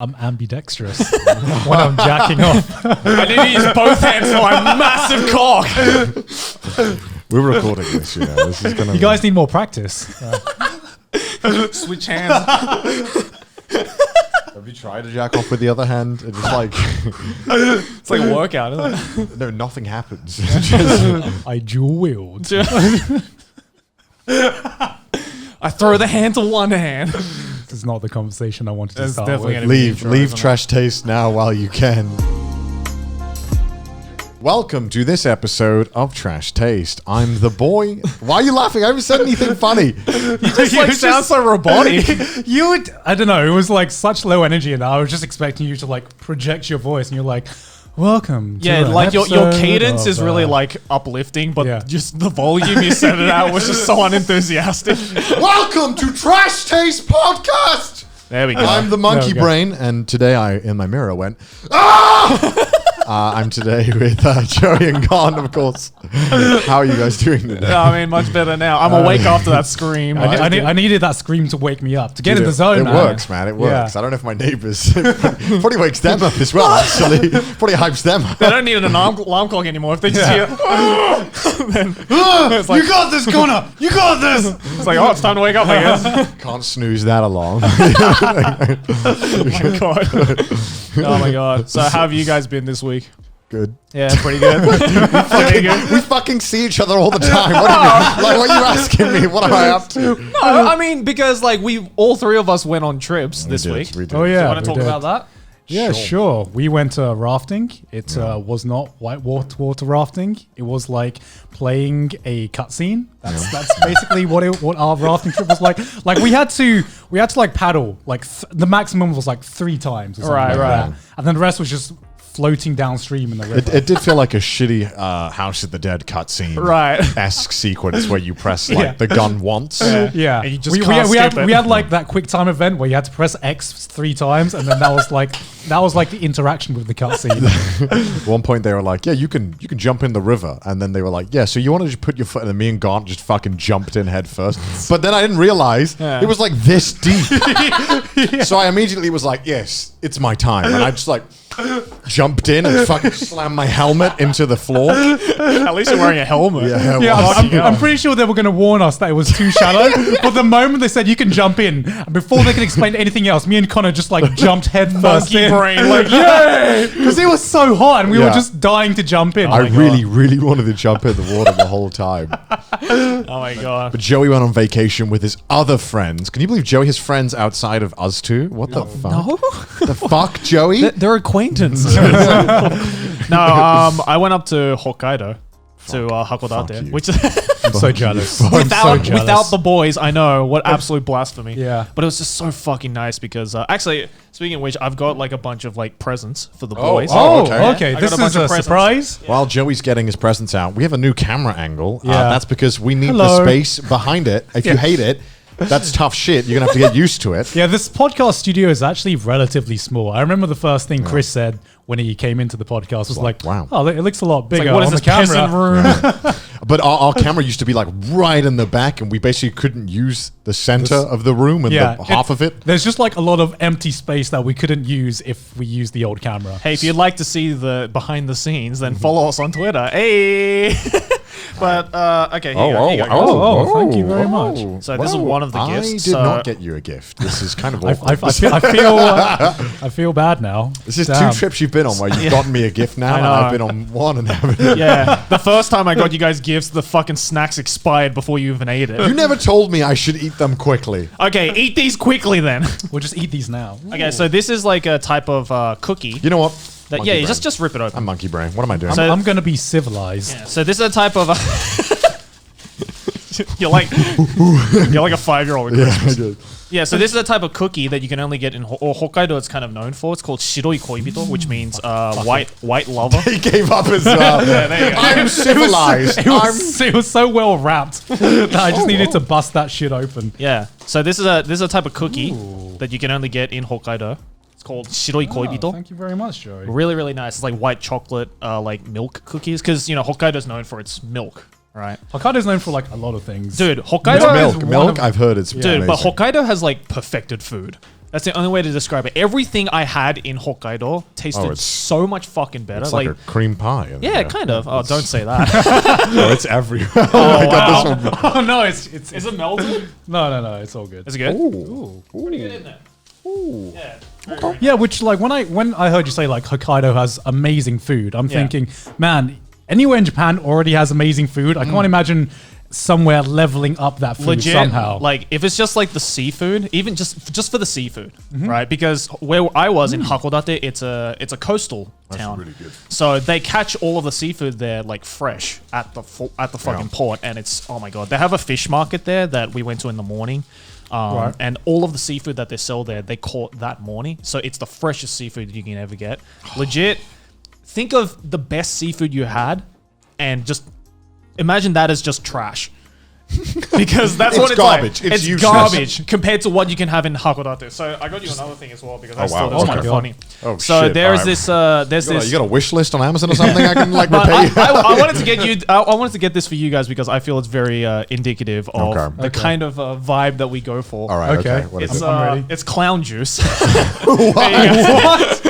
I'm ambidextrous when I'm jacking off. I need to use both hands for my massive cock. We're recording this, yeah. This is gonna You guys need more practice. Switch hands. Have you tried to jack off with the other hand? It's just like It's like a workout, isn't it? no, nothing happens. Just, I dual wield. I throw the hand to one hand. This is not the conversation I wanted to That's start definitely with. gonna be leave intro, leave isn't it? trash taste now while you can. Welcome to this episode of Trash Taste. I'm the boy. Why are you laughing? I haven't said anything funny. You just like sound so robotic. I don't know, it was like such low energy and I was just expecting you to like project your voice and you're like, welcome to Yeah, an like your episode cadence is of, really like uplifting, but yeah. just the volume you set it at was just so unenthusiastic. Welcome to Trash Taste Podcast. There we go. I'm the monkey There we go. brain, and today I, in my mirror, went, ah! I'm today with Joey and Uconn, of course. How are you guys doing today? I mean, much better now. I'm awake after that scream. I needed that scream to wake me up, to get in the Dude, zone, It man. works, man. It works. Yeah. I don't know if my neighbors probably wakes them up as well. Actually, probably hypes them up. They don't need an alarm clock anymore. If they just hear, then it's like, You got this, Connor! You got this! it's like, oh, it's time to wake up, I guess. Can't snooze that along. Oh my god. Oh my god. So how have you guys been this week? Good. Yeah, pretty good. Pretty good. We fucking see each other all the time. What are you asking me? What am I up to? No, I mean, because like all three of us went on trips this We did, week. we did. Oh, Do yeah. you want we to talk did. about that? Yeah, sure. We went rafting. It was not white water rafting. It was like playing a cutscene. That's basically what our rafting trip was like. Like we had to like paddle. Like the maximum was like 3 times. Or something Right, like right. that. And then the rest was just floating downstream in the river. It did feel like a shitty House of the Dead cutscene, Right. esque sequence where you press like Yeah. the gun once. Yeah, And you just can't skip it. we had like that quick time event where you had to press X 3 times, and then that was like the interaction with the cutscene. At one point they were like, "Yeah, you can jump in the river," and then they were like, "Yeah, so you want to just put your foot?" And then me and Gaunt just fucking jumped in head first. But then I didn't realize Yeah. it was like this deep. So I immediately was like, "Yes, it's my time," and I just like jumped in and fucking slammed my helmet into the floor. At least you're wearing a helmet. Yeah, Yeah, well, I'm pretty sure they were going to warn us that it was too shallow. But the moment they said you can jump in, and before they could explain anything else, me and Connor just like jumped head first Monkey in. brain, like, Yay! Because it was so hot, and we were Yeah. just dying to jump in. I really wanted to jump in the water the whole time. oh my god. But Joey went on vacation with his other friends. Can you believe Joey has friends outside of us two? What the fuck? No, The fuck, Joey? they're acquaintances. No, I went up to Hokkaido to fuck Hakodate, you. which is I'm so jealous. without the boys. I know what absolute blasphemy. Yeah. but it was just so fucking nice because actually, speaking of which, I've got like a bunch of like presents for the boys. Oh, okay. okay. I This got a bunch is of a presents. surprise. While Joey's getting his presents out, we have a new camera angle. Yeah. That's because we need Hello. the space behind it. If you hate it, that's tough shit. You're going to have to get used to it. Yeah, this podcast studio is actually relatively small. I remember the first thing Chris said when he came into the podcast was like, wow. "Oh, it looks a lot bigger Like, what is on this the camera." peasant room? But our camera used to be like right in the back, and we basically couldn't use the center of the room and Yeah, the half of it. There's just like a lot of empty space that we couldn't use if we used the old camera. Hey, if you'd like to see the behind the scenes, then follow us on Twitter. Hey. But okay, here you go. Here you go. thank you very much. So this is one of the gifts, I did so- not get you a gift. This is kind of I awkward. I feel bad now. This is Damn. 2 trips you've been on where you've gotten me a gift now, I and know. I've been on one and haven't. Yeah, the first time I got you guys gifts, the fucking snacks expired before you even ate You it. never told me I should eat them quickly. Okay, eat these quickly then. We'll just eat these now. Okay, so this is like a type of cookie. You know what? That, Monkey yeah, brain. just rip it open. I'm monkey brain. What am I doing? So- I'm gonna be civilized. Yeah, so this is a type of. You're like a 5-year-old. yeah, I did. Yeah, so this is a type of cookie that you can only get in Hokkaido. It's kind of known for. It's called shiroi koibito, which means white lover. He gave up as well. there you go. I'm civilized. It was so well wrapped that I just needed to bust that shit open. Yeah, so this is a type of cookie that you can only get in Hokkaido. It's called shiroi koibito. Thank you very much, Joey. Really, really nice. It's like white chocolate, like milk cookies, because Hokkaido's known for its milk, right? Hokkaido's known for like a lot of things. Dude, Hokkaido. Milk, is one milk. of- I've heard it's Dude, but amazing. Hokkaido has like perfected food. That's the only way to describe it. Everything I had in Hokkaido tasted so much fucking better. It's like a cream pie. Yeah, kind of. Oh, don't say that. No, it's everywhere. Oh, wow. This one. Oh no, it's Is it melted? no, it's all good. Is it good? Ooh. Pretty good, isn't it? Ooh. Yeah. Yeah, which like when I heard you say like Hokkaido has amazing food, I'm thinking, man, anywhere in Japan already has amazing food. I can't imagine somewhere leveling up that food Legit, somehow. like if it's just like the seafood, even just for the seafood, right? Because where I was in Hakodate, it's a coastal town. Really good. So they catch all of the seafood there like fresh at the fucking port, and it's oh my god. They have a fish market there that we went to in the morning. And all of the seafood that they sell there, they caught that morning. So it's the freshest seafood you can ever get. Legit, think of the best seafood you had and just imagine that as just trash. Because that's what it's garbage. like. It's useless. Garbage compared to what you can can have in Hakodate. So I got you another thing as well because I thought it was kind of funny. Oh, so shit. there's Alright. this. You got a wish list on Amazon or something I can like But repay you? I wanted to get you. I wanted to get this for you guys because I feel it's very indicative of the kind of vibe that we go for. All right. Okay. Okay. What is It's it? I'm ready. it's clown juice. What?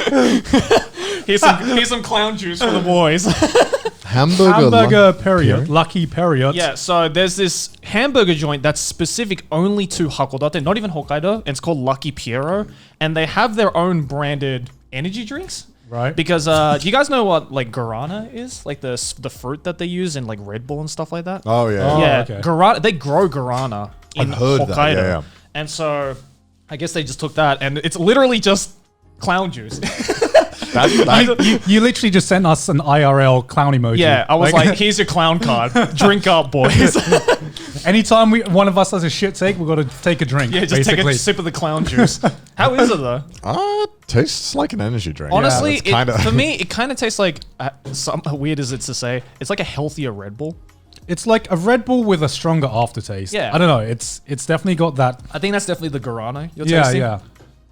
Here's some clown juice for the boys. Hamburger period. Lucky period. Yeah, so there's this hamburger joint that's specific only to Hakodate, not even Hokkaido. And it's called Lucky Piero, and they have their own branded energy drinks. Right. Because do you guys know what like guarana is? Like the fruit that they use in like Red Bull and stuff like that. Oh yeah. Oh, Yeah, okay. guarana. They grow guarana in I've heard Hokkaido, that, yeah. and so I guess they just took that, and it's literally just clown juice. You literally just sent us an IRL clown emoji. Yeah, I was like, here's your clown card. Drink up, boys. anytime one of us has a shit take, we've got to take a drink. Yeah, just basically. take a sip of the clown juice. How is it though? Tastes like an energy drink. Honestly, Yeah, for me, it kind of tastes like, weird as it's to say, it's like a healthier Red Bull. It's like a Red Bull with a stronger aftertaste. Yeah. I don't know. It's definitely got that. I think that's definitely the guarana you're Yeah, tasting. yeah.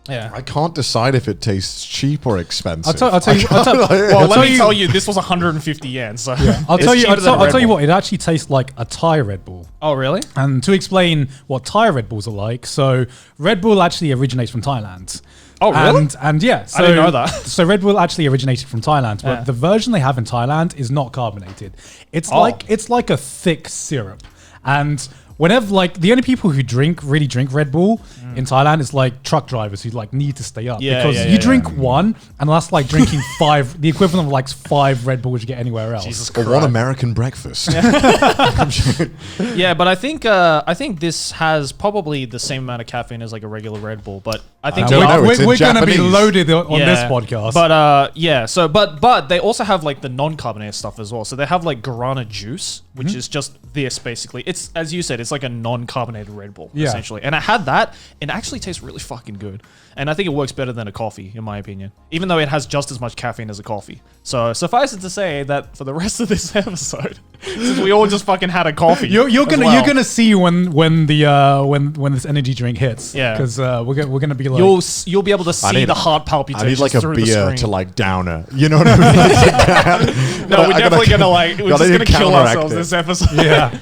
Yeah. I can't decide if it tastes cheap or expensive. I'll tell you. Well, let me tell you, this was 150 yen. So I'll tell you. cheaper than a I'll Red tell you Bull. what. It actually tastes like a Thai Red Bull. Oh, really? And to explain what Thai Red Bulls are like, so Red Bull actually originates from Thailand. Oh, really? And yeah, so, I didn't know that. So Red Bull actually originated from Thailand, but Yeah. the version they have in Thailand is not carbonated. It's Oh. like a thick syrup. And whenever like the only people who really drink Red Bull in Thailand is like truck drivers who like need to stay up Yeah, because yeah, you yeah, drink one and that's like drinking five, the equivalent of like 5 Red Bulls you get anywhere else. Jesus Or Christ. one American breakfast. Yeah, but I think this has probably the same amount of caffeine as like a regular Red Bull. But I think don't know, it's in we're going to be Japanese. loaded on this podcast. But yeah, so but they also have like the non-carbonated stuff as well. So they have like guarana juice, which is just this basically. It's as you said, it's like a non-carbonated Red Bull essentially. And I had that, and it actually tastes really fucking good. And I think it works better than a coffee, in my opinion, even though it has just as much caffeine as a coffee. So suffice it to say that for the rest of this episode, since we all just fucking had a coffee, You're as gonna well, you're gonna see when this energy drink hits. Yeah. Because we're gonna be like you'll be able to see need- the heart I palpitations need like a through the beer screen. to like downer. You know what I mean? No, we're definitely gonna like we're just gonna kill counteract ourselves it. this episode. yeah.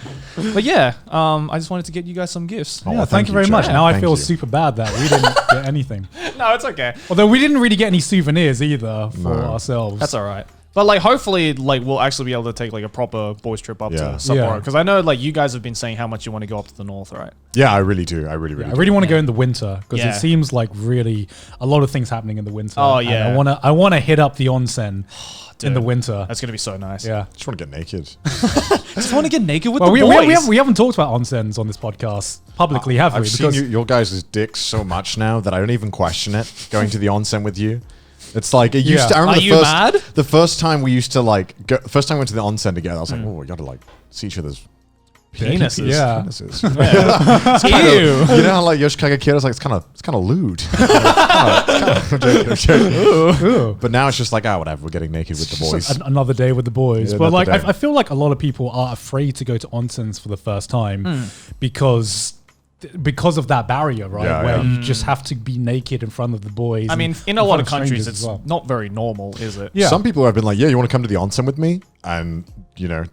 But yeah, I just wanted to get you guys some gifts. Oh, Yeah, well, thank you very much. Chad. Now I Thank feel you. super bad that we didn't get anything. No, it's okay. Although we didn't really get any souvenirs either for No. ourselves. That's all right. But like, hopefully, like we'll actually be able to take like a proper boys trip up to Sapporo Yeah. because I know like you guys have been saying how much you want to go up to the north, right? Yeah, I really do. I really I really want to go in the winter because Yeah. it seems like really a lot of things happening in the winter. Oh, And yeah. I wanna hit up the onsen in the Dude, winter. That's gonna be so nice. Yeah. just want to get naked. Just want to get naked with Well, the we boys. haven't talked about onsens on this podcast publicly, have we? I've seen your guys' dicks so much now that I don't even question it. Going to the onsen with you. It's like it used to. I remember Are you mad? the first time we used to like go, first time we went to the onsen together. I was like, oh, we got to like see each other's Penises. Yeah. penises. Ew. You know how like Yoshikage Kira's like it's kind of lewd. Ooh. But now it's just like whatever. We're getting naked with the boys. Another day with the boys. Yeah, but another like, day. I feel like a lot of people are afraid to go to onsens for the first time because of that barrier, right? Yeah, Where yeah. you just have to be naked in front of the boys. I mean, and in a lot front of countries, strangers it's as well. not very normal, is it? Yeah. Some people have been like, yeah, you want to come to the onsen with me? And you know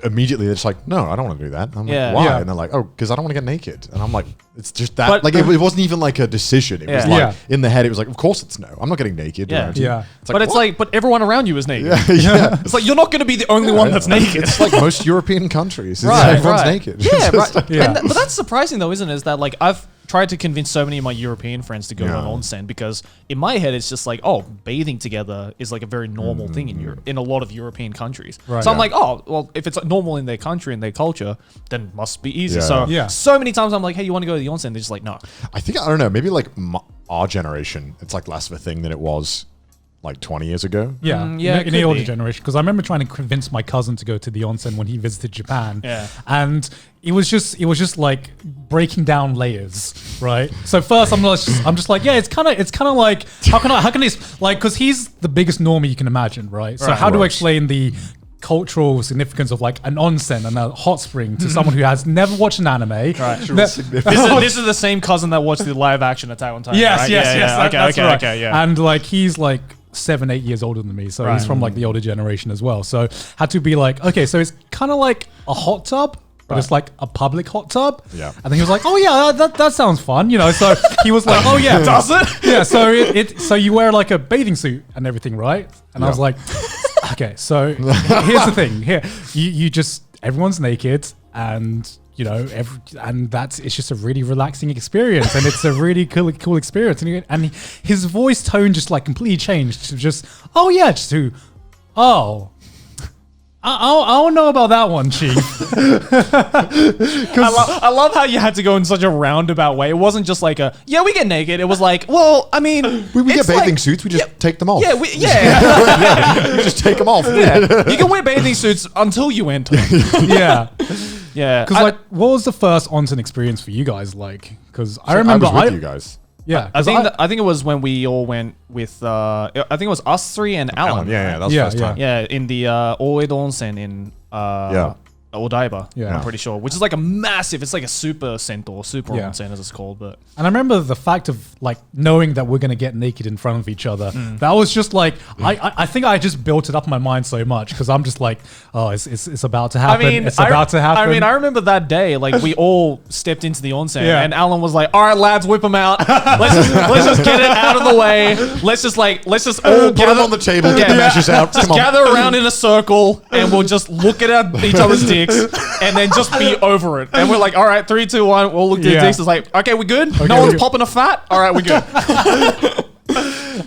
immediately they're just like, no, I don't want to do that. I'm Yeah. like, why? Yeah. And they're like, oh, because I don't want to get naked. And I'm like, it's just that. But- like, it wasn't even like a decision. It was Yeah. like, Yeah. in the head, it was like, of course it's no. I'm not getting naked. Yeah. around you. Yeah. It's like, But it's what? like, but everyone around you is naked. yeah. It's like you're not going to be the only one that's naked. It's like most European countries. It's Right, everyone's right. naked. Yeah, It's just- right. Yeah. But that's surprising though, isn't it? Is that like I've tried to convince so many of my European friends to go to Yeah. an onsen because in my head it's just like, oh, bathing together is like a very normal thing in Europe, in a lot of European countries. Right. So I'm Yeah. like, oh, well, if it's normal in their country and their culture, then it must be easy. Yeah. So Yeah. so many times I'm like, hey, you want to go to the onsen? They're just like, no. I think, I don't know, maybe like our generation, it's like less of a thing than it was like 20 years ago. Yeah, yeah, in it the could older be. generation, because I remember trying to convince my cousin to go to the onsen when he visited Japan. Yeah. And it was just like breaking down layers, right? So first I'm just like, yeah, it's kind of like how can this, like, because he's the biggest normie you can imagine, right? So Right. how do I Right. explain the cultural significance of like an onsen and a hot spring to someone who has never watched an anime? Right. Ne- This is the same cousin that watched the live action Attack on Titan. Yes, right? yes, Yeah, yes. yeah. that- Okay, that's okay, right. okay, yeah. And like he's like 7-8 years older than me, so he's Right. from like the older generation as well. So had to be like, okay, so it's kind of like a hot tub, but it's like a public hot tub. Yeah. And then he was like, oh yeah, that sounds fun, you know. So he was like, oh yeah, Does it? yeah. So so you wear like a bathing suit and everything, right? And I was Yeah. like, okay, so here's the thing. Here, you just everyone's naked and. You know, it's just a really relaxing experience, and it's a really cool experience. And his voice tone just like completely changed to just, oh yeah, just to, oh, I don't know about that one, Chief. I love how you had to go in such a roundabout way. It wasn't just like yeah, we get naked. It was like, well, I mean, We get it's bathing like- suits, we just yeah, take them off. Yeah, yeah. We just take them off. You can wear bathing suits until you enter. Yeah, Yeah, because like, what was the first onsen experience for you guys like? Because I I remember was with you guys. yeah, I think it was when we all went with. I think it was us three and Alan. Yeah, that was Yeah, the first time. Yeah, in the Oedo Onsen in Odaiba. Yeah. I'm pretty sure, which is like a massive. It's like a super centaur, super Yeah. onsen as it's called. But And I remember the fact of like knowing that we're gonna get naked in front of each other. That was just like I think I just built it up in my mind so much because I'm just like, oh, it's about to happen. It's about to happen. I mean, I remember that day, like we all stepped into the onsen, Yeah. and Alan was like, "All right, lads, whip them out. Let's just get it out of the way. Let's just all Put them on the table, get the meshes out. Just Come on. gather around in a circle, and we'll just look at each other's dicks, and then just be over it. And we're like, all right, 3, 2, 1. We'll look at the Yeah. dicks. It's like, okay, we good. Okay, No we're one's good. popping a fat. All right, we good.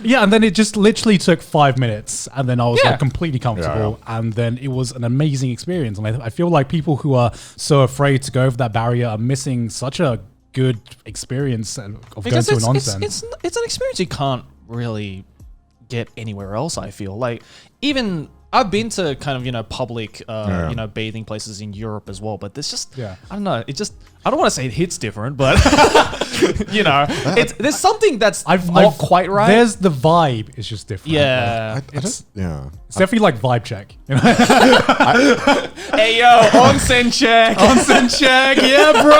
Yeah, and then it just literally took 5 minutes, and then I was Yeah. like completely comfortable, and then it was an amazing experience. And I feel like people who are so afraid to go over that barrier are missing such a good experience of Because going to an it's onsen. it's an experience you can't really get anywhere else. I feel like even I've been to kind of public bathing places in Europe as well, but there's just Yeah. I don't know. It just I don't want to say it hits different, but there's something that's not quite right. There's the vibe is just different. yeah. It's Yeah. definitely like vibe check. You know? Hey yo, onsen check. Onsen check, yeah, bro.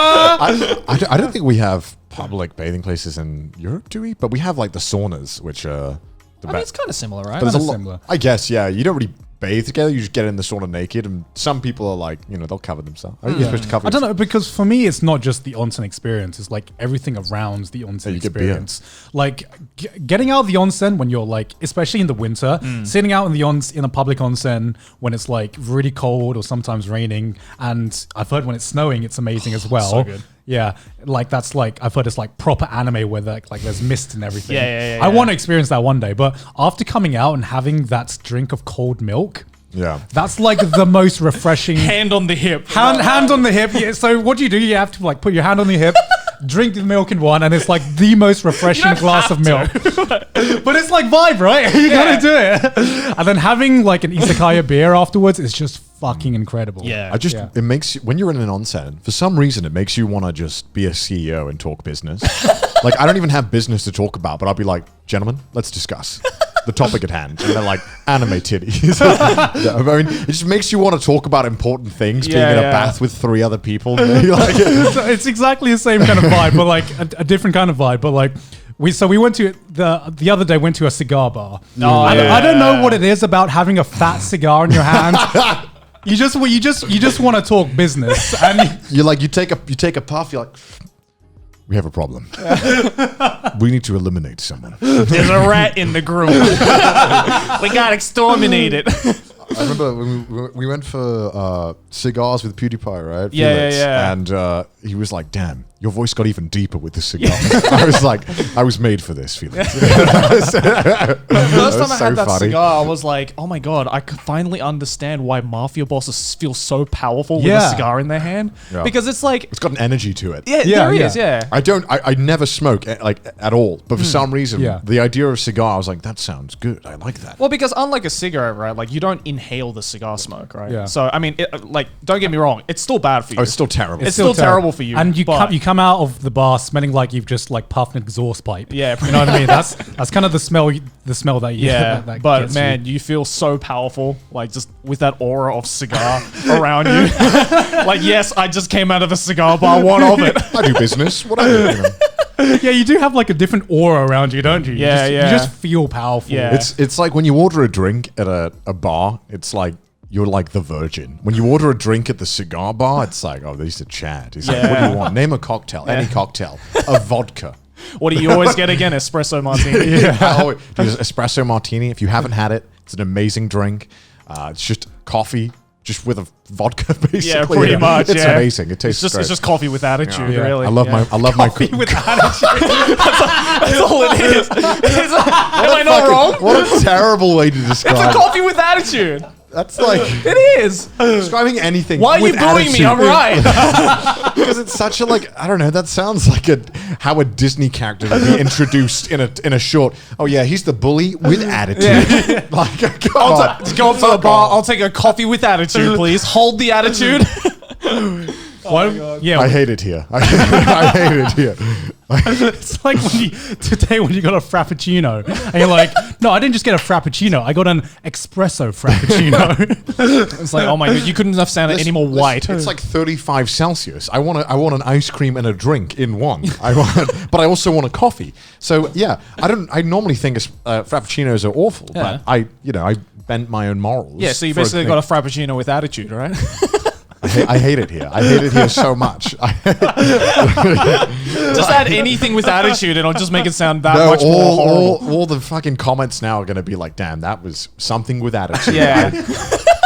I don't think we have public bathing places in Europe, do we? But we have like the saunas, which are the I mean, it's kind of similar, right? But there's a kinda lot. similar. I guess, yeah. You don't really bathe together. You just get in the sauna naked, and some people are like, they'll cover themselves. I think you're supposed to cover. I don't know, because for me, it's not just the onsen experience. It's like everything around the onsen you get beer. experience. Like getting out of the onsen when you're like, especially in the winter, sitting out in the in a public onsen when it's like really cold or sometimes raining. And I've heard when it's snowing, it's amazing as well. So good. Yeah, like that's like I've heard it's like proper anime where like there's mist and everything. Yeah, I want to experience that one day, but after coming out and having that drink of cold milk, Yeah. that's like the most refreshing. Hand on the hip. Hand on the hip. Yeah, so what do? You have to like put your hand on your hip, drink the milk in one, and it's like the most refreshing glass of milk. But it's like vibe, right? You gotta do it. And then having like an Izakaya beer afterwards is just fucking incredible. Yeah. It makes you, when you're in an onsen, for some reason, it makes you want to just be a CEO and talk business. Like, I don't even have business to talk about, but I'll be like, gentlemen, let's discuss the topic at hand. And they're like, anime titties. I mean, it just makes you want to talk about important things, being in a bath with 3 other people. Like, It's exactly the same kind of vibe, but like a different kind of vibe. But like we went to the other day went to a cigar bar. I don't know what it is about having a fat cigar in your hand. You just want to talk business, and You take a puff. You're like, we have a problem. We need to eliminate someone. There's a rat in the group. We got exterminated. I remember when we went for cigars with PewDiePie, right? Yeah, Felix, yeah. And he was like, "Damn, your voice got even deeper with the cigar." I was like, "I was made for this, Felix." The first time I so had that funny. cigar, I was like, "Oh my god, I could finally understand why mafia bosses feel so powerful with a Yeah. cigar in their hand." Yeah. Because it's like, It's got an energy to it. yeah, Yeah, there yeah. is, yeah. I never smoke like at all, but for some reason, Yeah. the idea of cigar, I was like, that sounds good. I like that. Well, because unlike a cigarette, right? Like you don't inhale the cigar smoke, right? Yeah. So I mean, like, don't get me wrong, it's still bad for you. Oh, it's still terrible. It's still terrible for you, And you but- come out of the bar smelling like you've just like puffed an exhaust pipe. Yeah, you know what I mean. That's kind of the smell that you Yeah, that but gets man, you feel so powerful, like just with that aura of cigar around you. Like, yes, I just came out of a cigar bar. What of it? I do business. What I do, you know. yeah, you do have like a different aura around you, don't you? Yeah, you yeah. just feel powerful. Yeah. It's like when you order a drink at a bar, it's like you're like the virgin. When you order a drink at the cigar bar, it's like, oh, these are Chad. He's like, what do you want? Name a cocktail, any cocktail, a vodka. What do you always get again? Espresso Martini. Oh, there's Espresso Martini. If you haven't had it, it's an amazing drink. It's just coffee, just with a vodka, basically. Yeah, pretty much. It's yeah. amazing. It tastes great. It's just coffee with attitude, Yeah. really. I love yeah. my coffee with attitude. That's all it is. Am I not wrong? What a terrible way to It's a describe. coffee with attitude. That's like It is. describing anything. Why are you with booing me? attitude. I'm right. Because it's such a I don't know. That sounds like how a Disney character would be introduced in a short. Oh yeah, he's the bully with attitude. Like, come on. Just go up to the bar. I'll take a coffee with attitude, please. Hold the attitude. Yeah, I hate it here. I hate it here. it's like when you got a frappuccino and you're like, no, I didn't just get a frappuccino. I got an espresso frappuccino. It's like, oh my god, you couldn't have sounded any more white. It's like 35 Celsius. I want an ice cream and a drink in one. But I also want a coffee. So yeah, I normally think frappuccinos are awful, Yeah. but I bent my own morals. Yeah, so you for basically thing. got a frappuccino with attitude, right? I hate it here. I hate it here so much. Just add anything with attitude and it'll just make it sound that No, much more horrible. all the fucking comments now are going to be like, damn, that was something with attitude. Yeah.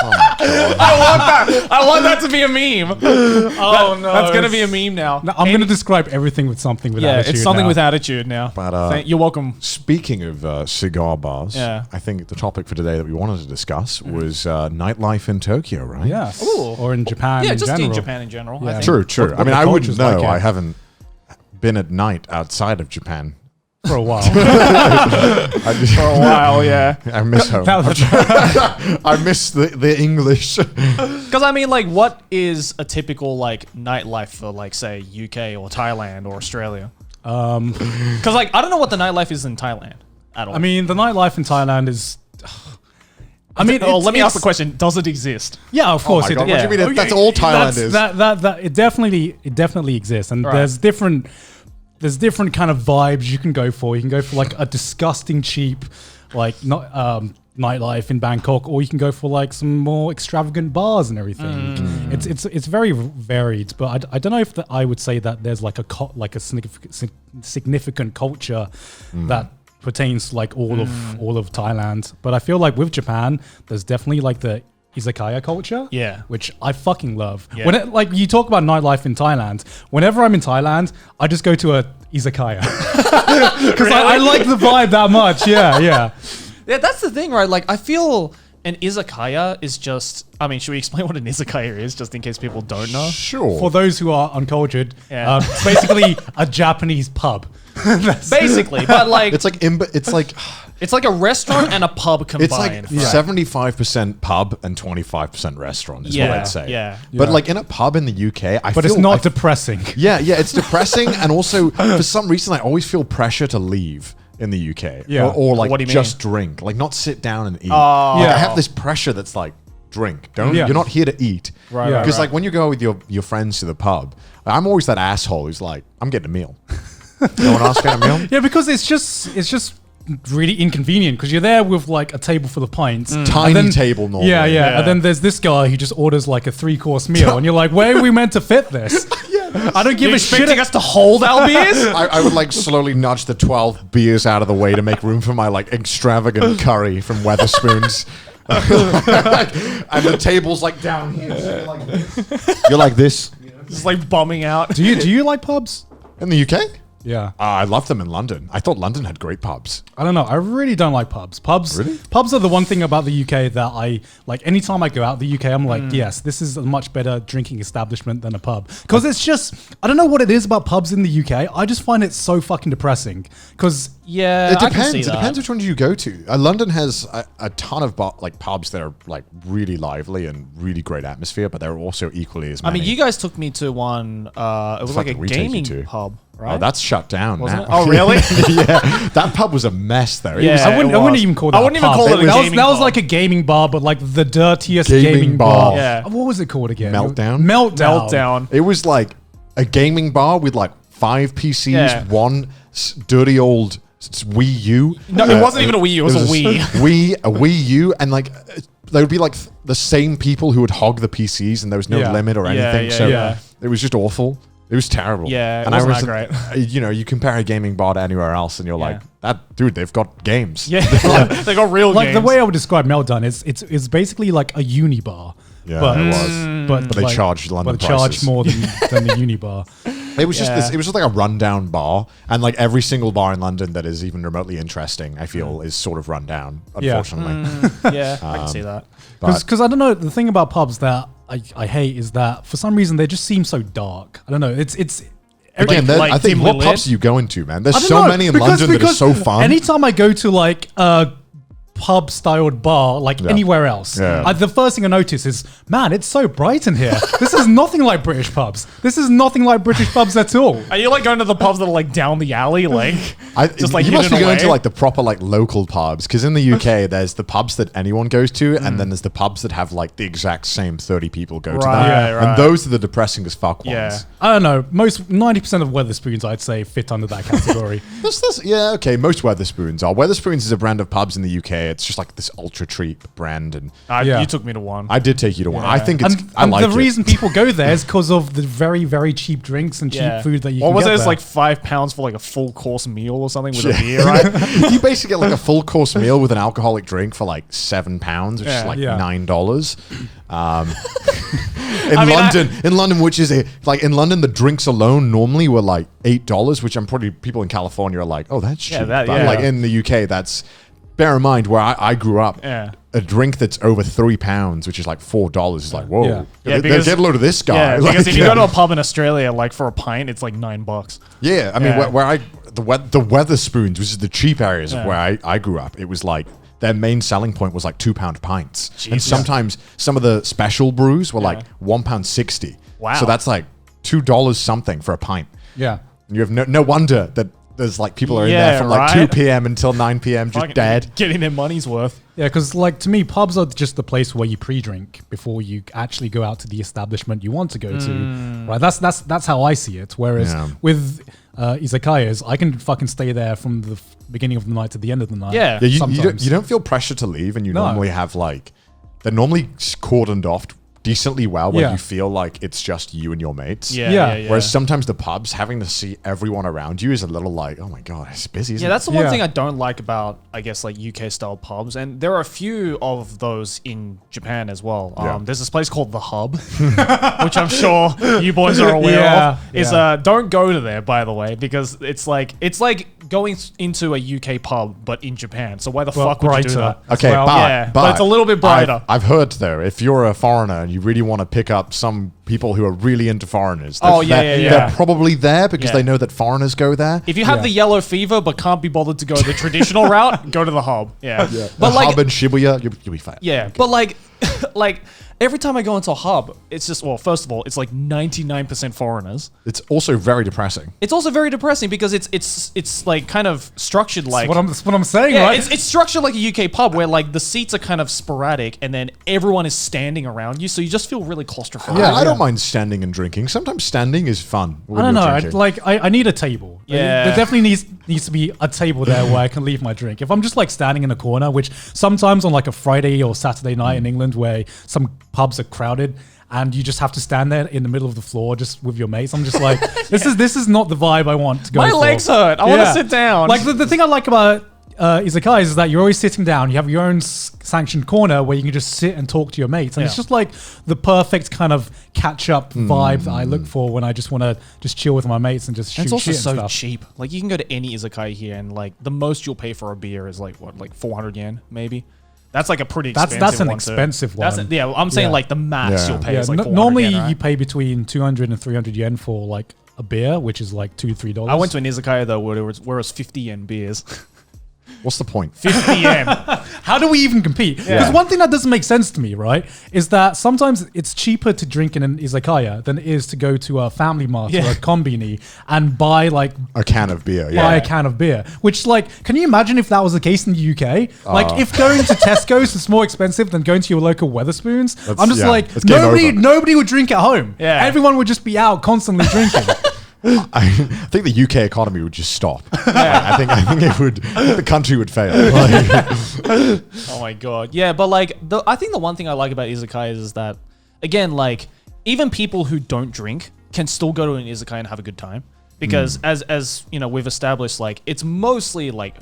Oh my God. I want that to be a meme. Oh no, That's going to be a meme now. No, I'm going to describe everything with something with Yeah, attitude. it's something now. with attitude now. But, You're welcome. Speaking of cigar bars, Yeah. I think the topic for today that we wanted to discuss was nightlife in Tokyo, right? Yes, Ooh. or in Japan. Yeah, in just general. in Japan in general. I Yeah. think. True, true. What I mean, the I wouldn't culture's know. like, I yeah. haven't been at night outside of Japan. for a while. I just, For a while, yeah. I miss home. Now that- I miss the English. Because I mean, like, what is a typical like nightlife for, like, say, UK or Thailand or Australia? Because like I don't know what the nightlife is in Thailand at all. I mean, the nightlife in Thailand is. I mean, let me ask the it's- question: does it exist? Yeah, of course. my God, what do you mean? Okay, That's all Thailand is. That it definitely exists, and Right. there's different kind of vibes you can go for. You can go for like a disgusting cheap, like not nightlife in Bangkok, or you can go for like some more extravagant bars and everything. It's very varied, but I don't know if I would say that there's like a significant culture that pertains to like all of Thailand. But I feel like with Japan, there's definitely like the Izakaya culture, Yeah. which I fucking love. Yeah. When like you talk about nightlife in Thailand, whenever I'm in Thailand, I just go to a Izakaya because I like the vibe that much. Yeah, yeah. Yeah, that's the thing, right? Like, I feel an izakaya is just. I mean, should we explain what an izakaya is, just in case people don't know? Sure. For those who are uncultured, Yeah. it's basically a Japanese pub. Basically, but like it's like it's like a restaurant and a pub combined. It's like 75% pub and 25% restaurant is what Yeah, I'd say. yeah. But Yeah. like in a pub in the UK, But it's not depressing. Yeah, it's depressing, and also for some reason I always feel pressure to leave in the UK. Yeah. Or like What do you just drink, like not sit down and eat. Oh. Like, Yeah. I have this pressure that's like drink. Don't Yeah. You're not here to eat. Right, Yeah. Because like when you go with your friends to the pub, I'm always that asshole who's like, I'm getting a meal. No one else getting a meal? Yeah, because it's just really inconvenient because you're there with like a table full of pints. Tiny table normally. Yeah. And then there's this guy who just orders like a 3-course meal, and you're like, where are we meant to fit this? I don't give You a shit. expecting us to hold our beers? I would like slowly nudge the 12 beers out of the way to make room for my like extravagant curry from Weatherspoons. And the table's like down here. So you're like this. Just like bumming out. Do you like pubs? In the UK? Yeah. I love them in London. I thought London had great pubs. I don't know. I really don't like pubs. Really? Pubs are the one thing about the UK that I like. Anytime I go out the UK, I'm like, yes, this is a much better drinking establishment than a pub. Because it's just, I don't know what it is about pubs in the UK. I just find it so fucking depressing. Because Yeah, It I can depends. see It that. depends which one you go to. London has a ton of like pubs that are like really lively and really great atmosphere, but they're also equally as I many. mean, you guys took me to one. It was like a Fucking we take you gaming to. pub, right? Oh, that's shut down Wasn't now. it? Oh, really? Yeah, that pub was a mess though. It Yeah. was I wouldn't even call that. I wouldn't a even pub. call it a That was- gaming That was bar. like a gaming bar, but like the dirtiest Gaming gaming bar. bar. Yeah. What was it called again? Meltdown? Meltdown. It was like a gaming bar with like 5 PCs, Yeah. one dirty old Wii U. No, it wasn't even a Wii U. It was a Wii. A Wii U, and like there would be like the same people who would hog the PCs, and there was no Yeah. limit or Yeah, anything. yeah, so yeah. it was just awful. It was terrible. Yeah, it and wasn't I was, that great. You know, you compare a gaming bar to anywhere else, and you're like, Yeah. that dude, they've got games. Yeah, they got real Like games. the way I would describe Meltdown is it's basically like a uni bar. Yeah, but, it was. But they like, charged London but they charged prices. more than the uni bar. It was just Yeah. this. It was just like a rundown bar, and like every single bar in London that is even remotely interesting, I feel, is sort of rundown. Yeah. Unfortunately, yeah, I can see that. But- Because I don't know, the thing about pubs that I hate is that for some reason they just seem so dark. I don't know. It's again, like I think dimly what pubs lit? are you going to, man? I There's don't so know, many in because- London that are because so fun. Anytime I go to like a pub styled bar, like Yeah. anywhere else, Yeah. the first thing I notice is, man, it's so bright in here. This is nothing like British pubs. This is nothing like British pubs at all. Are you like going to the pubs that are like down the alley, like just like you must be hidden going to away? like the proper like local pubs, because in the UK there's the pubs that anyone goes to, and then there's the pubs that have like the exact same 30 people go to Right, that, right. and those are the depressing as fuck Yeah. ones. I don't know. Most 90% of Weatherspoons, I'd say, fit under that category. Yeah, okay. Most Weatherspoons are. Weatherspoons is a brand of pubs in the UK. It's just like this ultra cheap brand, and Yeah. You took me to one. I did take you to one. Yeah. I think it's. I and like the it. reason people go there is because of the very, very cheap drinks and cheap Yeah. food that you What can was get it? It's there. like £5 for like a full course meal or something with Yeah. a beer, right? You basically get like a full course meal with an alcoholic drink for like £7, which is Yeah. like Yeah. $9. In London, which is in London, the drinks alone normally were like $8, which I'm probably people in California are like, oh, that's cheap. Yeah, that- But yeah. like in the UK, that's bear in mind where I grew up. Yeah. A drink that's over £3, which is like $4, is like, whoa. Yeah. Yeah, They because- get a load of this guy. Yeah, Like, because if you go to a pub in Australia, like for a pint, it's like $9. yeah, I mean, Yeah. where the Weatherspoons, which is the cheap areas Yeah. of where I grew up, it was like their main selling point was like £2 pints, and Jesus. sometimes some of the special brews were like £1.60. Wow. So that's like $2 something for a pint. yeah. And you have no wonder that there's like people are in Yeah, there from like right. 2 p.m. until 9 p.m. just Fucking dead. Getting their money's worth. Yeah, because like to me, pubs are just the place where you pre-drink before you actually go out to the establishment you want to go to. Right? That's how I see it. Whereas Yeah. with izakayas, I can fucking stay there from the beginning of the night to the end of the night. Yeah. Yeah, you sometimes. don't feel pressure to leave, and you No. normally have like they're normally cordoned off decently well, where Yeah. you feel like it's just you and your mates. Yeah, Yeah. yeah, yeah. Whereas sometimes the pubs, having to see everyone around you is a little like, oh my god, it's busy. Isn't Yeah, that's the one Yeah. thing I don't like about, I guess, like UK style pubs, and there are a few of those in Japan as well. Yeah. There's this place called the Hub, which I'm sure you boys are aware Yeah, of. Is yeah. don't go to there, by the way, because it's like going into a UK pub but in Japan. So why the Well, fuck would you do brighter. that? Okay, Well, but it's a little bit brighter. I've heard though, if you're a foreigner and you really want to pick up some people who are really into foreigners, Oh, yeah, yeah. they're probably there because Yeah. they know that foreigners go there. If you have Yeah. the yellow fever but can't be bothered to go the traditional route, go to the Hub. Yeah, But but like Hub and Shibuya, you'll be fine. Yeah, but like, like every time I go into a hub, it's just, well, first of all, it's like 99% foreigners. It's also very depressing. It's also very depressing because it's like kind of structured like. That's what I'm saying, Yeah, right? it's structured like a UK pub where like the seats are kind of sporadic and then everyone is standing around you, so you just feel really claustrophobic. Yeah, I don't mind standing and drinking. Sometimes standing is fun. I don't know. I need a table. Yeah. There definitely needs to be a table there where I can leave my drink. If I'm just like standing in a corner, which sometimes on like a Friday or Saturday night in England where some pubs are crowded and you just have to stand there in the middle of the floor just with your mates, I'm just like, this is not the vibe I want to go My for. legs hurt. I want to sit down. Like the thing I like about Izakaya is that you're always sitting down. You have your own sanctioned corner where you can just sit and talk to your mates, and it's just like the perfect kind of catch-up vibe that I look for when I just want to just chill with my mates and just shoot it's also shit and so stuff. cheap. Like you can go to any izakaya here, and like the most you'll pay for a beer is like what, like 400 yen, maybe. That's like a pretty expensive one. That's an expensive one. Yeah, I'm saying like the max you'll pay is like 400 normally yen, right? you pay between 200 and 300 yen for like a beer, which is like $2-3. I went to an izakaya though where it was 50 yen beers. What's the point? 50 yen. How do we even compete? Because one thing that doesn't make sense to me, right, is that sometimes it's cheaper to drink in an izakaya than it is to go to a family mart or a kombini and buy like A can of beer. buy a can of beer. Which, like, can you imagine if that was the case in the UK? Like, if going to Tesco's is more expensive than going to your local Weatherspoons, I'm just like, it's game over. nobody would drink at home. Yeah. Everyone would just be out constantly drinking. I think the UK economy would just stop. I think the country would fail. Oh my god. Yeah, but like I think the one thing I like about izakayas is that again, like even people who don't drink can still go to an izakaya and have a good time because as you know, we've established like it's mostly like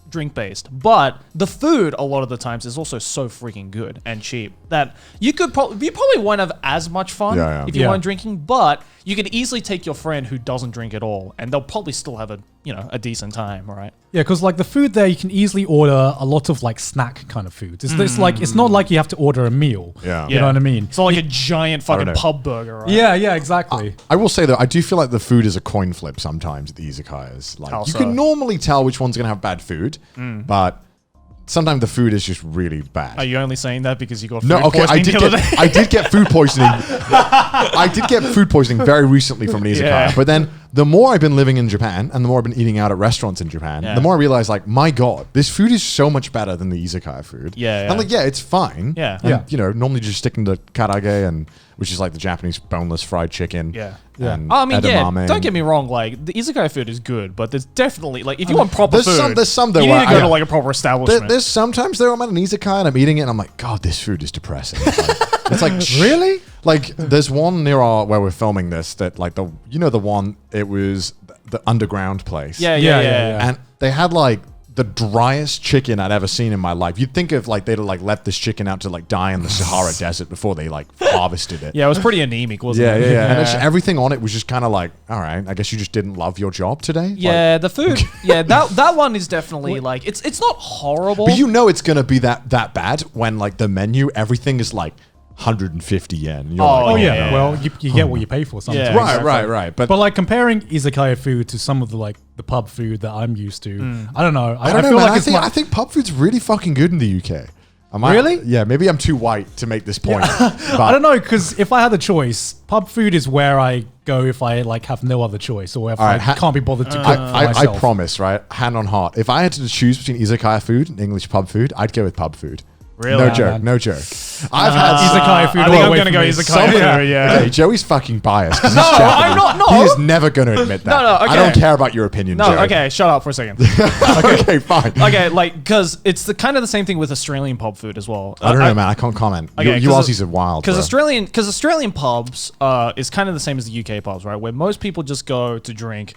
drink based, but the food a lot of the times is also so freaking good and cheap that you probably won't have as much fun if you weren't drinking, but you could easily take your friend who doesn't drink at all and they'll probably still have a decent time, right? Yeah, because like the food there, you can easily order a lot of like snack kind of foods. It's not like you have to order a meal. Yeah. You know what I mean? It's not like a giant fucking know. pub burger, right? Yeah, exactly. I will say though, I do feel like the food is a coin flip sometimes at the izakayas. Like How you so? can normally tell which one's gonna have bad food, but sometimes the food is just really bad. Are you only saying that because you got food No, okay, poisoning the other day? I did get food poisoning. I did get food poisoning very recently from an izakaya. Yeah. But then the more I've been living in Japan and the more I've been eating out at restaurants in Japan, the more I realize like, my God, this food is so much better than the izakaya food. Yeah. I'm like, yeah, it's fine. Yeah. And, you know, normally just sticking to karage which is like the Japanese boneless fried chicken. Yeah. And I mean, edamame. don't get me wrong. Like the izakaya food is good, but there's definitely like if you want proper food, there's some though you need where to go I- to like a proper establishment. There's sometimes though I'm at an izakaya and I'm eating it and I'm like, God, this food is depressing. It's like Really? Like there's one near where we're filming this that like the one it was the underground place. yeah. And they had like the driest chicken I'd ever seen in my life. You'd think of like they'd like let this chicken out to like die in the Sahara Desert before they like harvested it. Yeah, it was pretty anemic, wasn't Yeah, it? yeah. And it's, everything on it was just kind of like, all right, I guess you just didn't love your job today. Yeah, Like, the food. Yeah, that one is definitely like it's not horrible. but you know it's gonna be that bad when like the menu, everything is like 150 yen. And you're Oh, like, Oh yeah. yeah. Well, you get what you pay for sometimes. Yeah. right. But like comparing izakaya food to some of the like the pub food that I'm used to, I don't know. I don't know, feel man. like I think pub food's really fucking good in the UK. Really? Yeah, maybe I'm too white to make this point. But I don't know, because if I had the choice, pub food is where I go if I like have no other choice or if All I right, can't be bothered to cook for I myself. promise, right? Hand on heart. If I had to choose between izakaya food and English pub food, I'd go with pub food. Really? No Yeah, joke. man. No joke. I've had izakaya food I all think the I'm way gonna for go me. izakaya food. Yeah. Okay, Joey's fucking biased. 'Cause he's No, Japanese. I'm not, no. He is never going to admit that. No, okay. I don't care about your opinion, No, Joey. okay, shut up for a second. Okay, fine. Okay, like because it's the kind of the same thing with Australian pub food as well. I don't know, man. I can't comment. Okay, you 'cause Aussies are wild. Because bro. Australian pubs is kind of the same as the UK pubs, right? Where most people just go to drink.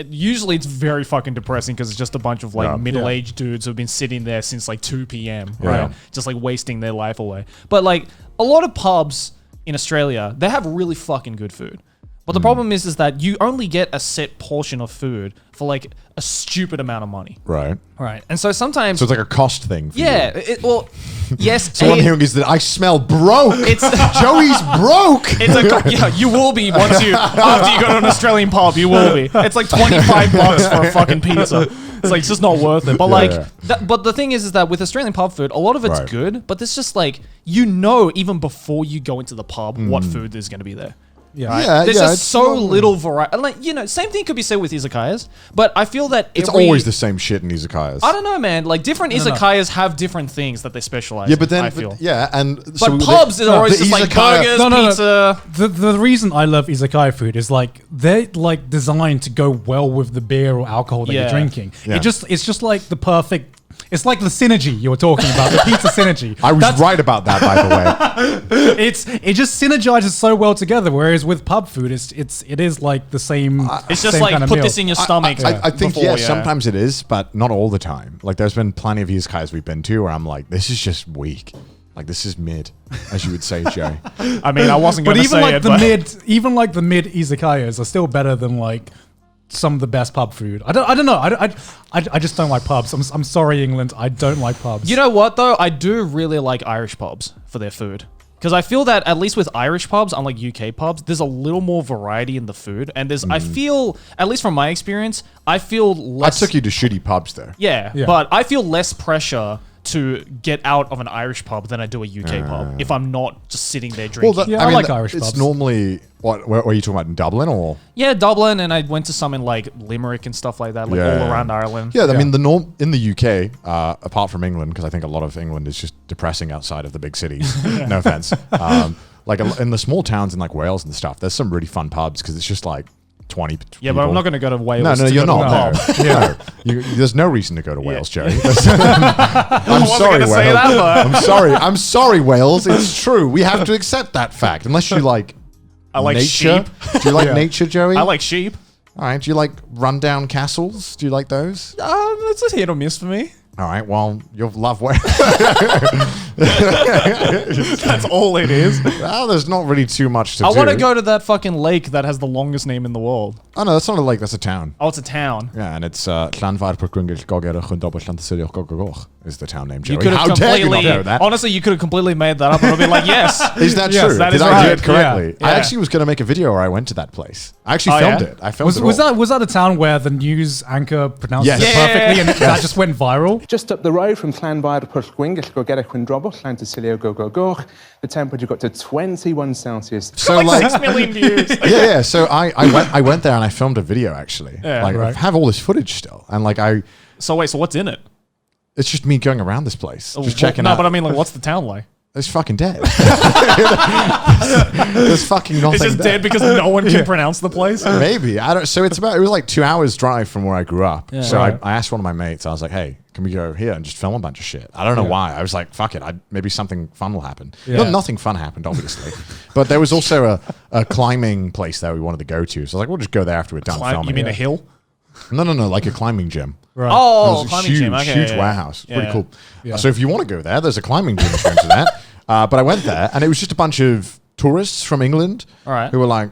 Usually it's very fucking depressing because it's just a bunch of like middle-aged dudes who've been sitting there since like 2 p.m. right? Yeah. Just like wasting their life away. But like a lot of pubs in Australia, they have really fucking good food. But the problem is that you only get a set portion of food for like a stupid amount of money. Right. Right. And so sometimes So it's like a cost thing. For yeah, You. yes. So what I'm hearing is that I smell broke. It's Joey's broke. yeah, you will be after you go to an Australian pub. You will be. It's like $25 for a fucking pizza. It's like, it's just not worth it. But but the thing is that with Australian pub food, a lot of it's Right. good, but it's just like, you know, even before you go into the pub, what food is going to be there. Yeah. Right? Yeah, There's yeah, just it's so normally- little variety. Like, you know, same thing could be said with izakayas, but I feel that It's every- always the same shit in izakayas. I don't know, man. Like, different no. izakayas have different things that they specialize Yeah, in, but then, I feel. and Pubs are always the just like izakaya- burgers, No. pizza. The reason I love izakaya food is like they're like designed to go well with the beer or alcohol that Yeah. you're drinking. Yeah. It's just like the perfect. It's like the synergy you were talking about, the pizza synergy. I was right about that, by the way. It just synergizes so well together. Whereas with pub food, it is like the same. It's just same like, kind of put meal. this in your stomach. I think, before, sometimes it is, but not all the time. Like, there's been plenty of izakayas we've been to where I'm like, this is just weak. Like, this is mid, as you would say, Joey. I mean, I wasn't going But to even say like it, the but mid, even like the mid izakayas are still better than like some of the best pub food. I don't know. I just don't like pubs. I'm sorry, England. I don't like pubs. you know what though? I do really like Irish pubs for their food. Because I feel that at least with Irish pubs, unlike UK pubs, there's a little more variety in the food. And there's, I feel, at least from my experience, I feel I less... took you to shitty pubs there. Yeah, Yeah. but I feel less pressure to get out of an Irish pub than I do a UK pub if I'm not just sitting there drinking. I like Irish it's pubs. normally, where are you talking about, in Dublin or? Yeah, Dublin, and I went to some in like Limerick and stuff like that, like Yeah. all around Ireland. Yeah, I mean, the norm in the UK, apart from England, because I think a lot of England is just depressing outside of the big cities. No offense. Like in the small towns in like Wales and stuff, there's some really fun pubs because it's just like 20 Yeah, but I'm not going to go to Wales. No, to you're go to not. a pub. No. Yeah. There's no reason to go to Wales, Joey. I'm wasn't sorry, gonna Wales. say that, but- I'm sorry, Wales. It's true. We have to accept that fact. Unless you like I like nature. sheep. Do you like nature, Joey? I like sheep. All right. Do you like rundown castles? Do you like those? It's a hit or miss for me. All right. Well, you'll love Wales. That's all it is. Well, there's not really too much to do. I want to go to that fucking lake that has the longest name in the world. Oh no, that's not a lake. That's a town. Oh, it's a town. Yeah, and it's is the town name, Joey. You could have How dare you not completely, know that? honestly, you could have completely made that up and I'd be like, yes. Is that Yes, true? that Did is I right. do it correctly? Yeah. I Yeah. actually was going to make a video where I went to that place. I actually Oh, filmed yeah? it. I filmed it. was all. that a town where the news anchor pronounced Yes. it Yeah. perfectly and that just went viral? Just up the road from Llanfair Pwllgwyngyll, go get a Quindrobol, Llan Tysilio, go. The temperature got to 21 Celsius. So like like, 6 million views. yeah. So I went there and I filmed a video actually. Yeah. Like I Right. have all this footage still, and like So wait, so what's in it? it's just me going around this place, just Well, checking no, out. but I mean, like, what's the town like? It's fucking dead. There's fucking nothing. It's just there. dead because no one can pronounce the place. Maybe I don't. So it was like 2 hours drive from where I grew up. Yeah. So Right. I asked one of my mates. I was like, "Hey, can we go here and just film a bunch of shit?" I don't know why. I was like, "Fuck it. Maybe something fun will happen." Yeah. Nothing fun happened, obviously. But there was also a climbing place that we wanted to go to. So I was like, "We'll just go there after we're done filming." You mean a hill? No, like a climbing gym. Right. Oh, It was a climbing huge, gym. Okay, huge yeah, warehouse. It's yeah. pretty cool. Yeah. So if you want to go there, there's a climbing gym if you're into that. But I went there, and it was just a bunch of tourists from England All right. who were like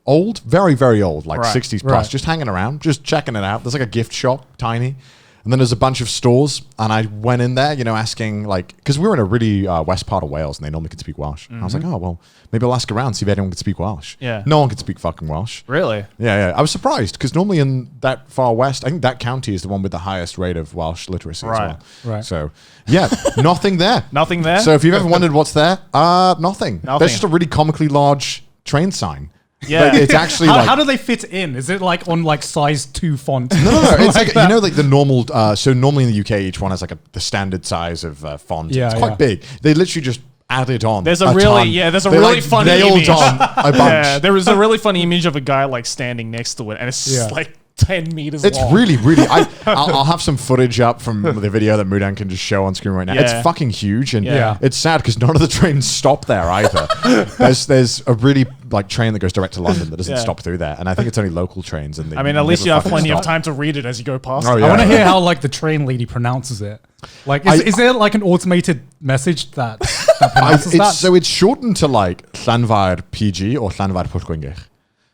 old, very, very old, like Right. 60s plus, Right. just hanging around, just checking it out. There's like a gift shop, tiny. And then there's a bunch of stores, and I went in there, asking, like, because we were in a really west part of Wales, and they normally could speak Welsh. I was like, oh, well, maybe I'll ask around, see if anyone can speak Welsh. Yeah. No one could speak fucking Welsh. Really? Yeah. I was surprised, because normally in that far west, I think that county is the one with the highest rate of Welsh literacy as Right. well. Right. So, yeah, nothing there. Nothing there? So if you've ever wondered what's there, nothing. Nothing. There's just a really comically large train sign. Yeah. Like, it's actually How, like... how do they fit in? Is it like on like size 2 font? No. It's like, that? like the normal. So normally in the UK, each one has like the standard size of font. Yeah, It's quite yeah. big. They literally just added on. There's a ton. really They, funny nailed image. on a bunch. Yeah, there was a really funny image of a guy like standing next to it, and it's just Yeah. like 10 meters It's long. really. I'll have some footage up from the video that Mudan can just show on screen right now. Yeah. It's fucking huge, and Yeah. it's sad because none of the trains stop there either. there's a really like train that goes direct to London that doesn't Yeah. stop through there, and I think it's only local trains. And they I mean, at least never you have fucking plenty of stop. time to read it as you go past. Oh, it. yeah. I want to hear how like the train lady pronounces it. Like, is there like an automated message that pronounces that? So it's shortened to like Llanfair PG or Llanfair Pwllgwyngyll.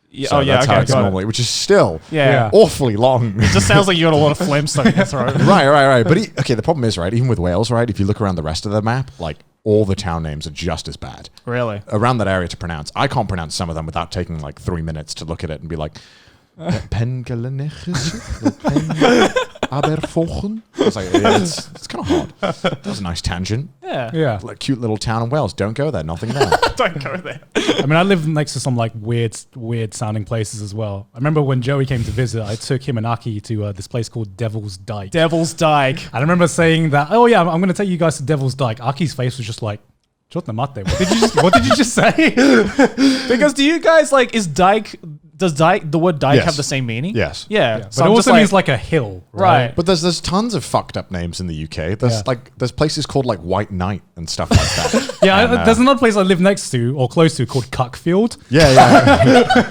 Yeah, So oh yeah, that's how okay, it's got it. normally, which is still Yeah. awfully long. It just sounds like you got a lot of phlegm stuck in your throat. right. But okay, the problem is, right, even with Wales, right, if you look around the rest of the map, like all the town names are just as bad. Really? Around that area to pronounce. I can't pronounce some of them without taking like 3 minutes to look at it and be like, Pengalenich? Aberfochen. I was like, yeah, it's kind of hard. That was a nice tangent. Yeah. Yeah. Like cute little town in Wales. Don't go there. Nothing there. Don't go there. I mean, I lived next to some like weird sounding places as well. I remember when Joey came to visit, I took him and Aki to this place called Devil's Dyke. Devil's Dyke. And I remember saying that, oh yeah, I'm going to take you guys to Devil's Dyke. Aki's face was just like, "Chotna mate, what did you just say?" Because do you guys like, does the word dyke Yes. have the same meaning? Yes. Yeah. But So it I'm just also means like a hill, right? Right. But there's tons of fucked up names in the UK. There's places called like White Knight and stuff like that. Yeah, And, there's another place I live next to or close to called Cuckfield. yeah.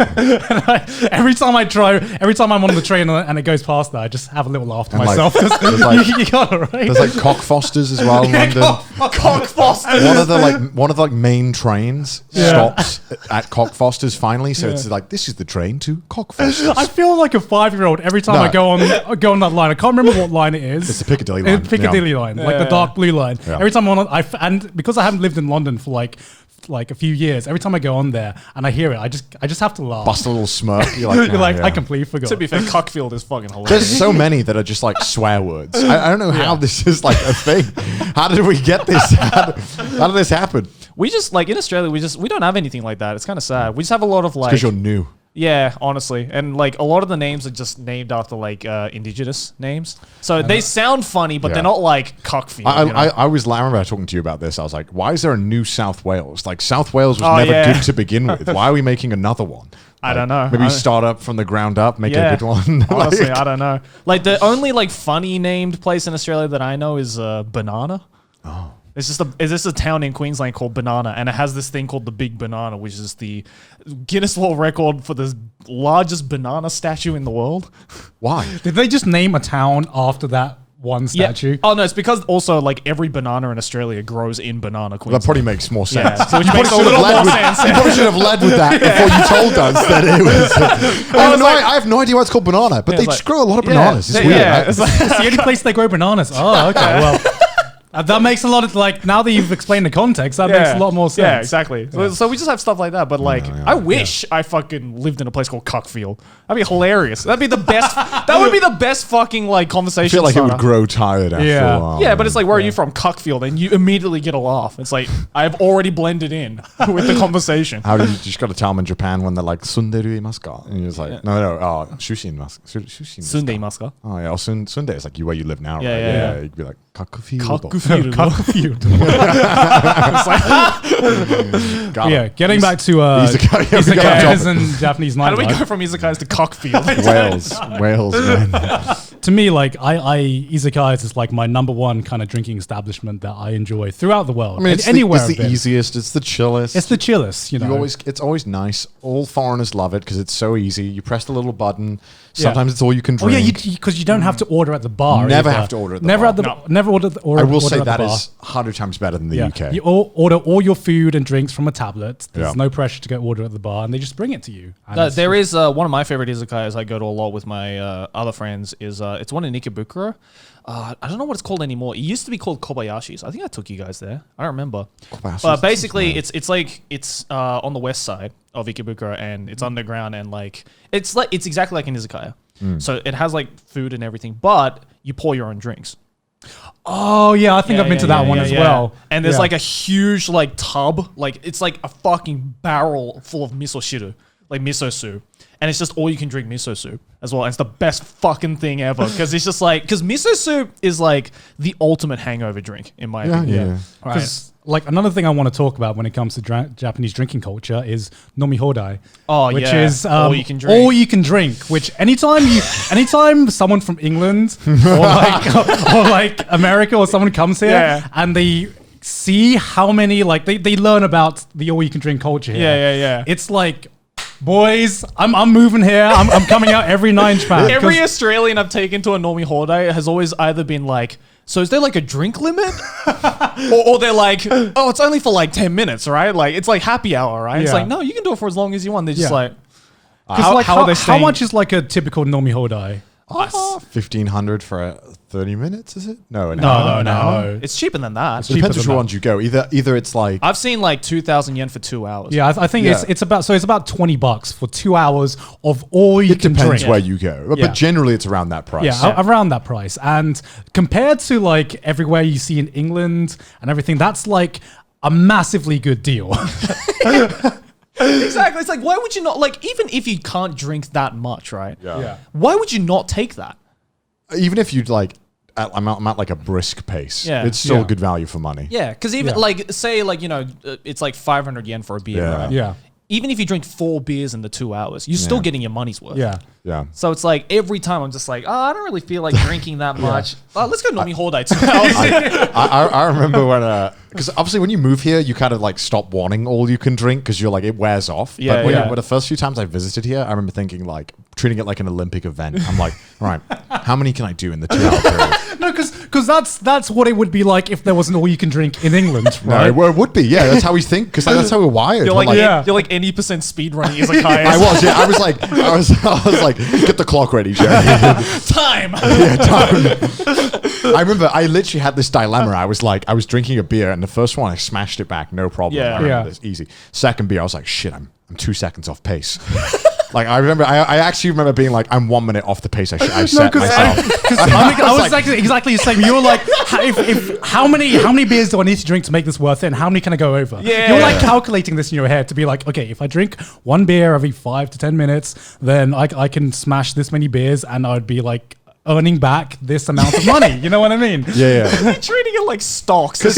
Every time I'm on the train and it goes past that, I just have a little laugh to And, like, myself. there's like- you got it, right? There's like Cockfosters as well in London. Cockfosters. One of the main trains stops at Cockfosters finally. So it's like, this is the train to Cockfosters. I feel like a 5-year-old every time No. I go on that line. I can't remember what line it is. It's the Piccadilly line. It's Piccadilly line, like the dark blue line. Yeah. Every time I'm on it, and because I haven't lived in London for like a few years, every time I go on there and I hear it, I just have to laugh. Bust a little smirk. You're like, You're like, yeah. I completely forgot. To be fair, Cockfield is fucking hilarious. There's so many that are just like swear words. I don't know how this is like a thing. How did we get this? How did this happen? We just like in Australia, we don't have anything like that. It's kind of sad. We just have a lot of like, Because you're new. yeah, honestly, and like a lot of the names are just named after like indigenous names. So they sound funny, but Yeah. they're not like Cockfield. I you know? I remember talking to you about this. I was like, why is there a new South Wales? Like South Wales was Oh, never yeah. good to begin with. Why are we making another one? I don't know. Maybe start up from the ground up, make it a good one. Honestly, Like- I don't know. Like the only like funny named place in Australia that I know is Banana. Oh. It's just a town in Queensland called Banana, and it has this thing called the Big Banana, which is the Guinness World Record for the largest banana statue in the world. Why? Did they just name a town after that one statue? Yeah. Oh no, it's because also like every banana in Australia grows in Banana, Queensland. That probably makes more sense. Yeah, so which You makes a probably little should have more led with- sense. You probably should have led with that before you told us that it was. I have no idea why it's called banana, but Yeah, they it's just like- grow a lot of yeah, bananas. It's they- weird. yeah, right? it's like- It's the only place they grow bananas. Oh, okay. Well, that makes a lot of like. Now that you've explained the context, that makes a lot more sense. Yeah, exactly. So we just have stuff like that. But like, yeah, I wish I fucking lived in a place called Cuckfield. That'd be hilarious. That'd be the best. That would be the best fucking like I conversation. feel like it would starter. grow tired after Yeah. a while. Yeah, but it's like, where are you from? Cuckfield, and you immediately get a laugh. It's like I've already blended in with the conversation. How do you just got to tell them in Japan when they're like sunderu imasu? And you're just like, no, shushin masu. Shushin Sunday Muska. Oh yeah, Sunday is like where you live now, Yeah, right? yeah. You'd be like Kakufield. Cuckfield. Got Yeah, it. getting back to Izakaya. We gotta izakayas drop and Japanese How do we nightlife. go from izakayas to Cockfield? Wales, man. To me, like I izakayas is like my number one kind of drinking establishment that I enjoy throughout the world. I mean, it's anywhere the I've been. easiest. It's the chillest. It's the chillest, you know. It's always nice. All foreigners love it because it's so easy. You press the little button. Sometimes it's all you can Oh drink. yeah, because you don't have to order at the bar. Never either. have to order at the never bar. At the, No. Never order. I will say at the that bar. is 100 times better than the Yeah. UK. You order all your food and drinks from a tablet. There's Yeah. no pressure to go order at the bar, and they just bring it to you. And it's- There is one of my favorite izakayas I go to a lot with my other friends. It's one in Ikebukuro. I don't know what it's called anymore. It used to be called Kobayashi's. I think I took you guys there. I don't remember. Kobayashi's, But that basically, sounds it's on the west side of Ikebukuro, and it's underground, and like it's exactly like an izakaya. So it has like food and everything, but you pour your own drinks. Oh yeah, I think I've been to that one as well. And there's Yeah. like a huge like tub, like it's like a fucking barrel full of miso shiru, like miso soup. And it's just all you can drink miso soup as well. And it's the best fucking thing ever because it's just like, because miso soup is like the ultimate hangover drink in my opinion. yeah. Because like another thing I want to talk about when it comes to Japanese drinking culture is nomi hodai. Oh, which yeah. is All you can drink. All you can drink. Which anytime someone from England or like America or someone comes here Yeah. and they see how many like they learn about the all you can drink culture here. Yeah. It's like, boys, I'm moving here. I'm coming out every 9 Japan. Every Australian I've taken to a Nomi Hordai has always either been like, so is there like a drink limit? or they're like, oh, it's only for like 10 minutes, right? Like, it's like happy hour, right? It's Yeah. like, no, you can do it for as long as you want. They're just Yeah. like, How, how are they how staying? much is like a typical nomi hodai? 1,500 for a 30 minutes, is it? No, an hour. No. It's cheaper than that. It depends which ones you go. Either it's like... I've seen like 2,000 yen for 2 hours. Yeah, I think it's about $20 for 2 hours of all you can drink. Depends where you go. Yeah. But generally it's around that price. Yeah, around that price. And compared to like everywhere you see in England and everything, that's like a massively good deal. Exactly. It's like, why would you not, like, even if you can't drink that much, right? Yeah. Why would you not take that? Even if you'd like... I'm at like a brisk pace. Yeah. It's still Yeah. good value for money. Yeah, because even like, say like, you know, it's like 500 yen for a beer, Yeah. right? Yeah. Even if you drink 4 beers in the 2 hours, you're still getting your money's worth. Yeah. Yeah. So it's like every time I'm just like, oh, I don't really feel like drinking that much. Oh, let's go Nomi Hordai 2 hours. I remember when, because obviously when you move here, you kind of like stop wanting all you can drink because you're like, it wears off. Yeah, But yeah. when the first few times I visited here, I remember thinking like, treating it like an Olympic event. I'm like, all right, how many can I do in the 2 hour period? No, because that's what it would be like if there was an all you can drink in England, right? No, it would be. Yeah, that's how we think because that's how we're wired. You're We're like, you're like 80% speed running Izakaya. I was, yeah. I was like, get the clock ready, Jerry. Time. Yeah, time. I remember I literally had this dilemma. I was drinking a beer, and the first one I smashed it back, no problem. Yeah. I remember Yeah. this, easy. Second beer, I was like, shit, I'm 2 seconds off pace. Like I actually remember being like, I'm 1 minute off the pace I set myself. I was exactly the same. You were like, how many beers do I need to drink to make this worth it? And how many can I go over? Yeah. You were like calculating this in your head to be like, okay, if I drink 1 beer every 5 to 10 minutes, then I can smash this many beers and I'd be like earning back this amount of money. You know what I mean? Yeah. You're treating it like stocks. Because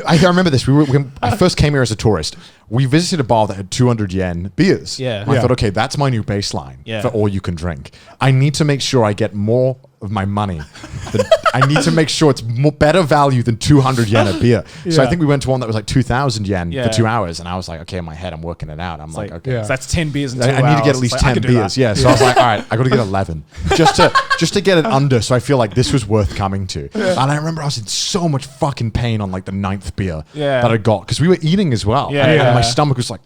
I remember this. When I first came here as a tourist, we visited a bar that had 200 yen beers. Yeah. And I thought, okay, that's my new baseline for all you can drink. I need to make sure I get more of my money. I need to make sure it's better value than 200 yen a beer. So I think we went to one that was like 2,000 yen for 2 hours. And I was like, okay, in my head, I'm working it out. I'm like, okay. Yeah. So that's 10 beers in 2 hours. I need to get at least It's like, I 10 could do beers. that. Yeah. So I was like, all right, I got to get 11 just to get it under. So I feel like this was worth coming to. And I remember I was in so much fucking pain on like the 9th beer that I got because we were eating as well. Yeah, and yeah. my stomach was like,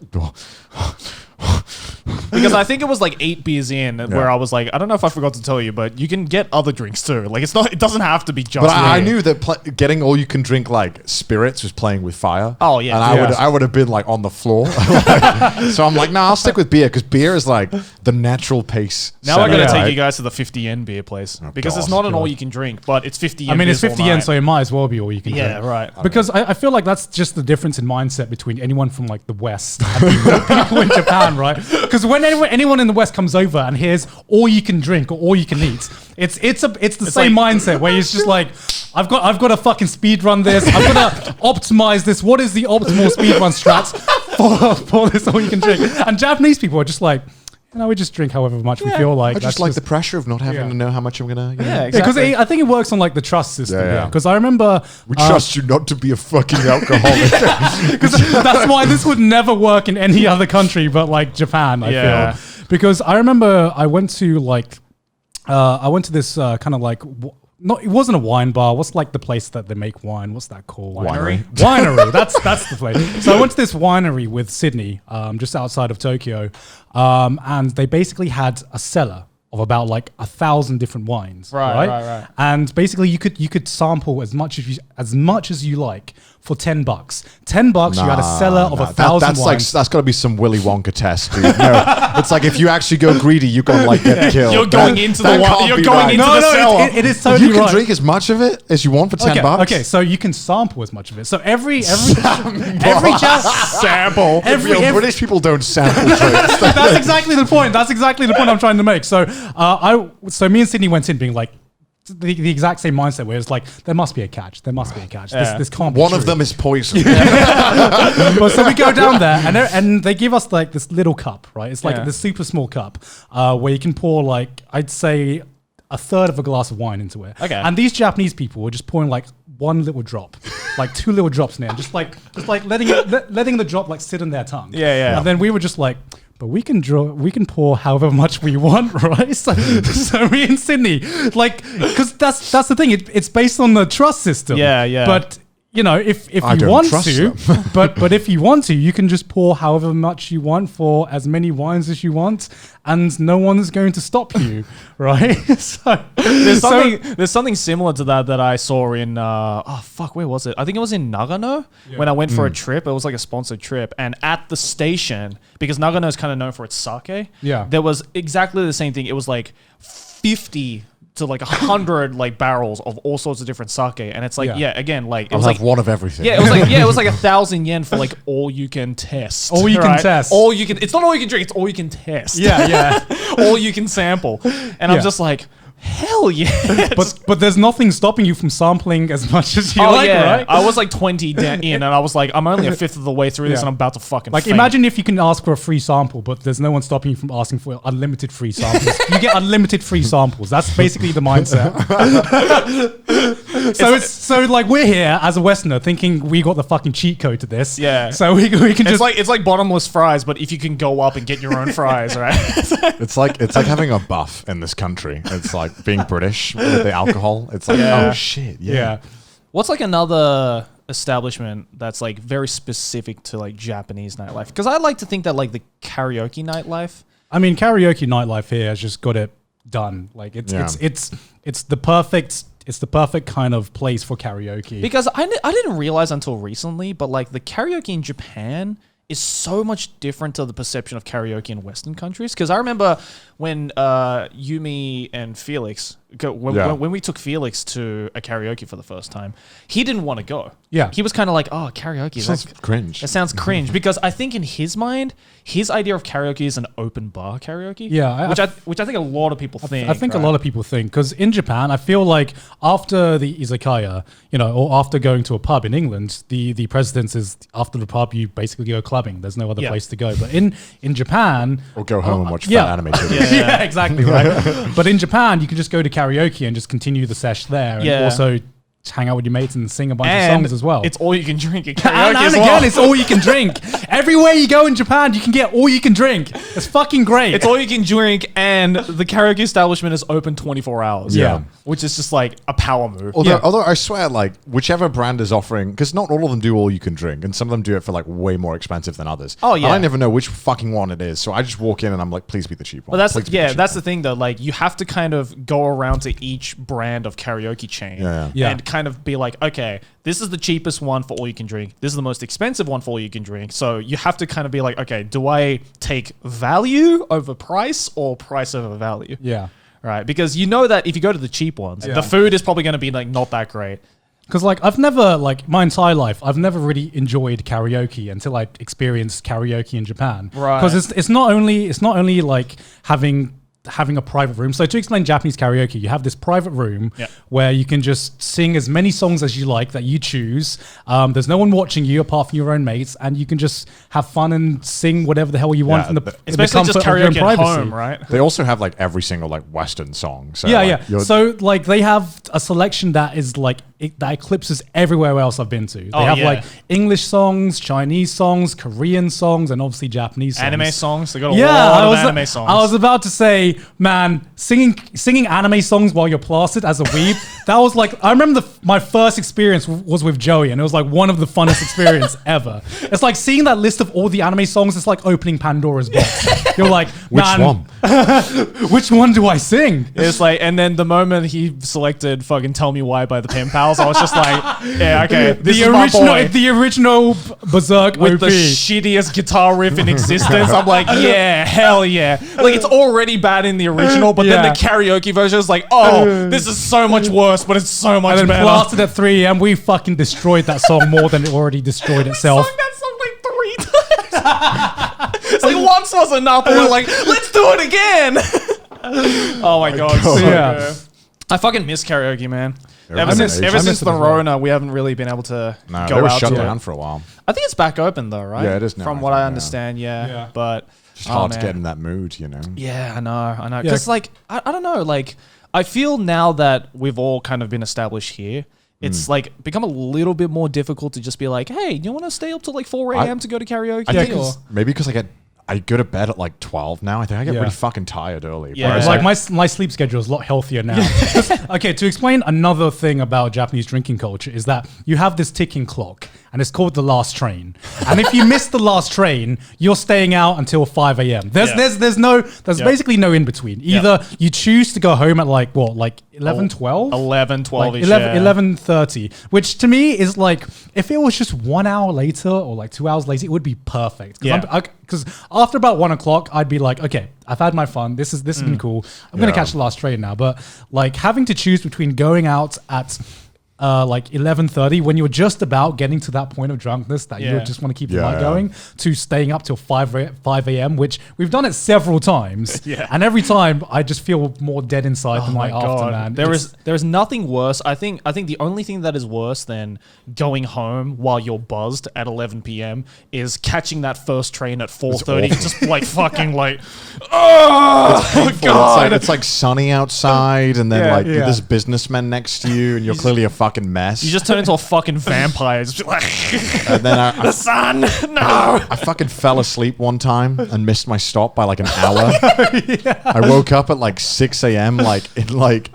Because I think it was like 8 beers in where I was like, I don't know if I forgot to tell you, but you can get other drinks too. Like it doesn't have to be just. but I beer. knew that getting all you can drink like spirits was playing with fire. Oh, yeah. And I would have been like on the floor. So I'm like, no, I'll stick with beer because beer is like the natural pace. Now I gotta center, take right? you guys to the 50 yen beer place because it's God. not an all you can drink, but it's 50 yen. I mean, it's beers 50 all yen, night. so it might as well be all you can Yeah, drink. right. Because I feel like that's just the difference in mindset between anyone from like the West and people in Japan, right? Because when anyone in the West comes over and hears all you can drink or all you can eat, it's the same mindset where it's just like, I've got to fucking speed run this. I've got to optimize this. What is the optimal speed run strats for this all you can drink? And Japanese people are just like, we just drink however much we feel like. I just like the pressure of not having to know how much I'm gonna. Yeah, because exactly. I think it works on like the trust system. Yeah. Because I remember We trust you not to be a fucking alcoholic. because that's why this would never work in any other country but like Japan. I feel because I remember I went to this kind of like. It wasn't a wine bar. What's like the place that they make wine? What's that called? Winery. Winery. That's the place. So I went to this winery with Sydney, just outside of Tokyo, and they basically had a cellar of about like 1,000 different wines. Right. And basically, you could sample as much as you like for $10. $10, you had a cellar of 1,000 That's like wines. that's got to be some Willy Wonka test, dude. No, it's like if you actually go greedy, you gonna like get killed. You're going into the that wine. can't You're be going right. into the cellar. it is totally You can right. drink as much of it as you want for $10. Okay, so you can sample as much of it. So every Sample. British people don't sample drinks. that's exactly the point. That's exactly the point I'm trying to make. So so me and Sydney went in being like the exact same mindset where it's like there must be a catch. There must be a catch. This can't be One true. of them is poison. But so we go down there and they give us like this little cup, right? It's like this super small cup where you can pour like I'd say a third of a glass of wine into it. Okay. And these Japanese people were just pouring like one little drop, like 2 little drops in there, just like letting the drop like sit in their tongue. Yeah. And then we were just like, but we can pour however much we want, right? So me and Sydney, like, because that's the thing. It's based on the trust system. Yeah. But you know, if I you don't want trust to, them. but if you want to, you can just pour however much you want for as many wines as you want, and no one's going to stop you, right? There's something similar to that I saw in where was it? I think it was in Nagano when I went for a trip. It was like a sponsored trip, and at the station, because Nagano is kind of known for its sake, there was exactly the same thing. It was like 50 to like 100 like barrels of all sorts of different sake, and it's like again, like it I'll was have like one of everything. it was like 1,000 yen for like all you can test. All you can test. All you can. It's not all you can drink. It's all you can test. Yeah. All you can sample. And I'm just like, hell yeah. But there's nothing stopping you from sampling as much as you right? I was like 20 in, and I was like, I'm only a fifth of the way through this, and I'm about to fucking like faint. imagine if you can ask for a free sample, but there's no one stopping you from asking for unlimited free samples. You get unlimited free samples. That's basically the mindset. So like we're here as a Westerner thinking we got the fucking cheat code to this. Yeah. So we can just it's like bottomless fries, but if you can go up and get your own fries, right? It's like having a buff in this country. It's like being British with the alcohol. It's like, oh shit, yeah. What's like another establishment that's like very specific to like Japanese nightlife? Because I like to think that like the karaoke nightlife. I mean, karaoke nightlife here has just got it done. Like it's the perfect kind of place for karaoke. Because I didn't realize until recently, but like the karaoke in Japan is so much different to the perception of karaoke in Western countries. Because I remember when Yumi and Felix, when we took Felix to a karaoke for the first time, he didn't want to go. Yeah. He was kind of like, oh, karaoke. Sounds cringe. It sounds cringe. Because I think in his mind, his idea of karaoke is an open bar karaoke. Yeah. Which I think a lot of people think. I think a lot of people think. Because in Japan, I feel like after the izakaya, or after going to a pub in England, the precedence is after the pub, you basically go clubbing. There's no other place to go. But in Japan... Or go home and watch fun anime TV. Yeah, exactly, right? But in Japan, you can just go to karaoke and just continue the sesh there. And also hang out with your mates and sing a bunch of songs as well. It's all you can drink at karaoke and again, it's all you can drink. Everywhere you go in Japan, you can get all you can drink. It's fucking great. It's all you can drink, and the karaoke establishment is open 24 hours. Yeah. Which is just like a power move. Although I swear, like, whichever brand is offering, because not all of them do all you can drink, and some of them do it for like way more expensive than others. Oh, yeah. And I never know which fucking one it is. So I just walk in and I'm like, please be the cheap one. But that's the thing though. Like, you have to kind of go around to each brand of karaoke chain and kind of be like, okay, this is the cheapest one for all you can drink. This is the most expensive one for all you can drink. So you have to kind of be like, okay, do I take value over price or price over value? Yeah. Right. Because you know that if you go to the cheap ones, the food is probably going to be like not that great. Because like I've never, like my entire life, I've never really enjoyed karaoke until I experienced karaoke in Japan. Right. Because it's not only like having a private room. So to explain Japanese karaoke, you have this private room where you can just sing as many songs as you like that you choose. There's no one watching you apart from your own mates, and you can just have fun and sing whatever the hell you want from it's basically just karaoke at home, right? They also have like every single like Western song. So, So like they have a selection that is like that eclipses everywhere else I've been to. They have like English songs, Chinese songs, Korean songs, and obviously Japanese songs. Anime songs. They got a lot of anime songs. I was about to say, man, singing anime songs while you're plastered as a weeb. That was like, I remember my first experience was with Joey, and it was like one of the funnest experience ever. It's like seeing that list of all the anime songs. It's like opening Pandora's box. You're like, man, which one do I sing? It's like, and then the moment he selected fucking "Tell Me Why" by the Pen Pals, I was just like, yeah, okay, this is my boy. The original Berserk with OP. the shittiest guitar riff in existence. I'm like, yeah, hell yeah. Like, it's already bad in the original, but then the karaoke version is like, oh, this is so much worse, but it's so much better. better. Blasted at 3 a.m. We fucking destroyed that song more than it already destroyed itself. We sung that song like 3 times. It's like once was enough, and we're like, let's do it again. Oh my god. So good. I fucking miss karaoke, man. Ever since the Rona, we haven't really been able to go out. They were shut to down it. for a while. I think it's back open though, right? Yeah, it is now. From what I understand, yeah. But just hard to get in that mood, you know. Yeah, I know. Because like I don't know, like I feel now that we've all kind of been established here, it's like become a little bit more difficult to just be like, hey, you want to stay up till like 4 a.m. to go to karaoke? Maybe because I go to bed at like 12 now. I think I get Yeah. really fucking tired early. Yeah. Whereas, Like my sleep schedule is a lot healthier now. Okay, to explain another thing about Japanese drinking culture is that you have this ticking clock, and it's called the last train. And if you miss the last train, you're staying out until 5 a.m. There's basically no in between. Either you choose to go home at like 11, 12? 11, 12 like ish. 11:30, which to me is like, if it was just 1 hour later or like 2 hours later, it would be perfect. Because after about 1 o'clock, I'd be like, okay, I've had my fun. This has been cool. I'm gonna catch the last train now. But like having to choose between going out at like 11:30 when you're just about getting to that point of drunkenness that you just want to keep the night going, to staying up till 5 a.m., which we've done it several times. And every time I just feel more dead inside the night after, man. There is nothing worse. I think the only thing that is worse than going home while you're buzzed at 11 p.m. is catching that first train at 4:30, just like fucking like, oh god, it's like sunny outside, and then there's businessmen next to you, and you're clearly a fucking mess. You just turn into a fucking vampire. It's just like, and then the sun, no. I fucking fell asleep one time and missed my stop by like an hour. I woke up at like 6 a.m. like in like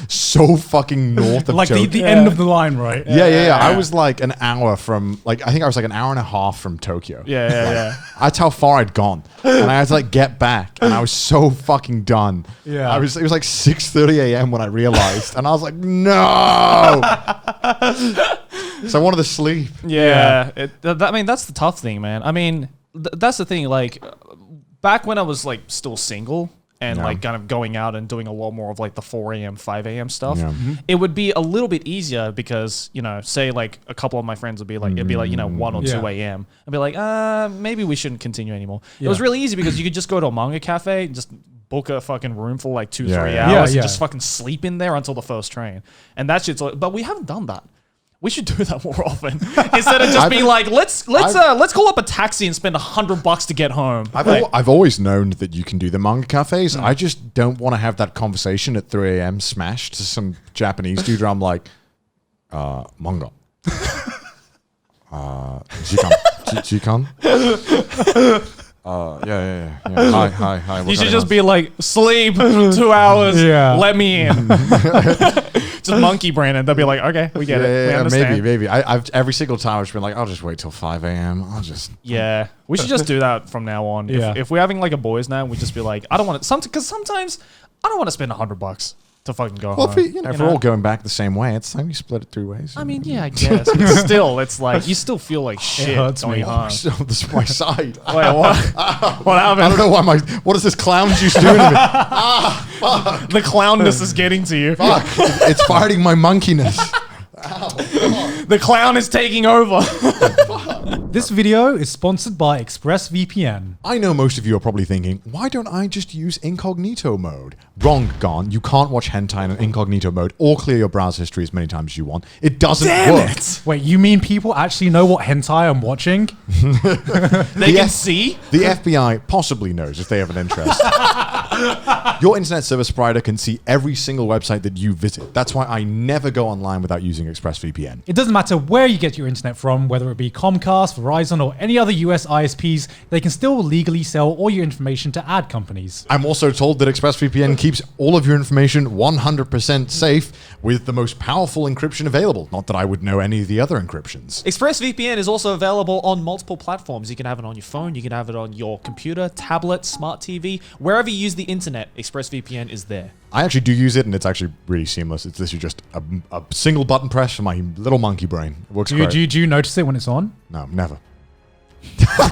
so fucking north of like Tokyo. the end of the line, right? Yeah. I was like an hour from like, I think I was like an hour and a half from Tokyo. Yeah. That's how far I'd gone, and I had to like get back, and I was so fucking done. Yeah. It was like 6:30 a.m. when I realized, and I was like, no. So I wanted to sleep. Yeah. I mean, that's the tough thing, man. I mean, that's the thing. Like, back when I was like still single and like kind of going out and doing a lot more of like the 4 a.m., 5 a.m. stuff, it would be a little bit easier because, you know, say like a couple of my friends would be like, it'd be like, 1 or 2 a.m. I'd be like, maybe we shouldn't continue anymore. It was really easy because you could just go to a manga cafe and just book a fucking room for like 2-3 hours and just fucking sleep in there until the first train. And that shit's like, but we haven't done that. We should do that more often instead of just being like, let's call up a taxi and spend $100 to get home. I've always known that you can do the manga cafes. I just don't want to have that conversation at 3 a.m. smashed to some Japanese dude where I'm like, manga. Jikan? Yeah. Hi. You should just be like, sleep 2 hours. Let me in. Just monkey brain, and they'll be like, okay, we get it. We understand. Maybe. I've every single time I've just been like, I'll just wait till 5 a.m. Yeah, we should just do that from now on. If we're having like a boys' night, we just be like, I don't want to. Because sometimes I don't want to spend $100 to fucking go home. If we're all going back the same way, it's time you split it 3 ways. I mean, yeah, I guess. But still, it's like you still feel like shit going home. This is my side. Wait, what? What happened? I don't know why what is this clown juice doing to me? The clownness is getting to you. Fuck. It's fighting my monkeyness. The clown is taking over. This video is sponsored by ExpressVPN. I know most of you are probably thinking, why don't I just use incognito mode? Wrong, gone. You can't watch hentai in incognito mode or clear your browser history as many times as you want. It doesn't work. Wait, you mean people actually know what hentai I'm watching? They can see? The FBI possibly knows if they have an interest. Your internet service provider can see every single website that you visit. That's why I never go online without using ExpressVPN. It doesn't matter where you get your internet from, whether it be Comcast, Verizon, or any other US ISPs, they can still legally sell all your information to ad companies. I'm also told that ExpressVPN keeps all of your information 100% safe with the most powerful encryption available. Not that I would know any of the other encryptions. ExpressVPN is also available on multiple platforms. You can have it on your phone, you can have it on your computer, tablet, smart TV, wherever you use the internet, ExpressVPN is there. I actually do use it, and it's actually really seamless. It's literally just a single button press for my little monkey brain. It works great. Do you notice it when it's on? No, never.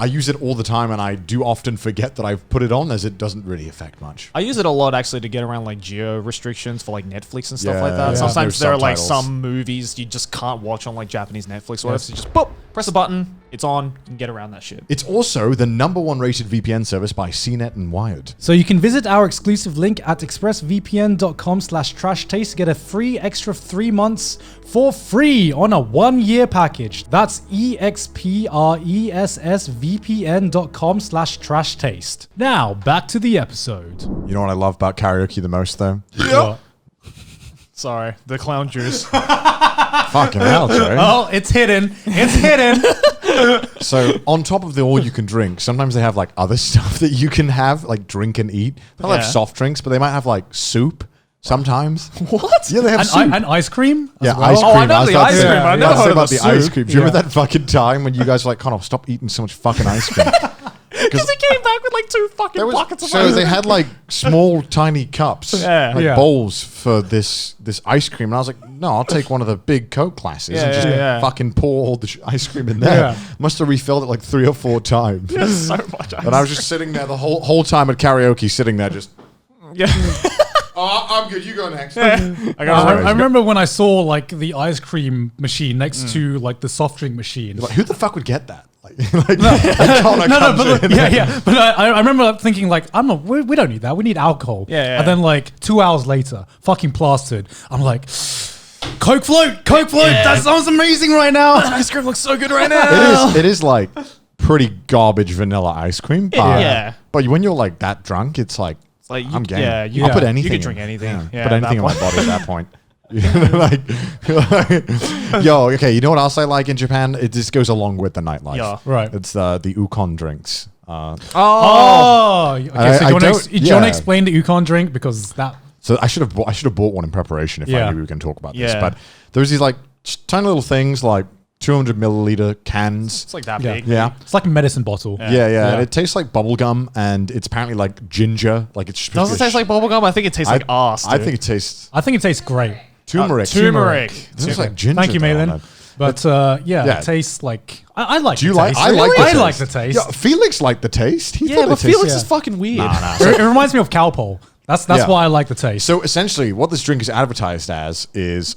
I use it all the time, and I do often forget that I've put it on, as it doesn't really affect much. I use it a lot actually to get around like geo restrictions for like Netflix and stuff like that. Yeah. Sometimes there are like Subtitles. some movies you just can't watch on like Japanese Netflix or whatever. So you just boop, press a button, it's on, you can get around that shit. It's also the #1 rated VPN service by CNET and Wired. So you can visit our exclusive link at expressvpn.com/trashtaste to get a free extra 3 months for free on a 1-year package. That's expressvpn.com/trashtaste. Now back to the episode. You know what I love about karaoke the most, though? Yeah. Sorry, the clown juice. Fucking hell, Joe. Oh, it's hidden. It's hidden. So on top of the all you can drink, sometimes they have like other stuff that you can have, like drink and eat. They'll have soft drinks, but they might have like soup sometimes. What? Yeah, they have soup. And ice cream? Yeah, as well? ice cream. Oh, I know the about to ice say- cream. I I was never about to say heard about of the the ice soup. cream. Do you remember that fucking time when you guys were like, Connor, stop eating so much fucking ice cream? Because he came back with like 2 fucking buckets of So ice they cream. had like small, tiny cups, Yeah. like Yeah. bowls for this ice cream, and I was like, no, I'll take one of the big Coke glasses and just fucking pour all the ice cream in there. Yeah. Must have refilled it like 3 or 4 times. so much ice And I was just sitting there the whole time at karaoke, sitting there just. Yeah. Oh, I'm good. You go next. I got I remember when I saw like the ice cream machine next to like the soft drink machine. Like, who the fuck would get that? Like Connor No, comes in. yeah. But I remember thinking like, we don't need that. We need alcohol. Yeah. And then like 2 hours later, fucking plastered. I'm like, Coke float. That sounds amazing right now. ice cream looks so good right now. It is like pretty garbage vanilla ice cream. But, Yeah. But when you're like that drunk, it's like, Like I'm game. Yeah, I'll put you anything. could drink in. anything. Yeah, put at anything in that my body at that point. Yo, okay. You know what else I like in Japan? It just goes along with the nightlife. Yeah. Right. It's the Uconn Drinks. Oh, okay. So I do you want don't- to yeah. explain the Uconn drink because that? So I should have bought one in preparation if I Yeah. knew we were going to talk about this. Yeah. But there's these like tiny little things like 200 milliliter cans. It's like that Yeah. big. Yeah. It's like a medicine bottle. Yeah. And it tastes like bubble gum, and it's apparently like ginger. Like it's Does it taste like bubblegum? I think it tastes like ass. I dude. think it tastes I think it tastes great. turmeric. turmeric. It tastes like ginger. Thank you, though, Malin. man. But yeah. it tastes like I like. Do you the like? taste. I like. The I taste. like the taste. Yeah, Felix liked the taste. He Yeah, thought but it tasted- Felix is fucking weird. It reminds me of Cowpole. That's Yeah. why I like the taste. So essentially, what this drink is advertised as is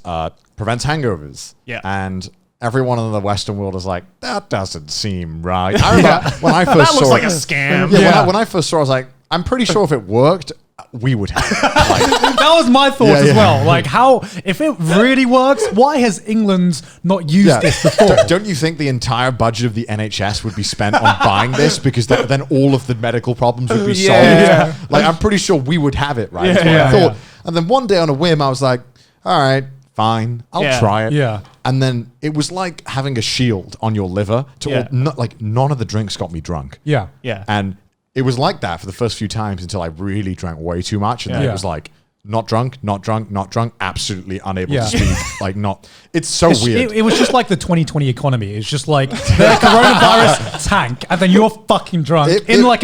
prevents hangovers. Yeah. And everyone in the Western world is like, that doesn't seem right. I remember when I first That saw looks like it. a scam. Yeah, when I first saw it, I was like, I'm pretty sure if it worked, we would have it. Like, that was my thoughts Yeah, as yeah. well. Like, how if it really works, why has England not used yeah. this before? Don't you think the entire budget of the NHS would be spent on buying this because then all of the medical problems would be solved? Yeah. Like, I'm pretty sure we would have it, right? That's what Yeah, I thought. yeah. And then one day on a whim, I was like, all right, fine, I'll Yeah. try it. Yeah. And then it was like having a shield on your liver. Yeah. Like none of the drinks got me drunk. Yeah. Yeah. And it was like that for the first few times until I really drank way too much. And then Yeah. it was like, not drunk, absolutely unable Yeah. to speak. Like, not, it's so weird. It was just like the 2020 economy. It's just like the coronavirus tank, and then you're fucking drunk in like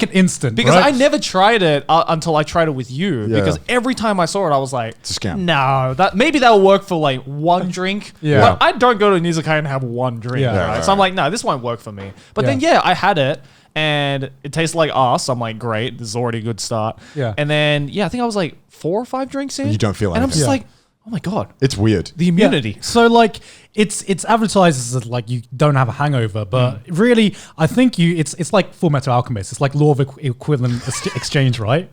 an instant. Because right? I never tried it until I tried it with you. Yeah. Because every time I saw it, I was like, It's a scam. No, maybe that'll work for like one drink. Yeah. But I don't go to an Izakaya and have one drink. Yeah. Right? Yeah, So I'm like, no, this won't work for me. But then, Yeah. I had it. And it tastes like ass. I'm like, great, this is already a good start. Yeah. And then, I think I was like 4 or 5 drinks in. You don't feel And I'm anything. just Yeah. like, oh my God, It's weird. the Yeah. immunity. So like it's advertised as like you don't have a hangover, but really I think it's like Full Metal Alchemist. It's like law of equivalent exchange, right?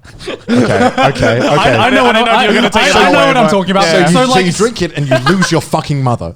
Okay. I know what I didn't know you were gonna take it I that know way, what I'm but- talking about. Yeah. So you drink it and you lose your fucking mother.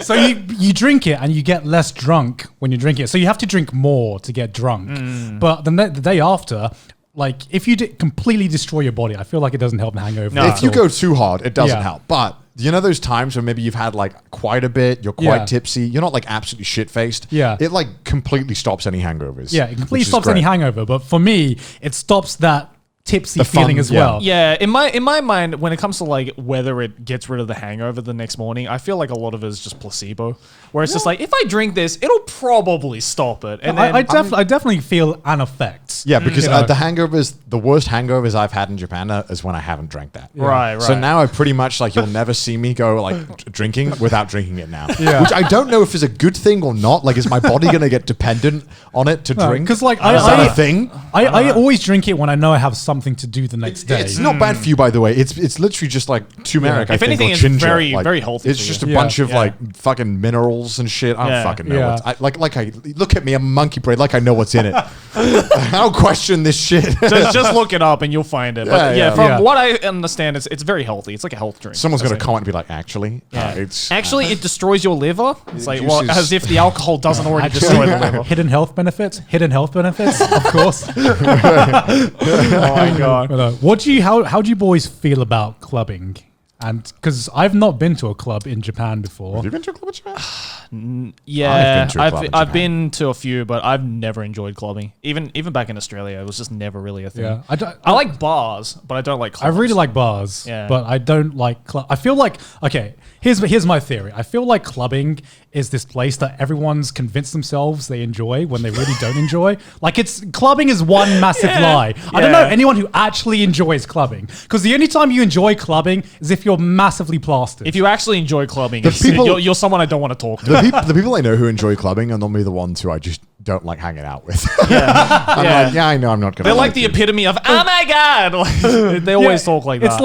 So you drink it and you get less drunk when you drink it. So you have to drink more to get drunk. But the day after, like if you completely destroy your body, I feel like it doesn't help the hangover. No. If you go too hard, it doesn't Yeah. help. But you know those times where maybe you've had like quite a bit, you're quite Yeah. tipsy, you're not like absolutely shit faced. Yeah. It like completely stops any hangovers. Yeah, it completely which is stops any great. hangover. But for me, it stops that tipsy The fun, feeling as yeah. well. Yeah, in my mind, when it comes to like whether it gets rid of the hangover the next morning, I feel like a lot of it is just placebo. Where it's just like, if I drink this, it'll probably stop it. And then I definitely feel an effect. Yeah, because You know. the worst hangovers I've had in Japan is when I haven't drank that. Right. So now I pretty much like you'll never see me go like drinking without drinking it now. Yeah. Which I don't know if is a good thing or not. Like, is my body gonna get dependent on it to drink? Because like is that a thing? I always drink it when I know I have something to do the next day. It's not bad for you, by the way. It's literally just like turmeric. Yeah. I If think, anything, or it's ginger. very, Like, very healthy It's for just you. a Yeah. bunch of Yeah. like fucking minerals and shit. I don't Yeah. fucking know. Yeah. Like I look at me, I'm a monkey brain. Like I know what's in it. I don't question this shit. just look it up and you'll find it. But Yeah, from yeah. what I understand, it's very healthy. It's like a health drink. Someone's gonna Essentially. comment and be like, actually, it's Actually, it destroys your liver. It's like, well, juices- as if the alcohol doesn't already Actually, destroy the liver. hidden health benefits, of course. Oh my God. But, how do you boys feel about clubbing And because I've not been to a club in Japan before. Have you been to a club in Japan? Yeah, I've been to a few, but I've never enjoyed clubbing. Even back in Australia, it was just never really a thing. Yeah, I like bars, but I don't like clubs. I really like bars, but I don't like club. I feel like, okay, here's my theory. I feel like clubbing is this place that everyone's convinced themselves they enjoy when they really don't enjoy. Like clubbing is one massive lie. I don't know anyone who actually enjoys clubbing, because the only time you enjoy clubbing is if you're massively plastered. If you actually enjoy clubbing, you're someone I don't want to talk to. The people I know who enjoy clubbing are normally the ones who I just don't like hanging out with. I know I'm not going to. They're like the epitome of, oh my God. Like, they always talk like that. It's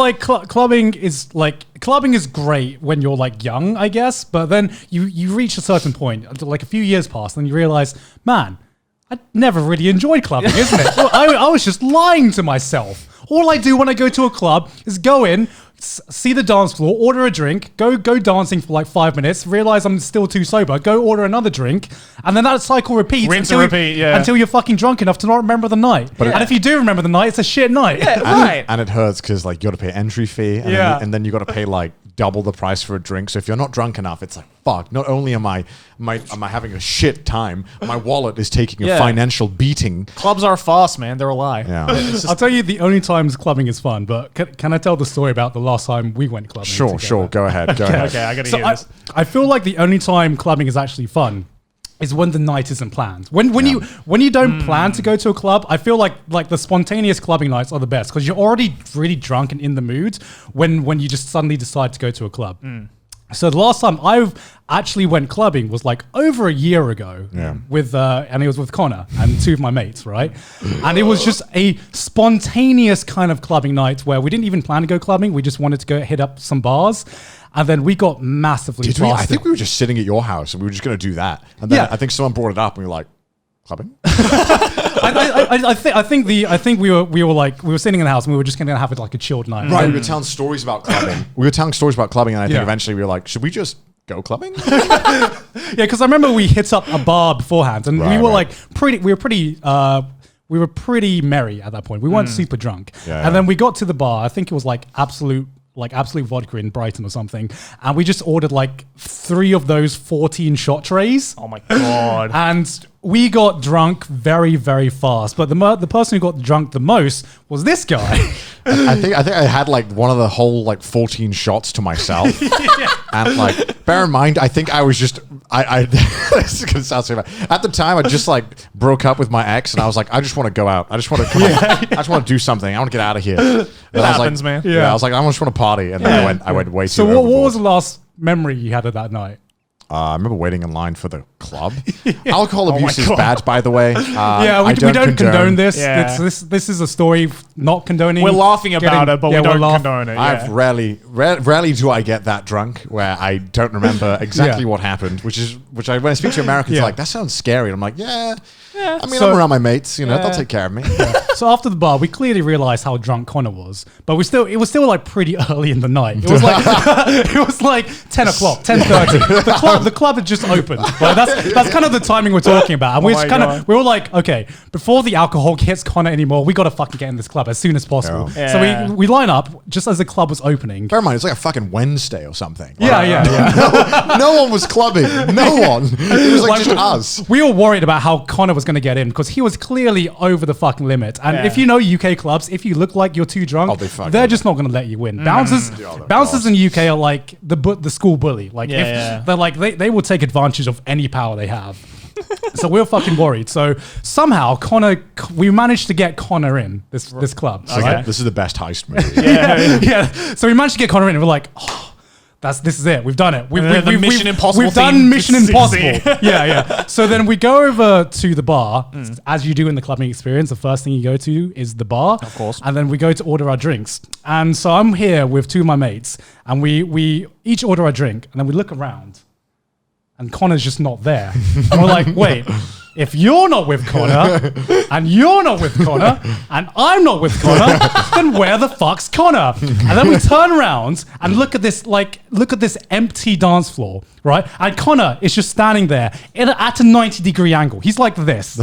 like clubbing is great when you're like young, I guess. But then you reach a certain point, like a few years pass, and you realize, man, I never really enjoyed clubbing, isn't it? Well, I was just lying to myself. All I do when I go to a club is go in, see the dance floor, order a drink, go dancing for like 5 minutes, realize I'm still too sober, go order another drink, and then that cycle repeats until you're fucking drunk enough to not remember the night. And if you do remember the night, it's a shit night. And it hurts because like you got to pay entry fee, and then you got to pay like double the price for a drink. So if you're not drunk enough, it's like, fuck, not only am I having a shit time, my wallet is taking a financial beating. Clubs are fast, man. They're a lie. Yeah. I'll tell you the only times clubbing is fun, but can I tell the story about the last time we went clubbing together? Sure. Go ahead. Okay, I gotta hear this. I feel like the only time clubbing is actually fun is when the night isn't planned. When you don't plan to go to a club, I feel like the spontaneous clubbing nights are the best, because you're already really drunk and in the mood when you just suddenly decide to go to a club. So the last time I've actually went clubbing was like over a year ago with and it was with Connor and two of my mates, right? And it was just a spontaneous kind of clubbing night where we didn't even plan to go clubbing. We just wanted to go hit up some bars. And then we got massively blasted. I think we were just sitting at your house and we were just going to do that. And then I think someone brought it up and we were like, clubbing? I think we were sitting in the house and we were just going to have it like a chilled night. Right, we were telling stories about clubbing. And I think eventually we were like, should we just go clubbing? Yeah, because I remember we hit up a bar beforehand and we were pretty merry at that point. We weren't super drunk. And then we got to the bar. I think it was like absolute vodka in Brighton or something. And we just ordered like 3 of those 14 shot trays. Oh my God. And we got drunk very, very fast. But the person who got drunk the most was this guy. I think I had like one of the whole like 14 shots to myself. And like, bear in mind, I think I was just, this is going to sound so bad. At the time, I just like broke up with my ex and I was like, I just want to go out. I just want to come on. I just want to do something. I want to get out of here. It happens, man. Yeah. I was like, I just want to party. And then I went way too So overboard. what was the last memory you had of that night? I remember waiting in line for the club. Alcohol abuse is bad, by the the way. We don't condone this. Yeah. This is a story not condoning. We're laughing about it, but we don't condone it. I've rarely do I get that drunk where I don't remember exactly what happened, which when I speak to Americans, they're like, that sounds scary. And I'm like, yeah. I mean, I'm around my mates, they'll take care of me. So after the bar, we clearly realized how drunk Connor was, but it was still like pretty early in the night. It was like it was like 10 o'clock, 10:30. The club had just opened. Like that's kind of the timing we're talking about. And we were like, okay, before the alcohol hits Connor anymore, we got to fucking get in this club as soon as possible. Yeah. So we line up just as the club was opening. Bear in mind, it's like a fucking Wednesday or something. No one was clubbing. No one. It was like just us. We were worried about how Connor was going to get in because he was clearly over the fucking limit. And if you know UK clubs, if you look like you're too drunk, they're just not going to let you in. Bouncers in UK are like the school bully. Like they're like they will take advantage of any power they have. So we were fucking worried. So somehow we managed to get Connor in this club. Okay. This is the best heist movie. So we managed to get Connor in and we're like, oh, this is it. We've done it. We've Mission Impossible. We've done Mission Impossible. Yeah. So then we go over to the bar, as you do in the clubbing experience. The first thing you go to is the bar, of course, and then we go to order our drinks. And so I'm here with 2 of my mates, and we each order our drink, and then we look around, and Connor's just not there. And we're like, wait. If you're not with Connor, and you're not with Connor, and I'm not with Connor, then where the fuck's Connor? And then we turn around and look at this empty dance floor, right? And Connor is just standing there at a 90-degree angle. He's like this.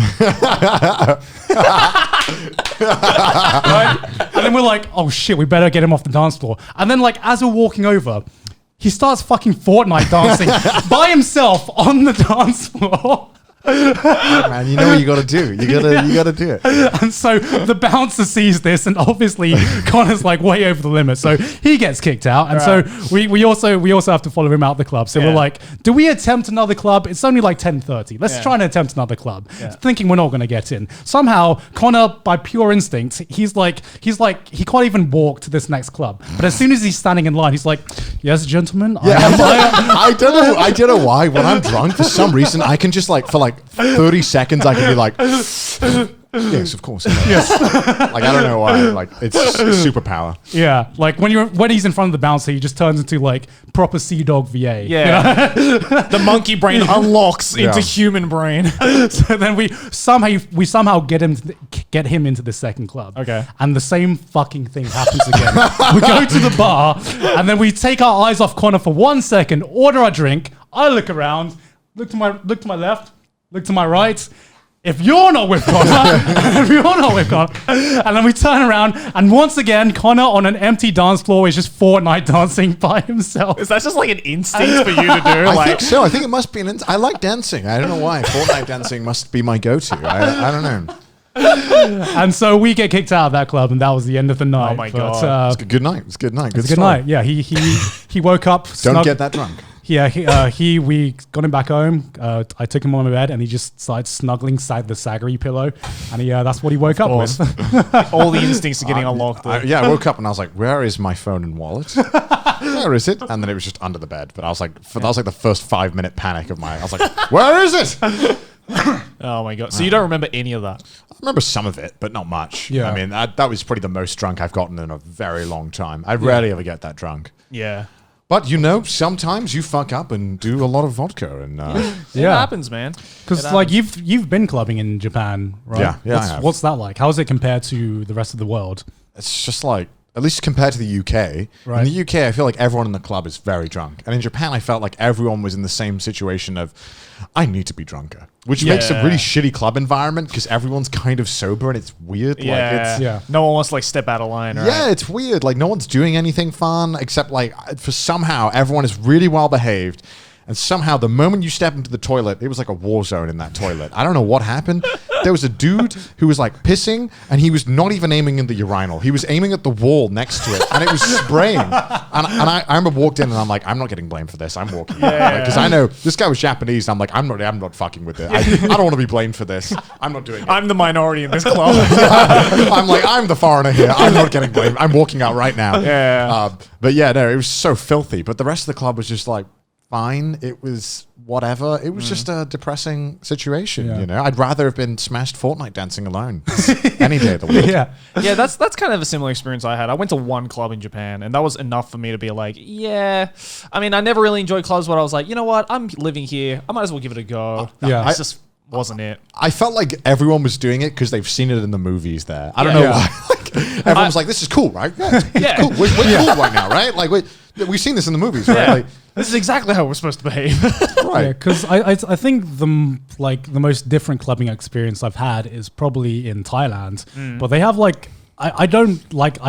Right? And then we're like, oh shit, we better get him off the dance floor. And then like as we're walking over, he starts fucking Fortnite dancing by himself on the dance floor. Man, you know what you got to do. You got to do it. And so the bouncer sees this, and obviously Connor's like way over the limit, so he gets kicked out. And so we also have to follow him out the club. So we're like, do we attempt another club? It's only like 10:30. Let's try and attempt another club. Thinking we're not going to get in. Somehow Connor, by pure instinct, he's like he can't even walk to this next club. But as soon as he's standing in line, he's like, yes, gentlemen. I don't know why. When I'm drunk, for some reason, I can just like for like 30 seconds, I can be like, yes, of course. Yes. Like, I don't know why. Like, it's superpower. Yeah. Like, when he's in front of the bouncer, he just turns into, like, proper Sea Dog VA. Yeah. The monkey brain unlocks into human brain. So then we somehow get him into the second club. Okay. And the same fucking thing happens again. We go to the bar, and then we take our eyes off Connor for 1 second, order our drink. I look around, look to my left, look to my right. If you're not with Connor, and then we turn around, and once again, Connor on an empty dance floor is just Fortnite dancing by himself. Is that just like an instinct for you to do? I think so. I think it must be I like dancing. I don't know why. Fortnite dancing must be my go-to. I don't know. And so we get kicked out of that club, and that was the end of the night. Oh my God. It's a good night. It's a good night. It's a good night. Yeah, he woke up. Don't get that drunk. Yeah, we got him back home. I took him on my bed, and he just started snuggling the Saggery pillow, and that's what he woke up with. All the instincts are getting unlocked. I woke up and I was like, "Where is my phone and wallet? Where is it?" And then it was just under the bed. But I was like, that was like the first 5-minute panic of I was like, "Where is it?" Oh my God! So you don't remember any of that? I remember some of it, but not much. Yeah. I mean, that was probably the most drunk I've gotten in a very long time. I rarely ever get that drunk. Yeah. But sometimes you fuck up and do a lot of vodka, and It happens, man. Because like you've been clubbing in Japan, right? Yeah, I have. What's that like? How is it compared to the rest of the world? it's just like, at least compared to the UK. Right. In the UK, I feel like everyone in the club is very drunk, and in Japan, I felt like everyone was in the same situation of, I need to be drunker, which makes a really shitty club environment because everyone's kind of sober and it's weird. No one wants to like step out of line. Right? Yeah, it's weird. Like no one's doing anything fun except like for somehow everyone is really well behaved. And somehow the moment you step into the toilet, it was like a war zone in that toilet. I don't know what happened. There was a dude who was like pissing and he was not even aiming in the urinal. He was aiming at the wall next to it and it was spraying. And I remember walked in and I'm like, I'm not getting blamed for this. I'm walking out. Because I know this guy was Japanese and I'm like, I'm not fucking with it. I don't want to be blamed for this. I'm not doing it. I'm the minority in this club. I'm like, I'm the foreigner here. I'm not getting blamed. I'm walking out right now. But yeah, no, it was so filthy. But the rest of the club was just like, fine. It was whatever. It was just a depressing situation, you know? I'd rather have been smashed Fortnite dancing alone any day of the week. Yeah, that's kind of a similar experience I had. I went to one club in Japan, and that was enough for me to be like, yeah. I mean, I never really enjoyed clubs, but I was like, you know what? I'm living here. I might as well give it a go. Yeah. It just wasn't it. I felt like everyone was doing it because they've seen it in the movies there. I don't know why. Like, everyone's like, this is cool, right? Yeah, it's cool. We're cool right now, right? Like, we've seen this in the movies, right? Like, this is exactly how we're supposed to behave. Right. Because I think the most different clubbing experience I've had is probably in Thailand. But they have like, I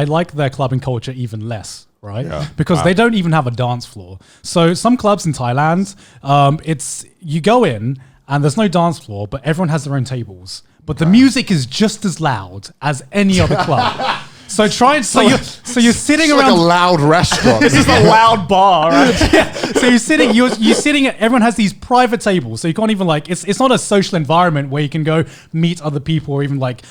like their clubbing culture even less. Right? Yeah. Because they don't even have a dance floor. So some clubs in Thailand, you go in and there's no dance floor, but everyone has their own tables. But the music is just as loud as any other club. So you're sitting around like a loud restaurant. This is a loud bar, right? So you're sitting at, everyone has these private tables. So you can't even like, it's not a social environment where you can go meet other people or even like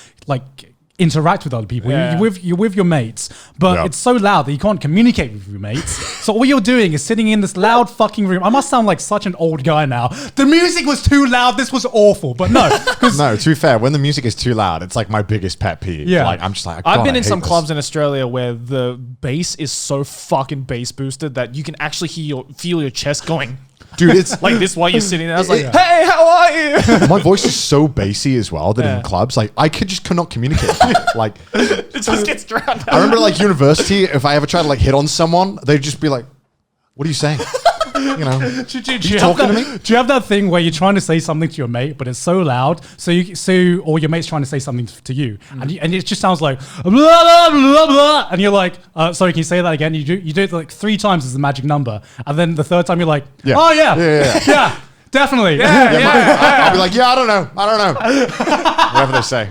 interact with other people. Yeah. You're with your mates, but it's so loud that you can't communicate with your mates. So all you're doing is sitting in this loud fucking room. I must sound like such an old guy now. The music was too loud. This was awful. But no. No, to be fair, when the music is too loud, it's like my biggest pet peeve. Yeah. Like I'm just like, I've been in some clubs in Australia where the bass is so fucking bass boosted that you can actually feel your chest going. Dude, it's like this while you're sitting there. I was like, hey, how are you? My voice is so bassy as well that in clubs, like I cannot communicate. Like it just gets drowned out. I remember like university, if I ever tried to like hit on someone, they'd just be like, what are you saying? You know, Do you talking to me? Do you have that thing where you're trying to say something to your mate, but it's so loud, or your mate's trying to say something to you, and it just sounds like blah, blah, blah, blah, and you're like, sorry, can you say that again? You do it like 3 times as the magic number, and then the 3rd time you're like, oh yeah. Definitely. I'll be like, I don't know. Whatever they say.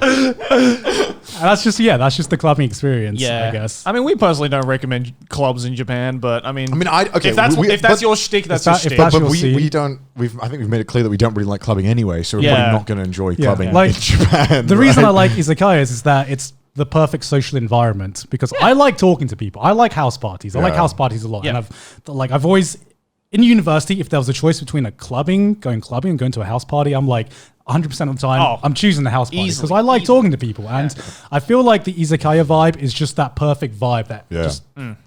And that's just the clubbing experience, I guess. I mean, we personally don't recommend clubs in Japan, but I mean, okay. If that's your shtick, that's your shtick. But we don't. I think we've made it clear that we don't really like clubbing anyway, so we're probably not going to enjoy clubbing in Japan. The reason I like izakayas is that it's the perfect social environment because I like talking to people. I like house parties. I like house parties a lot, and I've always. In university, if there was a choice between going clubbing and going to a house party, I'm like 100% of the time, I'm choosing the house party because I like talking to people. And I feel like the izakaya vibe is just that perfect vibe that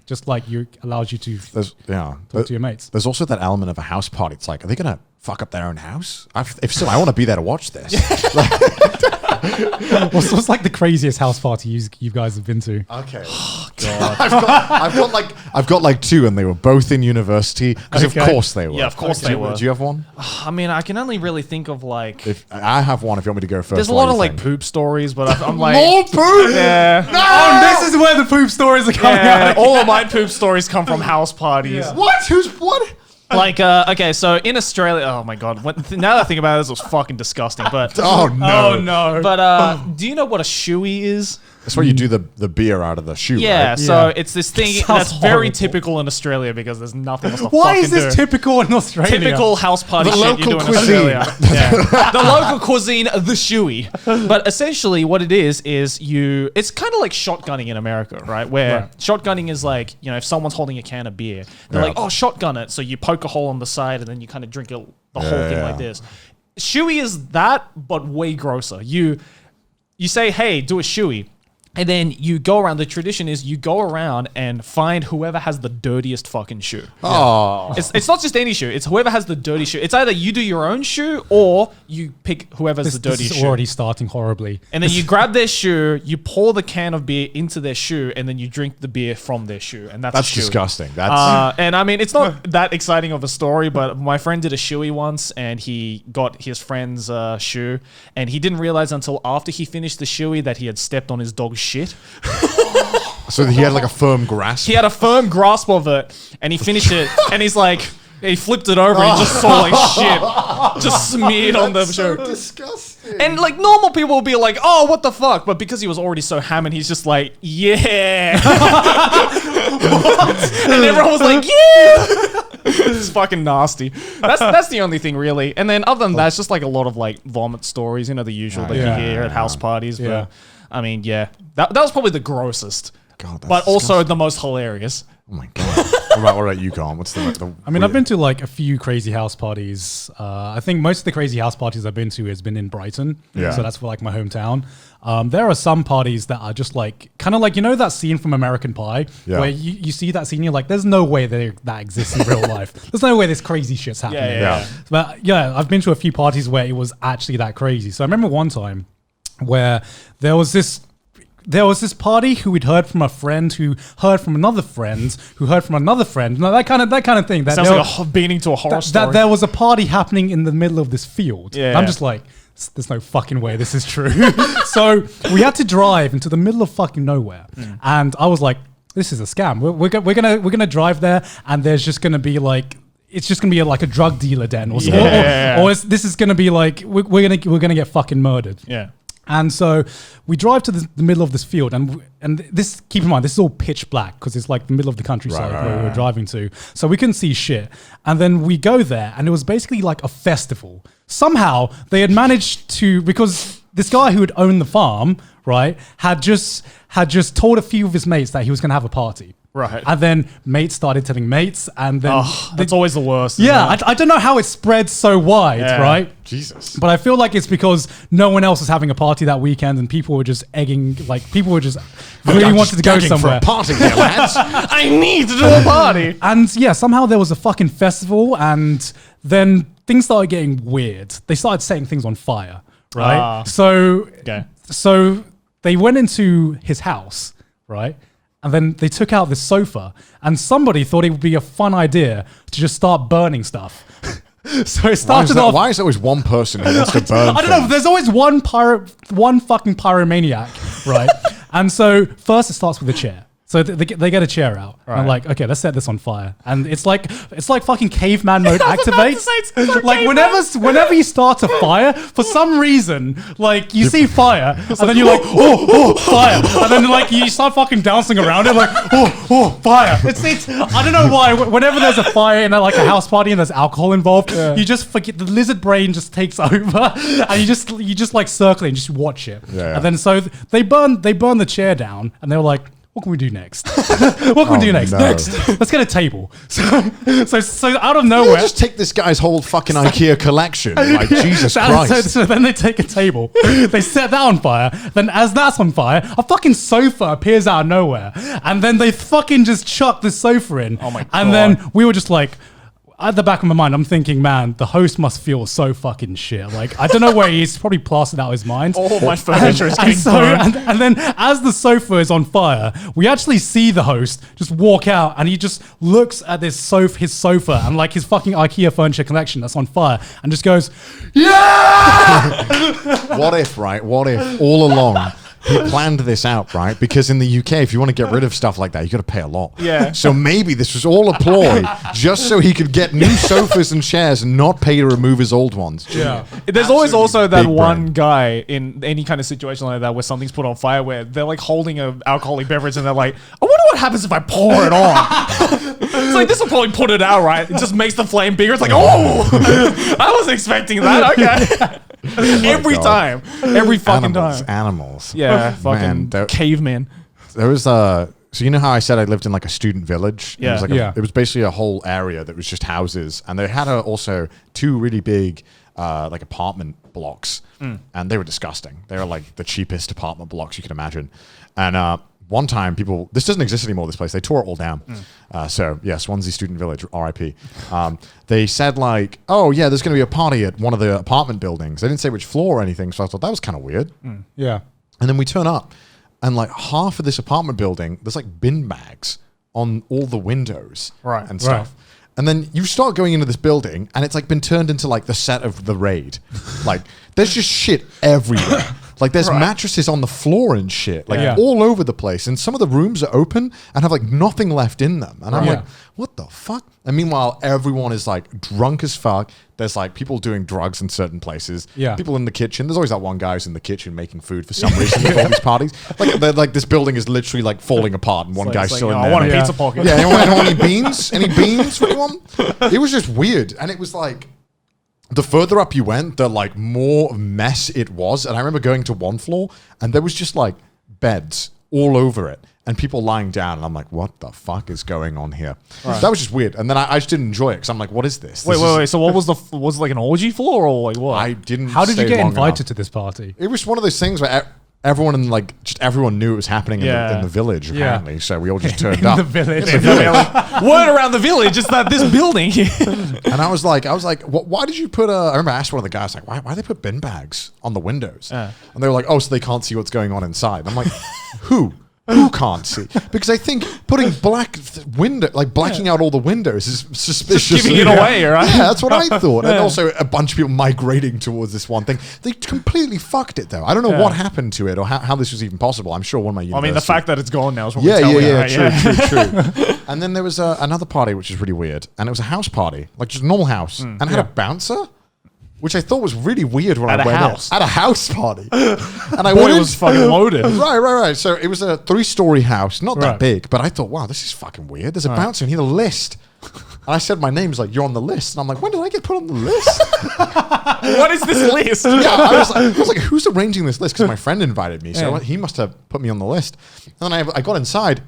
just like allows you to talk to your mates. There's also that element of a house party. It's like, are they going to fuck up their own house? If so, I want to be there to watch this. What's like the craziest house party you guys have been to? Okay. Oh, God. I've got like 2, and they were both in university because of course they were. Yeah, of course they were. Do you have one? I mean, I can only really think of like. I have one. If you want me to go first, there's a lot of like poop stories, but I'm like more poop. Yeah. No! Oh, this is where the poop stories are coming out. All of my poop stories come from house parties. Yeah. What? What? Like, okay, so in Australia, oh my God, now that I think about it, this was fucking disgusting, but... Oh, no. Oh, no. But do you know what a shoey is? That's where you do the beer out of the shoe, yeah, right? So it's this thing that's very horrible. typical in Australia because there's nothing else to Why fucking is this do. typical in Australia? Typical house party The shit you do local in cuisine. Australia. Yeah. The local cuisine, the shoey. But essentially what it is it's kind of like shotgunning in America, right? Where shotgunning is like, if someone's holding a can of beer, they're like, oh, shotgun it. So you poke a hole on the side and then you kind of drink it, the whole thing like this. Shoey is that, but way grosser. You say, hey, do a shoey. And then you go around. The tradition is you go around and find whoever has the dirtiest fucking shoe. Oh. It's not just any shoe. It's whoever has the dirty shoe. It's either you do your own shoe or you pick whoever's the dirtiest shoe. This is already starting horribly. And then you grab their shoe, you pour the can of beer into their shoe, and then you drink the beer from their shoe. And that's disgusting. That's and I mean, it's not that exciting of a story, but my friend did a shoey once, and he got his friend's shoe, and he didn't realize until after he finished the shoey that he had stepped on his dog's shit. So he had like a firm grasp. He had a firm grasp of it, and he finished it, and he's like, he flipped it over and he just saw like shit just smeared on the shoe. Disgusting. And like normal people will be like, oh, what the fuck? But because he was already so hammered, he's just like, yeah. And everyone was like, yeah. It's fucking nasty. That's the only thing really. And then other than that, it's just like a lot of like vomit stories, the usual that you hear at house parties. But I mean, that was probably the grossest. God, but also the most hilarious. Oh my God. What about you, Uconn? What's the I mean, I've been to like a few crazy house parties. I think most of the crazy house parties I've been to has been in Brighton. Yeah. So that's for like my hometown. There are some parties that are just like, kind of like, that scene from American Pie where you see that scene, you're like, there's no way that exists in real life. There's no way this crazy shit's happening. Yeah. But yeah, I've been to a few parties where it was actually that crazy. So I remember one time where there was this party who we'd heard from a friend who heard from another friend who heard from another friend. No, that kind of thing. That sounds like a beating to a horror story. That there was a party happening in the middle of this field. Yeah. And I'm just like, there's no fucking way this is true. So we had to drive into the middle of fucking nowhere, and I was like, this is a scam. We're gonna drive there, and there's just gonna be like. It's just gonna be like a drug dealer den, or this is gonna be like we're gonna get fucking murdered. Yeah. And so we drive to the middle of this field, and this, keep in mind, this is all pitch black because it's like the middle of the countryside where we were driving to. So we couldn't see shit. And then we go there, and it was basically like a festival. Somehow they had managed to, because this guy who had owned the farm, right, had just told a few of his mates that he was going to have a party. Right. And then mates started telling mates, and then... that's always the worst. Yeah, I don't know how it spread so wide, right? Jesus. But I feel like it's because no one else was having a party that weekend, and people were just really wanted to go somewhere. For a party here, lads. I need to do a party. And yeah, somehow there was a fucking festival, and then things started getting weird. They started setting things on fire, right? So they went into his house, right? And then they took out this sofa, and somebody thought it would be a fun idea to just start burning stuff. So it started off. Why is there always one person who wants to burn? I don't know. There's always one fucking pyromaniac, right? And so first it starts with a chair. So they get a chair out. Right. And I'm like, okay, let's set this on fire. And it's like fucking caveman mode activates. Like whenever you start a fire, for some reason, like you see fire, and then you're like, oh, fire, and then like you start fucking dancing around it, like, oh, fire. It's I don't know why. Whenever there's a fire in like a house party and there's alcohol involved, you just forget. The lizard brain just takes over, and you just like circle it and just watch it. Yeah. And then so they burn the chair down, and they were like, what can we do next? What can we do next? No. Next, let's get a table. So out of nowhere, just take this guy's whole fucking IKEA collection. Like Jesus Christ. So then they take a table, they set that on fire. Then as that's on fire, a fucking sofa appears out of nowhere, and then they fucking just chuck the sofa in. Oh my God. And then we were just like. At the back of my mind, I'm thinking, man, the host must feel so fucking shit. Like, I don't know where he is. He's probably plastered out his mind. All my furniture is getting burned. And then as the sofa is on fire, we actually see the host just walk out, and he just looks at his sofa and like his fucking IKEA furniture collection that's on fire, and just goes, yeah! What if all along he planned this out, right? Because in the UK, if you want to get rid of stuff like that, you got to pay a lot. Yeah. So maybe this was all a ploy just so he could get new sofas and chairs and not pay to remove his old ones. Yeah. There's always also that big one brain. guy in any kind of situation like that where something's put on fire where they're like holding an alcoholic beverage and they're like, I wonder what happens if I pour it on. It's like, this will probably put it out, right? It just makes the flame bigger. It's like, oh, I wasn't expecting that. Okay. Every time. Every fucking time. Animals. Yeah, fucking caveman. There was so you know how I said I lived in like a student village? Yeah. It was like it was basically a whole area that was just houses, and they had also two really big like apartment blocks, and they were disgusting. They were like the cheapest apartment blocks you can imagine. And one time this doesn't exist anymore, this place. They tore it all down. So yeah, Swansea Student Village, RIP. They said like, oh yeah, there's going to be a party at one of the apartment buildings. They didn't say which floor or anything. So I thought that was kind of weird. Yeah. And then we turn up, and like half of this apartment building, there's like bin bags on all the windows and stuff. Right. And then you start going into this building, and it's like been turned into like the set of The Raid. Like there's just shit everywhere. Like there's mattresses on the floor and shit, like all over the place. And some of the rooms are open and have like nothing left in them. And I'm like, what the fuck? And meanwhile, everyone is like drunk as fuck. There's like people doing drugs in certain places. Yeah. People in the kitchen. There's always that one guy who's in the kitchen making food for some reason at all these parties. Like this building is literally like falling apart, and one guy's still in there. I want a pizza pocket. Yeah. Anyone want any beans? Any beans for anyone? It was just weird, and it was like. The further up you went, the like more mess it was. And I remember going to one floor, and there was just like beds all over it and people lying down. And I'm like, what the fuck is going on here? Right. That was just weird. And then I just didn't enjoy it because I'm like, what is this? Wait. So what was was it like an orgy floor or like what? I didn't. How did you get invited to this party? It was one of those things where everyone everyone knew it was happening in the village apparently. Yeah. So we all just turned up. In the village. Word around the village is that this building. And I was like, why did you put I remember I asked one of the guys like, why they put bin bags on the windows? And they were like, oh, so they can't see what's going on inside. And I'm like, who? Who can't see? Because I think putting blacking out all the windows is suspicious. Just giving it away, right? Yeah, that's what I thought. And also a bunch of people migrating towards this one thing. They completely fucked it though. I don't know what happened to it or how this was even possible. I'm sure one of my universities. I mean, the fact that it's gone now is what we're telling you, right? True. And then there was another party which is really weird, and it was a house party, like just a normal house, and it had a bouncer. Which I thought was really weird when I went in. At a house party. And I went in. It was fucking loaded. Right. So it was a 3-story house, not that big, but I thought, wow, this is fucking weird. There's a bouncer and he had a list. And I said my name, he's like, you're on the list. And I'm like, when did I get put on the list? What is this list? Yeah, I was like, who's arranging this list? Because my friend invited me, so he must have put me on the list. And then I got inside.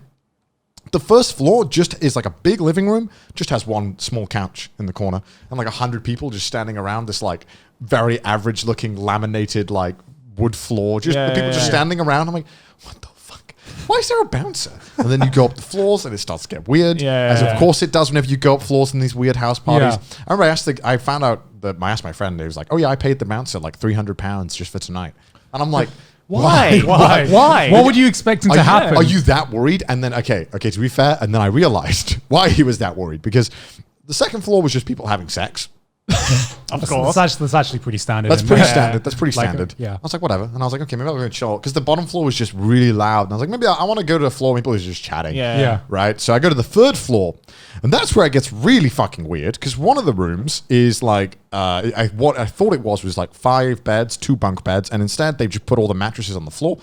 The first floor just is like a big living room, just has one small couch in the corner and like 100 people just standing around this like very average looking laminated like wood floor. Just people just standing around. I'm like, what the fuck? Why is there a bouncer? And then you go up the floors and it starts to get weird. As of course it does whenever you go up floors in these weird house parties. I remember I found out that I asked my friend, he was like, oh yeah, I paid the bouncer like £300 just for tonight. And I'm like, Why? Why? What would you expect to happen? Are you that worried? And then, okay, to be fair, and then I realized why he was that worried, because the second floor was just people having sex. Of course. That's actually pretty standard. That's pretty standard. That's pretty Like, standard. yeah. I was like, whatever. And I was like, okay, maybe I'm going to chill. Because the bottom floor was just really loud. And I was like, maybe I want to go to the floor where people are just chatting. Yeah. Right? So I go to the third floor. And that's where it gets really fucking weird. Because one of the rooms is like, what I thought it was like 5 beds, 2 bunk beds. And instead, they've just put all the mattresses on the floor.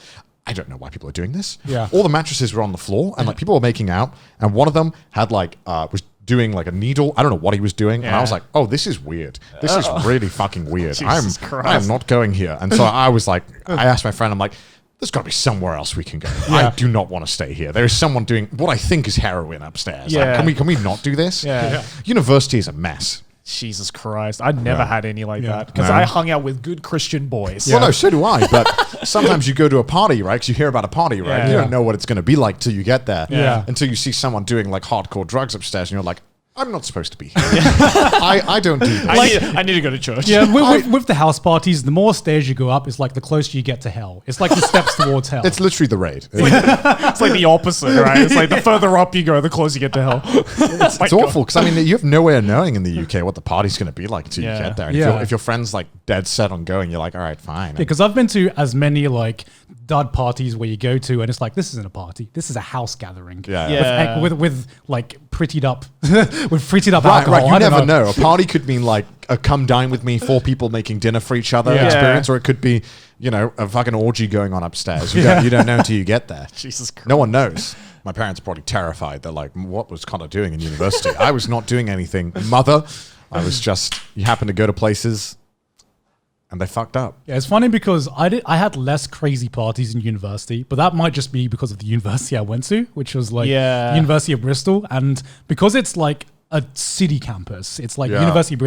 I don't know why people are doing this. Yeah. All the mattresses were on the floor. And like people were making out. And one of them had like, was doing like a needle. I don't know what he was doing. And I was like, oh, this is weird. This is really fucking weird. Jesus I Christ. am not going here. And so I was like, I asked my friend, I'm like, there's got to be somewhere else we can go. I do not want to stay here. There is someone doing what I think is heroin upstairs. Yeah. Like, can we not do this? Yeah. University is a mess. Jesus Christ. I never had any like that. Because No. I hung out with good Christian boys. Well, no, so do I. But sometimes you go to a party, right? Because you hear about a party, right? Yeah. You don't know what it's going to be like till you get there. Yeah. Until you see someone doing like hardcore drugs upstairs, and you're like, I'm not supposed to be here. I don't do this. I need to go to church. Yeah, with the house parties, the more stairs you go up, it's like the closer you get to hell. It's like the steps towards hell. It's literally the raid. It's like the opposite, right? It's like the further up you go, the closer you get to hell. It's awful because I mean you have no way of knowing in the UK what the party's going to be like until you Yeah. get there. And Yeah. if your friend's like dead set on going, you're like, all right, fine. because I've been to as many like dud parties where you go to and it's like, this isn't a party, this is a house gathering. Yeah. Yeah. With like prettied up alcohol. Right. You I don't never know. A party could mean like a come dine with me, 4 people making dinner for each other Yeah. experience, or it could be, a fucking orgy going on upstairs. You don't know until you get there. Jesus Christ. No one knows. My parents are probably terrified. They're like, what was Connor doing in university? I was not doing anything, mother. I was just, you happen to go to places and they fucked up. Yeah, it's funny because I had less crazy parties in university, but that might just be because of the university I went to, which was like University of Bristol, and because it's like a city campus, it's like University of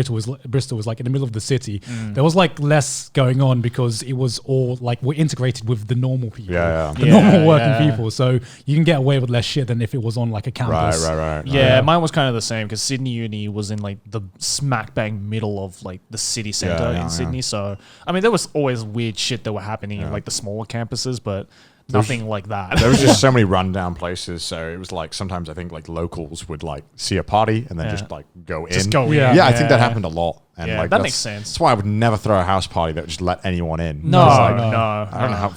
Bristol was like in the middle of the city. There was like less going on because it was all like we're integrated with the normal people, the normal working people, so you can get away with less shit than if it was on like a campus. Right. Yeah, mine was kind of the same because Sydney Uni was in like the smack bang middle of like the city centre in Sydney. So, I mean, there was always weird shit that were happening in like the smaller campuses, but nothing like that. There was just so many rundown places, so it was like sometimes I think like locals would like see a party and then just like go in. Just go in. Yeah, I think that happened a lot. And Yeah, like that that's- makes sense. That's why I would never throw a house party that would just let anyone in. No, It's like, no. I don't know how,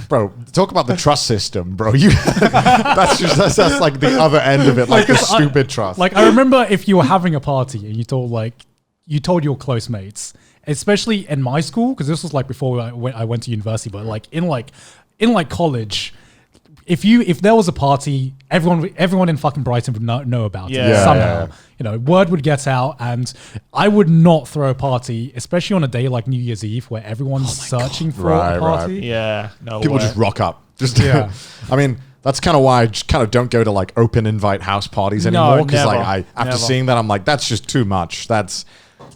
bro. Talk about the trust system, bro. That's like the other end of it, like the stupid trust. Like I remember if you were having a party and you told your close mates, especially in my school, because this was like before I went to university, but like in college, if there was a party, everyone in fucking Brighton would know about it somehow. Word would get out, and I would not throw a party, especially on a day like New Year's Eve where everyone's searching for a party. Yeah, no People way. just rock up. I mean, that's kind of why I just kind of don't go to like open invite house parties anymore, because like after seeing that, I'm like, that's just too much.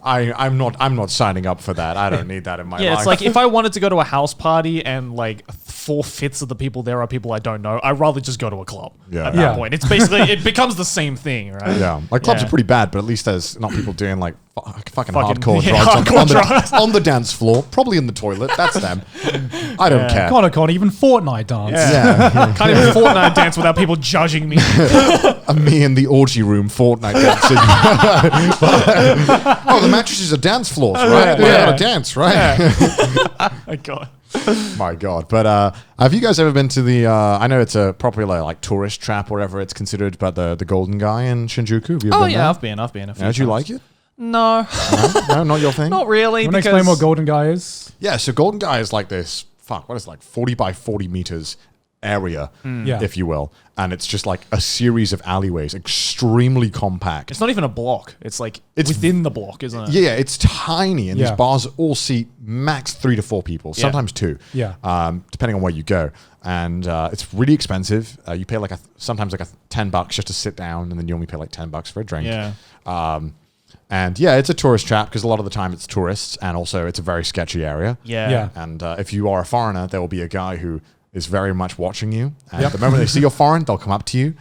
I'm not signing up for that. I don't need that in my life. Yeah, it's like if I wanted to go to a house party and like 4/5 of the people there are people I don't know, I'd rather just go to a club at that point. It's basically, it becomes the same thing, right? Yeah, like clubs are pretty bad, but at least there's not people doing like fucking hardcore yeah, drugs on the dance floor, probably in the toilet. That's them. I don't care. Connor can't even Fortnite dance. Yeah. Can't even Fortnite dance without people judging me. Me in the orgy room, Fortnite dancing. Oh, the mattresses are dance floors, right? We gotta dance, right? My God. My God. But have you guys ever been to the, I know it's a popular like tourist trap, wherever it's considered, but the Golden Guy in Shinjuku? Have you ever been there? I've been. A few Did you times. like it? No, No, not your thing? not really. You want to because explain what Golden Guy is? Yeah, so Golden Guy is like this, what is it, like 40 by 40 meters area, Yeah. if you will. And it's just like a series of alleyways, extremely compact. it's not even a block. It's like It's within the block, isn't it? Yeah, it's tiny, and Yeah. these bars all seat max 3 to 4 people, sometimes 2. Yeah. Depending on where you go, and it's really expensive. You pay like sometimes like $10 just to sit down, and then you only pay like $10 for a drink. Yeah. And yeah, it's a tourist trap because a lot of the time it's tourists, and also it's a very sketchy area. Yeah. And if you are a foreigner, there will be a guy who is very much watching you. And the moment they see you're foreign, they'll come up to you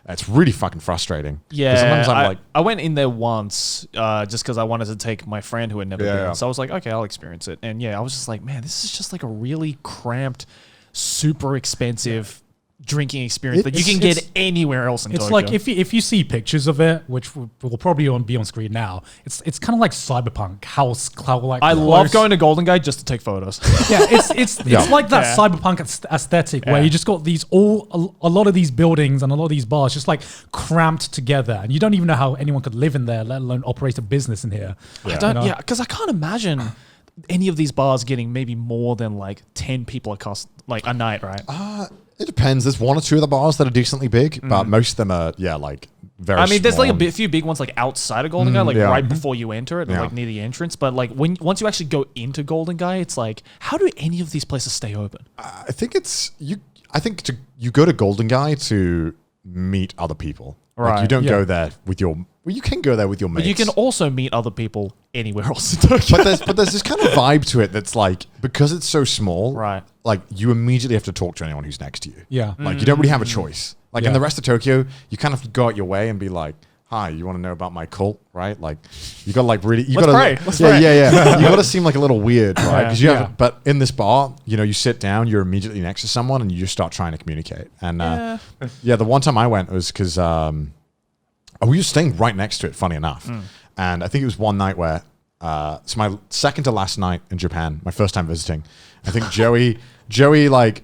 It's really fucking frustrating. 'Cause Yeah, sometimes I'm like, I went in there once just because I wanted to take my friend who had never been. Yeah. So I was like, okay, I'll experience it. And yeah, I was just like, man, this is just like a really cramped, super expensive drinking experience that you can get anywhere else in Tokyo. It's like if you see pictures of it, which will probably be on screen now, it's kind of like cyberpunk. How like I love going to Golden Guy just to take photos. Yeah, it's like that cyberpunk aesthetic where you just got these a lot of these buildings and a lot of these bars just like cramped together, and you don't even know how anyone could live in there, let alone operate a business in here. Because I can't imagine any of these bars getting maybe more than like 10 people a night, right? it depends. There's one or two of the bars that are decently big, but most of them are, like very I mean, there's small. like a few big ones like outside of Golden Guy, like right before you enter it, or Yeah. like near the entrance. But like once you actually go into Golden Guy, it's like, how do any of these places stay open? I think you go to Golden Guy to meet other people. Like, you Right. don't go there with your. Well, you can go there with your mates. But you can also meet other people anywhere else in Tokyo. but there's this kind of vibe to it that's like, because it's so small, Right. like you immediately have to talk to anyone who's next to you. Yeah. Like you don't really have a choice. Like in Yeah. the rest of Tokyo, you kind of go out your way and be like, hi, you want to know about my cult, right? Like you got to like really, you got to, pray. Let's yeah, pray. yeah. You got to seem like a little weird, right? Because you Yeah. have, but in this bar, you sit down, you're immediately next to someone and you just start trying to communicate. And the one time I went was because we were staying right next to it, funny enough. And I think it was one night where, it's my second to last night in Japan, my first time visiting. I think Joey like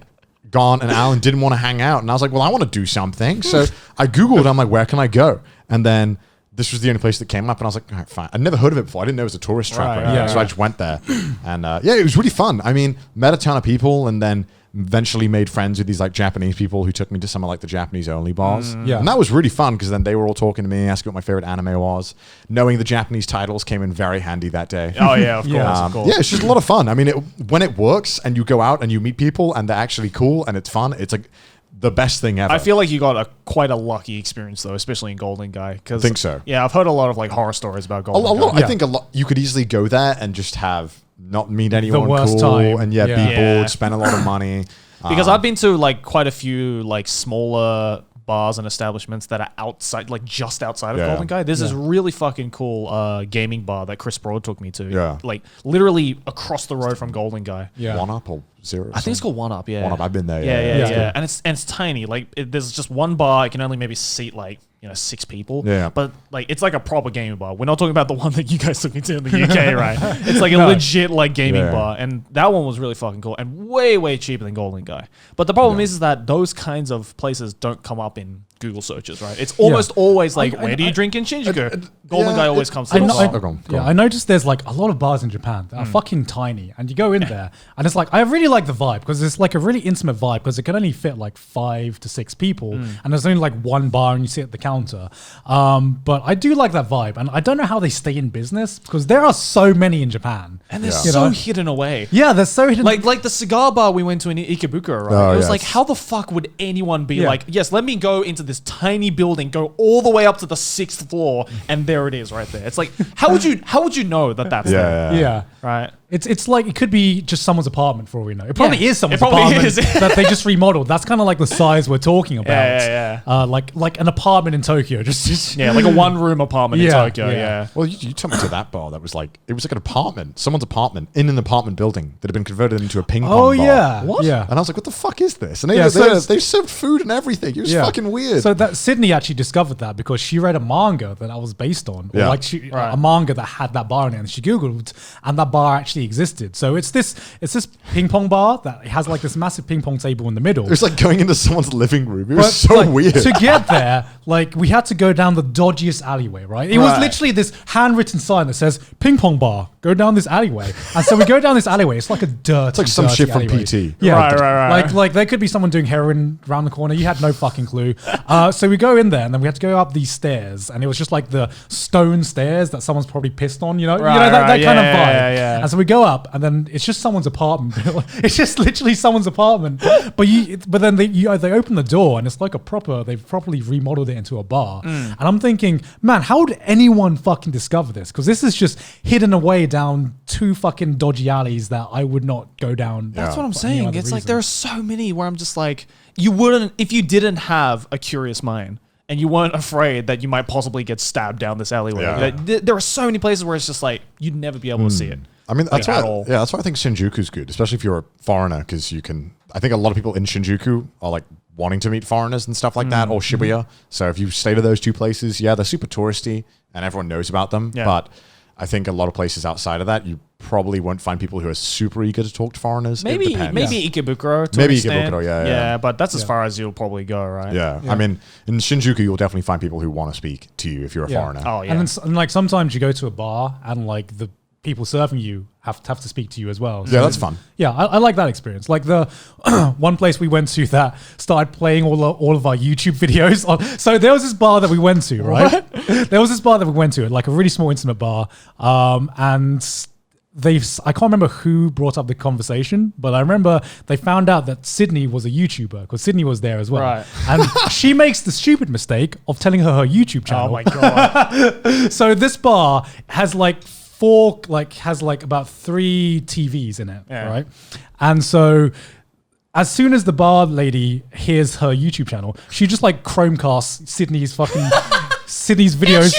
gone and Alan didn't want to hang out. And I was like, well, I want to do something. So I Googled, I'm like, where can I go? And then this was the only place that came up. And I was like, all right, fine. I'd never heard of it before. I didn't know it was a tourist trap. Right, Or anything. yeah, So I just went there. And it was really fun. I mean, met a ton of people and then eventually made friends with these like Japanese people who took me to some of like the Japanese only bars. Yeah. And that was really fun because then they were all talking to me, asking what my favorite anime was. Knowing the Japanese titles came in very handy that day. Oh yeah, of course, Yeah. of course. Yeah, it's just a lot of fun. I mean, when it works and you go out and you meet people and they're actually cool and it's fun, it's like the best thing ever. I feel like you got quite a lucky experience though, especially in Golden Guy. I think so. Yeah, I've heard a lot of like horror stories about a Golden Guy. lot. I think a lot. You could easily go there and just have not meet anyone worst cool time. and Yeah. be Yeah. bored, spend a lot of money. Because I've been to like quite a few like smaller bars and establishments that are outside, like just outside of Yeah. Golden Guy. There's this really fucking cool gaming bar that Chris Broad took me to. Yeah. Like literally across the road from Golden Guy. Yeah. One Up or Zero. I think it's called One Up, yeah. One Up. I've been there. Yeah. Yeah. And it's tiny. Like there's just one bar. It can only maybe seat like 6 people. Yeah. But like it's like a proper gaming bar. We're not talking about the one that you guys took me to in the UK, right? It's like a legit like gaming Yeah. bar, and that one was really fucking cool and way cheaper than Golden Guy. But the problem is that those kinds of places don't come up in Google searches, right? It's almost always like, where do you drink in Shinjuku? Golden Guy always comes to the top. I noticed there's like a lot of bars in Japan that are fucking tiny, and you go in there, and it's like I really like the vibe because it's like a really intimate vibe because it can only fit like 5 to 6 people, and there's only like one bar, and you sit at the counter. But I do like that vibe, and I don't know how they stay in business because there are so many in Japan, And they're You so know? hidden away. Yeah, they're so hidden. Like the cigar bar we went to in Ikebukuro, right? Oh, It was yes. like, how the fuck would anyone be Yeah. like, yes, let me go into this tiny building, go all the way up to the 6th floor, and there it is right there. It's like, how would you know that that's there? yeah. Right? It's like it could be just someone's apartment for all we know. It probably Yeah, is someone's it probably apartment is. that they just remodeled. That's kind of like the size we're talking about. Yeah. Like an apartment in Tokyo. Just Yeah, like a one-room apartment in Yeah, Tokyo, yeah. yeah. Well, you took me to that bar that was like, it was like an apartment, someone's apartment in an apartment building that had been converted into a ping pong Oh bar. yeah. What? Yeah. And I was like, what the fuck is this? And they, Yeah, so they served food and everything. It was fucking weird. So that Sydney actually discovered that because she read a manga that was based on, or Yeah. like a manga that had that bar in it, and she googled, and that bar actually existed. So it's this ping pong bar that has like this massive ping pong table in the middle. it was like going into someone's living room. It was But, so like, weird. To get there, like we had to go down the dodgiest alleyway, right? It was Right. literally this handwritten sign that says ping pong bar. Go down this alleyway. And so we go down this alleyway. It's like a dirty, It's like some dirty shit from alleyway. PT. Yeah, Right. Like there could be someone doing heroin around the corner. You had no fucking clue. So we go in there, and then we had to go up these stairs, and it was just like the stone stairs that someone's probably pissed on. That kind of vibe. Yeah. And so we go up, and then it's just someone's apartment. It's just literally someone's apartment. But then they open the door, and it's like they've properly remodeled it into a bar. And I'm thinking, man, how would anyone fucking discover this? Because this is just hidden away down 2 fucking dodgy alleys that I would not go down. That's what I'm for any saying. other It's like reason. there are so many where I'm just like, you wouldn't, if you didn't have a curious mind and you weren't afraid that you might possibly get stabbed down this alleyway. Yeah. There are so many places where it's just like you'd never be able to see it. I mean, that's at why, all. yeah, that's why I think Shinjuku's good, especially if you're a foreigner, because you can. I think a lot of people in Shinjuku are like wanting to meet foreigners and stuff like that, or Shibuya. So if you stay to those two places, yeah, they're super touristy and everyone knows about them. Yeah. But I think a lot of places outside of that, you probably won't find people who are super eager to talk to foreigners. Maybe It depends. Ikebukuro. Maybe to an extent. Ikebukuro, yeah. But that's as far as you'll probably go, right? Yeah. I mean, in Shinjuku, you'll definitely find people who want to speak to you if you're a foreigner. Oh yeah. And then and like sometimes you go to a bar and like the people serving you have to speak to you as well. Yeah, that's fun. Yeah, I like that experience. Like the one place we went to that started playing all of our YouTube videos. So there was this bar that we went to, right? There was this bar that we went to, like a really small intimate bar, and I can't remember who brought up the conversation, but I remember they found out that Sydney was a YouTuber because Sydney was there as well. Right. And she makes the stupid mistake of telling her YouTube channel. Oh my god. So this bar has like about 3 TVs in it, right? And so as soon as the bar lady hears her YouTube channel, she just like Chromecasts Sydney's videos.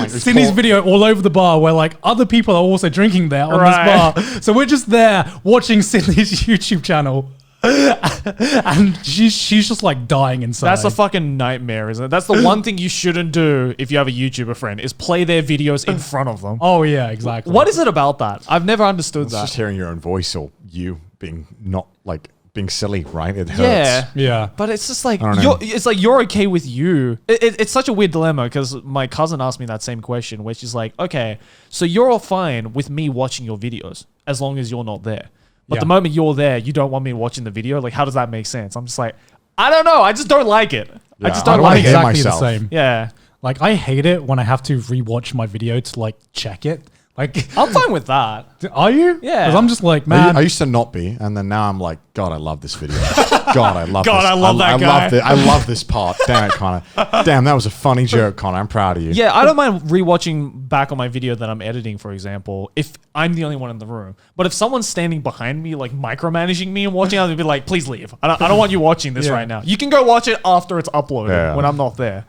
Sydney's video all over the bar where like other people are also drinking there on this bar. So we're just there watching Sydney's YouTube channel. And she's just like dying inside. That's a fucking nightmare, isn't it? That's the one thing you shouldn't do if you have a YouTuber friend is play their videos in front of them. Oh yeah, exactly. What is it about that? I've never understood It's that. just hearing your own voice or you being not like being silly, right? It hurts. Yeah. But it's just like don't know. it's like you're okay with you. It's such a weird dilemma because my cousin asked me that same question, which is like, okay, so you're all fine with me watching your videos as long as you're not there. But the moment you're there, you don't want me watching the video. Like, how does that make sense? I'm just like, I don't know. I just don't like it. Yeah, I just I don't don't like hate it. exactly myself. the same. Yeah. Like I hate it when I have to rewatch my video to like check it. Like, I'm fine with that. are you? Yeah. Because I'm just like, I man. used to not be, and then now I'm like, God, I love this video. God, I love God, this. I love that guy. I love this part. Damn it, Connor. Damn, that was a funny joke, Connor. I'm proud of you. Yeah, I don't mind rewatching back on my video that I'm editing, for example, if I'm the only one in the room. But if someone's standing behind me, like micromanaging me and watching, I'll be like, please leave. I don't want you watching this right now. You can go watch it after it's uploaded when I'm not there.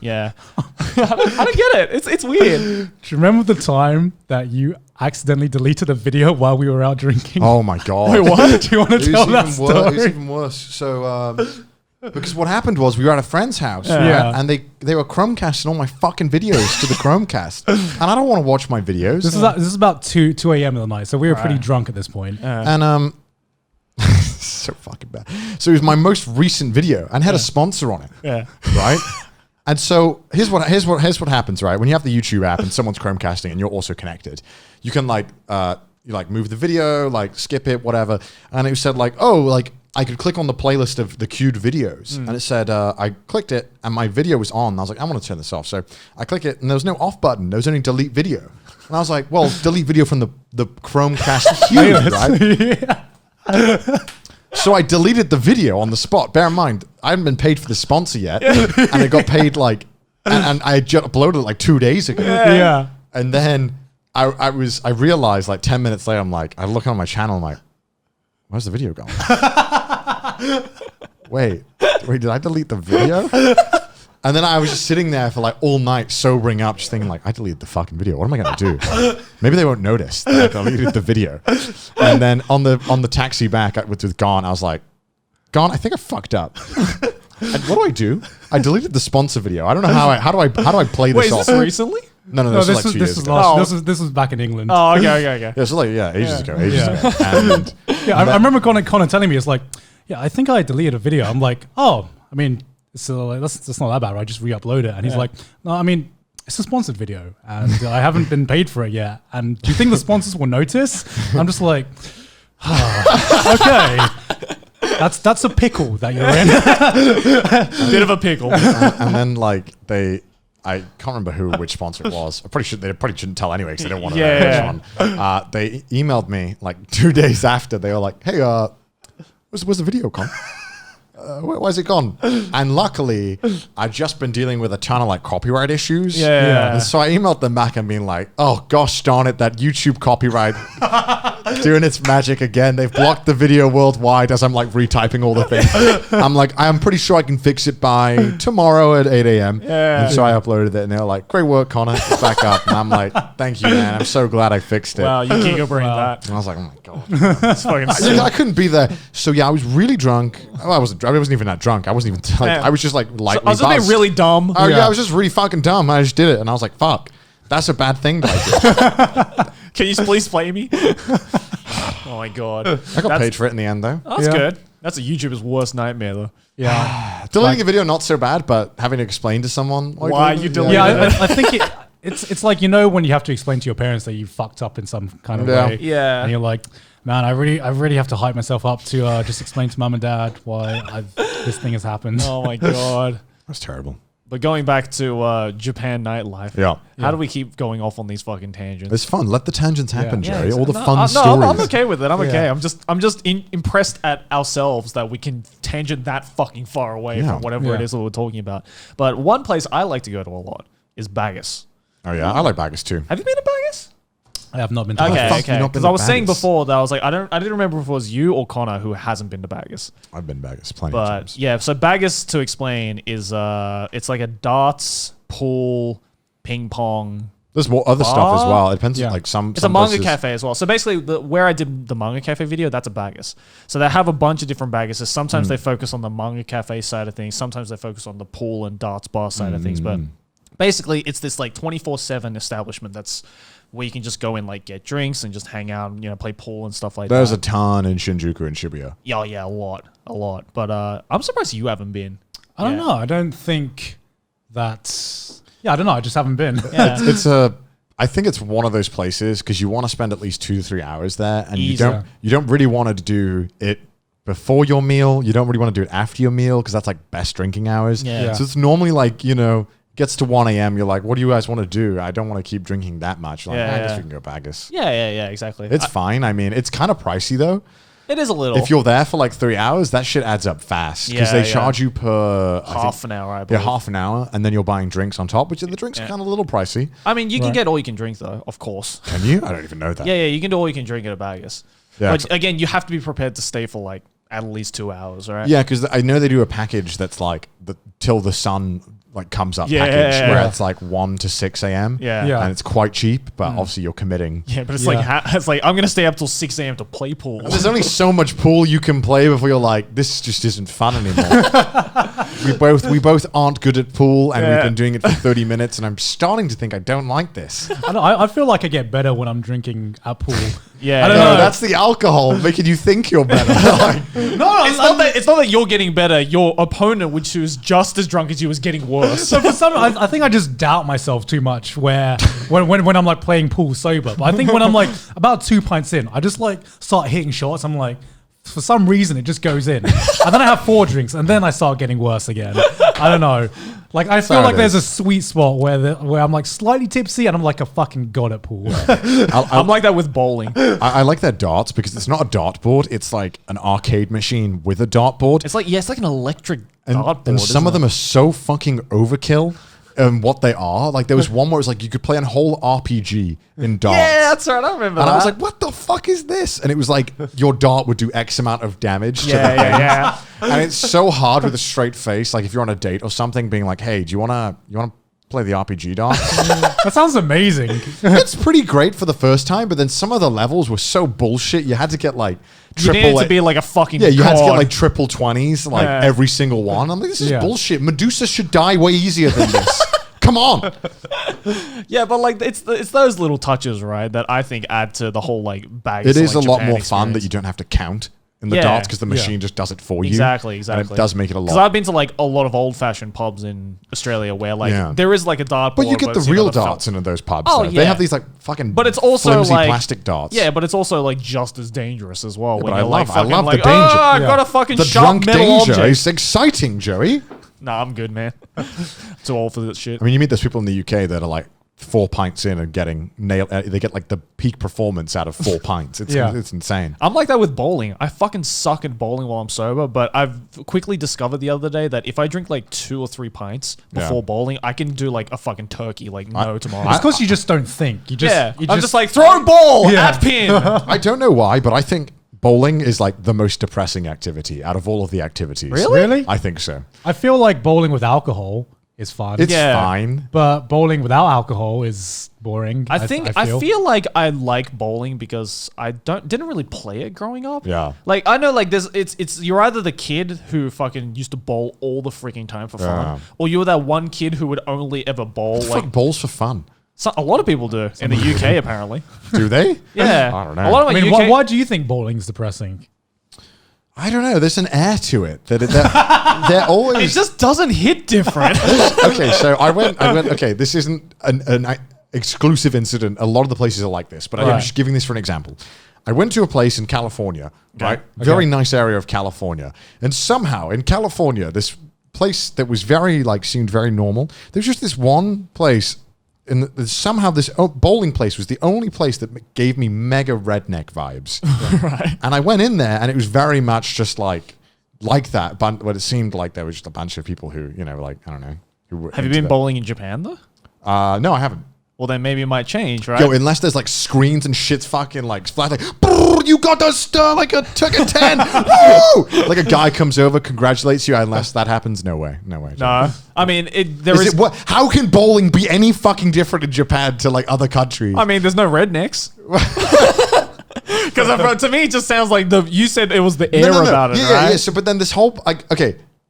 Yeah. I don't get it. It's weird. Do you remember the time that you accidentally deleted a video while we were out drinking? Oh my God. Wait, what? Do you want to tell that It story? was even worse. So, because what happened was we were at a friend's house, Yeah. right? And they were Chromecasting all my fucking videos to the Chromecast, and I don't want to watch my videos. This is about 2 a.m. in the night, so we were pretty drunk at this point. And so fucking bad. So it was my most recent video and had a sponsor on it. Yeah. Right. And so here's what happens, right? When you have the YouTube app and someone's Chromecasting and you're also connected, you can like you like move the video, like skip it, whatever. And it said like, oh, like I could click on the playlist of the queued videos, and it said I clicked it and my video was on. And I was like, I want to turn this off, so I click it and there was no off button. There was only delete video, and I was like, well, delete video from the Chromecast queue, right? So I deleted the video on the spot. Bear in mind, I haven't been paid for the sponsor yet, and it got paid like, and I just uploaded it like 2 days ago. Yeah. And then I realized like 10 minutes later, I'm like, I look on my channel, I'm like, where's the video going? wait, did I delete the video? And then I was just sitting there for like all night, sobering up, just thinking like, I deleted the fucking video. What am I going to do? Maybe they won't notice that I deleted the video. And then on the taxi back with Gon, I was like, Gon, I think I fucked up. And what do? I deleted the sponsor video. I don't know how do I play this Wait, is off? this recently? No, No, this was like 2 years ago. this was back in England. Oh, okay. Yeah, so like ages ago. Yeah. And Yeah, I remember Connor telling me, it's like, yeah, I think I deleted a video. I'm like, oh, I mean, that's not that bad, right? Just re-upload it. And he's like, no, I mean, it's a sponsored video and I haven't been paid for it yet. And do you think the sponsors will notice? I'm just like, okay. That's a pickle that you're in. Bit of a pickle. and then like I can't remember which sponsor it was. I'm pretty sure they probably shouldn't tell anyway because they don't want to know which one. They emailed me like 2 days after. They were like, "Hey, where's the video, Con?" where's it gone? And luckily, I'd just been dealing with a ton of like copyright issues. Yeah. And so I emailed them back and being like, oh gosh darn it, that YouTube copyright doing its magic again. They've blocked the video worldwide as I'm like retyping all the things. I'm like, I'm pretty sure I can fix it by tomorrow at 8 a.m. Yeah. And so I uploaded it and they're like, great work, Connor. It's back up. And I'm like, thank you, man. I'm so glad I fixed it. Wow, you gigabrained that. And I was like, oh my God. It's fucking sick. I couldn't be there. So yeah, I was really drunk. Oh, I wasn't even that drunk. I wasn't even like, Yeah. I was just like So lightly I was just being buzzed. really dumb. Oh yeah, I was just really fucking dumb. I just did it. And I was like, fuck. That's a bad thing that I did. Can you please play me? Oh my god. I got paid for it in the end though. That's good. That's a YouTuber's worst nightmare though. Yeah. Deleting a video, not so bad, but having to explain to someone Why you deleted Yeah, it. I think it's like, you know, when you have to explain to your parents that you fucked up in some kind of Yeah. way. Yeah. And you're like, man, I really have to hype myself up to just explain to mum and dad why this thing has happened. Oh my god. That's terrible. But going back to Japan nightlife. Yeah. How do we keep going off on these fucking tangents? It's fun. Let the tangents happen, Yeah. Jerry. Yeah, All the no, fun stories. I'm okay with it. I'm okay. Yeah. I'm just impressed at ourselves that we can tangent that fucking far away Yeah. from whatever it is that we're talking about. But one place I like to go to a lot is Baggis. Oh yeah, I like Baggis too. Have you been to Baggis? I have not been to Okay, fuck you okay. not been Because to I was saying Baggis? before that I was like, I didn't remember if it was you or Connor who hasn't been to Baggis. I've been Baggis plenty of But times. yeah, so Baggis, to explain, is it's like a darts, pool, ping pong. There's more other stuff as well. It depends Yeah. on like some. It's some a manga places- cafe as well. So basically, where I did the manga cafe video, that's a Baggis. So they have a bunch of different Baggises. Sometimes they focus on the manga cafe side of things. Sometimes they focus on the pool and darts bar side of things. But basically, it's this like 24/7 establishment that's where you can just go in, like get drinks and just hang out and, you know, play pool and stuff like There's a that. ton in Shinjuku and Shibuya. Yeah, a lot. But I'm surprised you haven't been. I don't know. I don't think that's... Yeah, I don't know. I just haven't been. Yeah. It's I think it's one of those places because you want to spend at least 2 to 3 hours there, and Easy. you don't really want to do it before your meal. You don't really want to do it after your meal because that's like best drinking hours. Yeah. So it's normally like, you know, gets to 1 a.m. You're like, what do you guys want to do? I don't want to keep drinking that much. Like, I guess we can go Baggis. Yeah, exactly. It's fine. I mean, it's kind of pricey though. It is a little. If you're there for like 3 hours, that shit adds up fast because Yeah, they charge you per I think- half an hour, I Yeah, believe. half an hour, and then you're buying drinks on top, which the drinks are kind of a little pricey. I mean, you can Right. get all you can drink though, of course. Can you? I don't even know that. Yeah, you can do all you can drink at a Baggis. Yeah, But again, you have to be prepared to stay for like at least 2 hours, right? Yeah, because I know they do a package that's like the till the sun like comes up Yeah, package yeah, where yeah. it's like 1 to 6 a.m. Yeah. Yeah. and it's quite cheap, but obviously you're committing. Yeah, but it's Yeah. like it's like I'm gonna stay up till 6 a.m. to play pool. There's only so much pool you can play before you're like, this just isn't fun anymore. we both aren't good at pool, and we've Yeah. been doing it for 30 minutes, and I'm starting to think I don't like this. I, don't, I feel like I get better when I'm drinking at pool. Yeah, I don't No, know. that's the alcohol making you think you're better. Like, It's not that you're getting better. Your opponent, which was just as drunk as you, is getting worse. So for some, I think I just doubt myself too much. When I'm like playing pool sober, but I think when I'm like about 2 pints in, I just like start hitting shots. I'm like, for some reason, it just goes in, and then I have 4 drinks, and then I start getting worse again. I don't know. Like I feel Fair like it there's a is. sweet spot where I'm like slightly tipsy, and I'm like a fucking god at pool. I'm like that with bowling. I like their darts because it's not a dartboard. It's like an arcade machine with a dartboard. It's like like an electric And, dartboard. and some of them are so fucking overkill. What they are. Like there was one where it was like you could play a whole RPG in darts. Yeah, that's right. I remember And that. I was like, what the fuck is this? And it was like your dart would do X amount of damage to the yeah. And it's so hard with a straight face. Like if you're on a date or something, being like, hey, do you wanna play the RPG dart? That sounds amazing. It's pretty great for the first time, but then some of the levels were so bullshit. You had to get like You needed to be like a fucking yeah, you had to get god. like triple 20s, like Yeah. every single one. I'm like, this is Yeah. bullshit. Medusa should die way easier than this. Come on. Yeah, but like it's those little touches, right, that I think add to the whole like bag. It is a lot more fun that you don't have to count in the Yeah. darts because the Yeah. machine just does it for you. Exactly. And it does make it a Because lot. I've been to like a lot of old-fashioned pubs in Australia where like Yeah. there is like a dartboard, But you get the it's, you real know, darts in those pubs. Oh, though. yeah. They have these like fucking But it's also flimsy like plastic darts. Yeah, but it's also like just as dangerous as well. when but I you're like love fucking the like, danger. Oh, I Yeah. got a fucking the sharp drunk metal danger object. is exciting, Joey. Nah, I'm good, man. Too old for this shit. I mean, you meet those people in the UK that are like 4 pints in and getting nailed. They get like the peak performance out of 4 pints. It's insane. I'm like that with bowling. I fucking suck at bowling while I'm sober, but I've quickly discovered the other day that if I drink like 2 or 3 pints before bowling, I can do like a fucking turkey like no tomorrow. It's because you just don't think. I'm just like, throw ball at pin. I don't know why, but I think bowling is like the most depressing activity out of all of the activities. Really? I think so. I feel like bowling with alcohol is fun. It's fine. But bowling without alcohol is boring. I feel like I like bowling because I didn't really play it growing up. Yeah. Like I know like it's you're either the kid who fucking used to bowl all the freaking time for fun, or you were that one kid who would only ever bowl like bowls for fun. So a lot of people do in the UK apparently. Do they? Yeah. I don't know. A lot of my UK why do you think bowling's depressing? I don't know. There's an air to it they're always. It just doesn't hit different. Okay, so I went. Okay, this isn't an exclusive incident. A lot of the places are like this, but I'm just giving this for an example. I went to a place in California, right? Very nice area of California, and somehow in California, this place that was seemed very normal. There's just this one place. And somehow this bowling place was the only place that gave me mega redneck vibes. Right. And I went in there and it was very much just like that. But it seemed like there was just a bunch of people who, like, I don't know. Who were Have you been bowling in Japan though? No, I haven't. Well, then maybe it might change, right? Yo, unless there's like screens and shit's fucking like flat, like, you got to stir like a 10. Woo! Like a guy comes over, congratulates you. Unless that happens, no way. No. I mean, how can bowling be any fucking different in Japan to like other countries? I mean, there's no rednecks. Because to me, it just sounds like you said it was the air about it, right? Yeah. So, but then this whole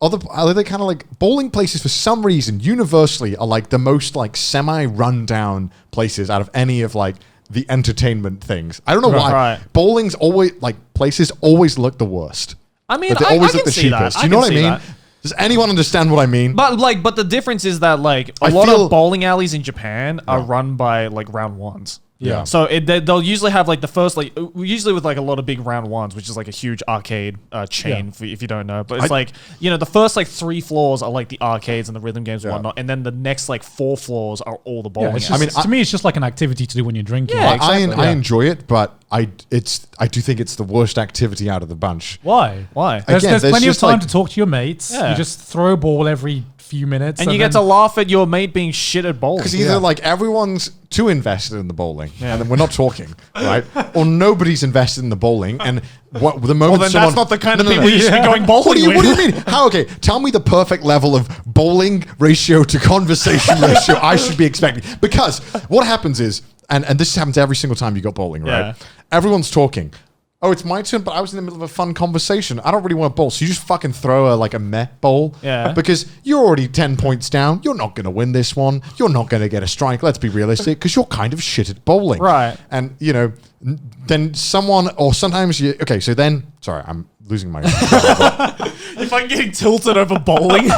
other kind of like bowling places for some reason universally are like the most like semi-rundown places out of any of like the entertainment things. I don't know why. Right. Bowling's always like places always look the worst. I mean, but they always look the cheapest. You know what I mean? That. Does anyone understand what I mean? But the difference is that like a lot of bowling alleys in Japan are run by like round ones. Yeah. So they'll usually have like the first like usually with like a lot of big round ones, which is like a huge arcade chain if you don't know. But it's like the first like 3 floors are like the arcades and the rhythm games and whatnot, and then the next like 4 floors are all the bowling. To me, it's just like an activity to do when you're drinking. Yeah, I enjoy it, but I do think it's the worst activity out of the bunch. Why? There's plenty of time to talk to your mates. Yeah. You just throw a ball every few minutes, and you get to laugh at your mate being shit at bowling. Because either like everyone's too invested in the bowling, and then we're not talking, right? Or nobody's invested in the bowling, and the moment then that's not the kind of people you should be going bowling with. What do you mean? How? Okay, tell me the perfect level of bowling ratio to conversation ratio I should be expecting. Because what happens is, and this happens every single time you go bowling, right? Yeah. Everyone's talking. Oh, it's my turn, but I was in the middle of a fun conversation. I don't really want to bowl. So you just fucking throw a meh bowl. Yeah. Because you're already 10 points down. You're not going to win this one. You're not going to get a strike. Let's be realistic. Because you're kind of shit at bowling. Right. And, then someone, or sometimes you, okay, so then, sorry, I'm losing my... If I'm getting tilted over bowling.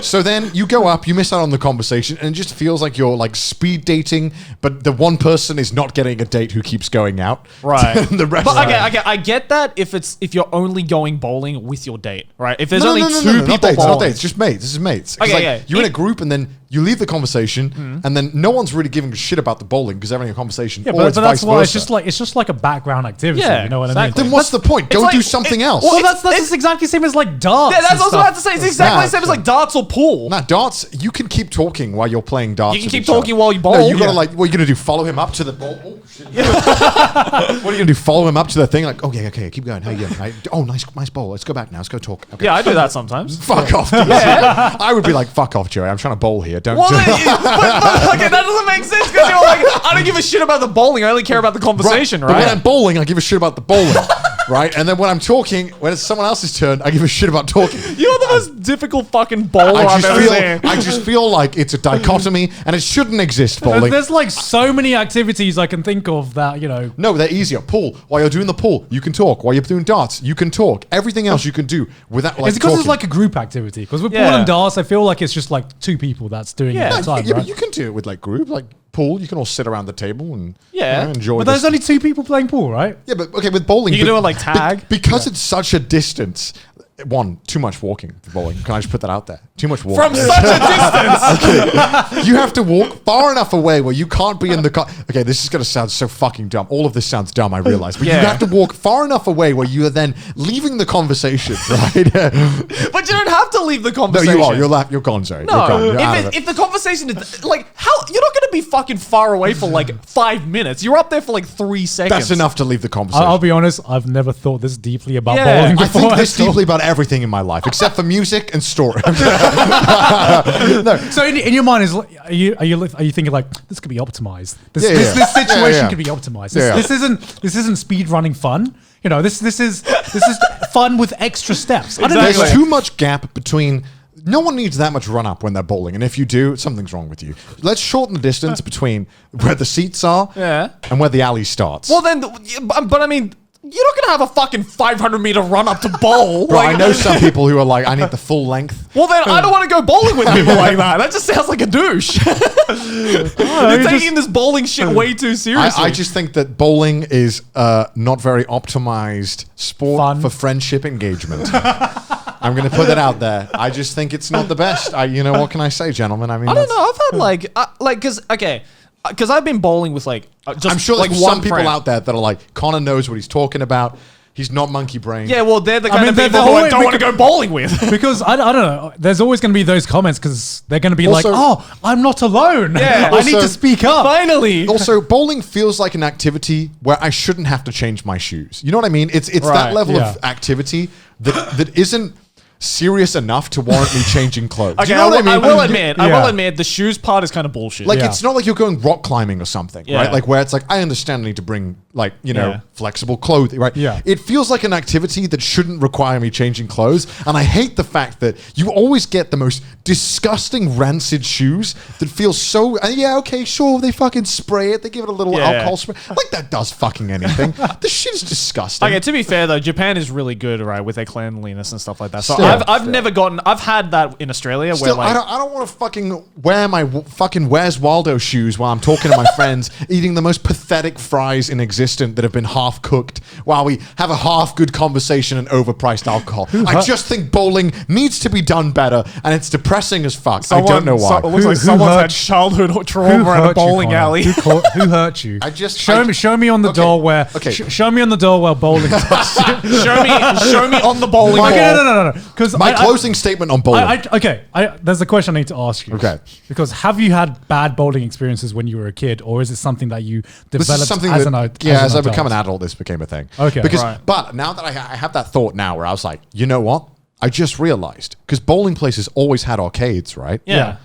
So then you go up, you miss out on the conversation, and it just feels like you're like speed dating, but the one person is not getting a date who keeps going out. Right. The rest I get that if you're only going bowling with your date, right? If there's only two people dates, bowling. not dates, just mates. This is mates. Okay, You're in a group, and then you leave the conversation, and then no one's really giving a shit about the bowling because they're having a conversation. Yeah, or it's that's vice why versa. it's just like a background activity. Yeah, You know what I exactly. mean? Then what's the point? Go like- do something else. well, Well, that's exactly the same as like darts. Yeah, that's and what I was stuff. about to say. It's exactly the same as like darts or pool. Nah, darts, you can keep talking while you're playing darts. You can with keep each other. talking while you bowl. No, you gotta Yeah. like, what are you gonna do? Follow him up to the ball? Oh, shit. What are you gonna do? Follow him up to the thing? Like, okay, keep going. How you doing? Right? Oh, nice bowl. Let's go back now. Let's go talk. Okay. Yeah, I do that sometimes. Fuck off. I would be like, fuck off, Joey. I'm trying to bowl here. Don't. Well, okay, that doesn't make sense because you're like, I don't give a shit about the bowling. I only care about the conversation, But when right? I'm bowling, I give a shit about the bowling. Right? And then when I'm talking, when it's someone else's turn, I give a shit about talking. You're the most difficult fucking bowler I've ever seen. I just feel like it's a dichotomy and it shouldn't exist, bowling. There's like so many activities I can think of that, No, they're easier. Pool. While you're doing the pool, you can talk. While you're doing darts, you can talk. Everything else you can do without like it's because it's talking. like a group activity. Because with pool Yeah. and darts, I feel like it's just like 2 people that's doing it at a time, yeah, right? but you can do it with like group, like pool. You can all sit around the table and enjoy. But there's this. only 2 people playing pool, right? Yeah, but okay, with bowling, You can do it like tag. because it's such a distance. One, too much walking for bowling. Can I just put that out there? Too much walking. From such a distance. You have to walk far enough away where you can't be in the car. Okay, this is going to sound so fucking dumb. All of this sounds dumb, I realize. But you have to walk far enough away where you are then leaving the conversation, right? But you don't have to leave the No, conversation. you are. You're gone, sorry. No, You're gone. You're out of it. if the conversation is like, how you're not going to be fucking far away for like 5 minutes. You're up there for like 3 seconds. That's enough to leave the conversation. I'll be honest, I've never thought this deeply about Yeah. bowling I before. think this deeply about everything in my life, except for music and story. So in your mind, are you thinking like this could be optimized? This Yeah. this situation Yeah. could be optimized. Yeah. This isn't speed running fun. You know, this is fun with extra steps. I don't know. There's too much gap between. No one needs that much run up when they're bowling, and if you do, something's wrong with you. Let's shorten the distance between where the seats are and where the alley starts. Well, then, but I mean, you're not gonna have a fucking 500-meter run up to bowl. Bro, I know some people who are like, I need the full length. Well, then I don't want to go bowling with people like that. That just sounds like a douche. You're taking this bowling shit way too seriously. I just think that bowling is not very optimized sport for friendship engagement. I'm going to put that out there. I just think it's not the best. What can I say, gentlemen? I mean, I don't know. I've had because I've been bowling with just I'm sure like there's one some people friend. out there that are like, Connor knows what he's talking about. He's not monkey brain. Yeah, well, they're the kind of they're people who I always- don't want to go bowling with. Because I don't know. There's always going to be those comments because they're going to be Also- like, "Oh, I'm not alone. Yeah, I need also- to speak up." Finally. Also, bowling feels like an activity where I shouldn't have to change my shoes. You know what I mean? It's that Right, level yeah. of activity that isn't serious enough to warrant me changing clothes. Okay, Do you know what I mean? I will Yeah. admit, the shoes part is kind of bullshit. Like, Yeah. it's not like you're going rock climbing or something, Yeah. right? Like, where it's like, I understand I need to bring, like, Yeah. flexible clothing, right? Yeah. It feels like an activity that shouldn't require me changing clothes. And I hate the fact that you always get the most disgusting, rancid shoes that feel so, okay, sure, they fucking spray it. They give it a little Yeah. alcohol spray. Like, that does fucking anything. This shit is disgusting. Okay, to be fair though, Japan is really good, right, with their cleanliness and stuff like that. So Still. I've never gotten. I've had that in Australia Still, where like I don't want to fucking wear my fucking Where's Waldo shoes while I'm talking to my friends, eating the most pathetic fries in existence that have been half cooked while we have a half good conversation and overpriced alcohol. I just think bowling needs to be done better, and it's depressing as fuck. I don't know why. it looks like Who someone's hurt- had childhood Who trauma at a hurt you, bowling Connor? alley. Who hurt you? Show me on the Okay, door where. okay. Show me on the door where bowling touched you. show me on the bowling ball. Okay, no. Because My closing statement on bowling. there's a question I need to ask you. Okay. Because have you had bad bowling experiences when you were a kid, or is it something that you This developed is something as that, as as I an become an adult? adult, this became a thing. Okay. Right. But now that I have that thought now where I was like, you know what? I just realized, because bowling places always had arcades, right? Yeah.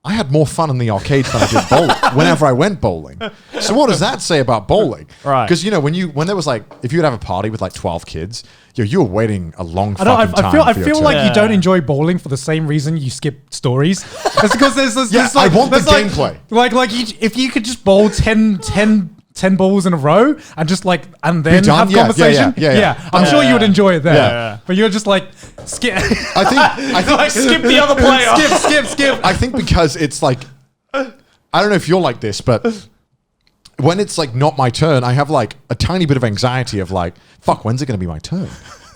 I had more fun in the arcades than I did bowling whenever I went bowling. So what does that say about bowling? Right. Because, when there was like, if you would have a party with like 12 kids, you were waiting a long I don't. fucking time. I for your feel turn. like you don't Yeah. enjoy bowling for the same reason you skip stories. It's because there's this. Yeah, this, like, I want the there's, like- gameplay. If you could just bowl 10 balls in a row and just like and then done? have Yeah, conversation. yeah. I'm sure you would enjoy it there. Yeah. But you're just like skip. I think Like, skip the other player. skip. I think because it's like, I don't know if you're like this, but when it's like not my turn, I have like a tiny bit of anxiety of like, fuck, when's it going to be my turn?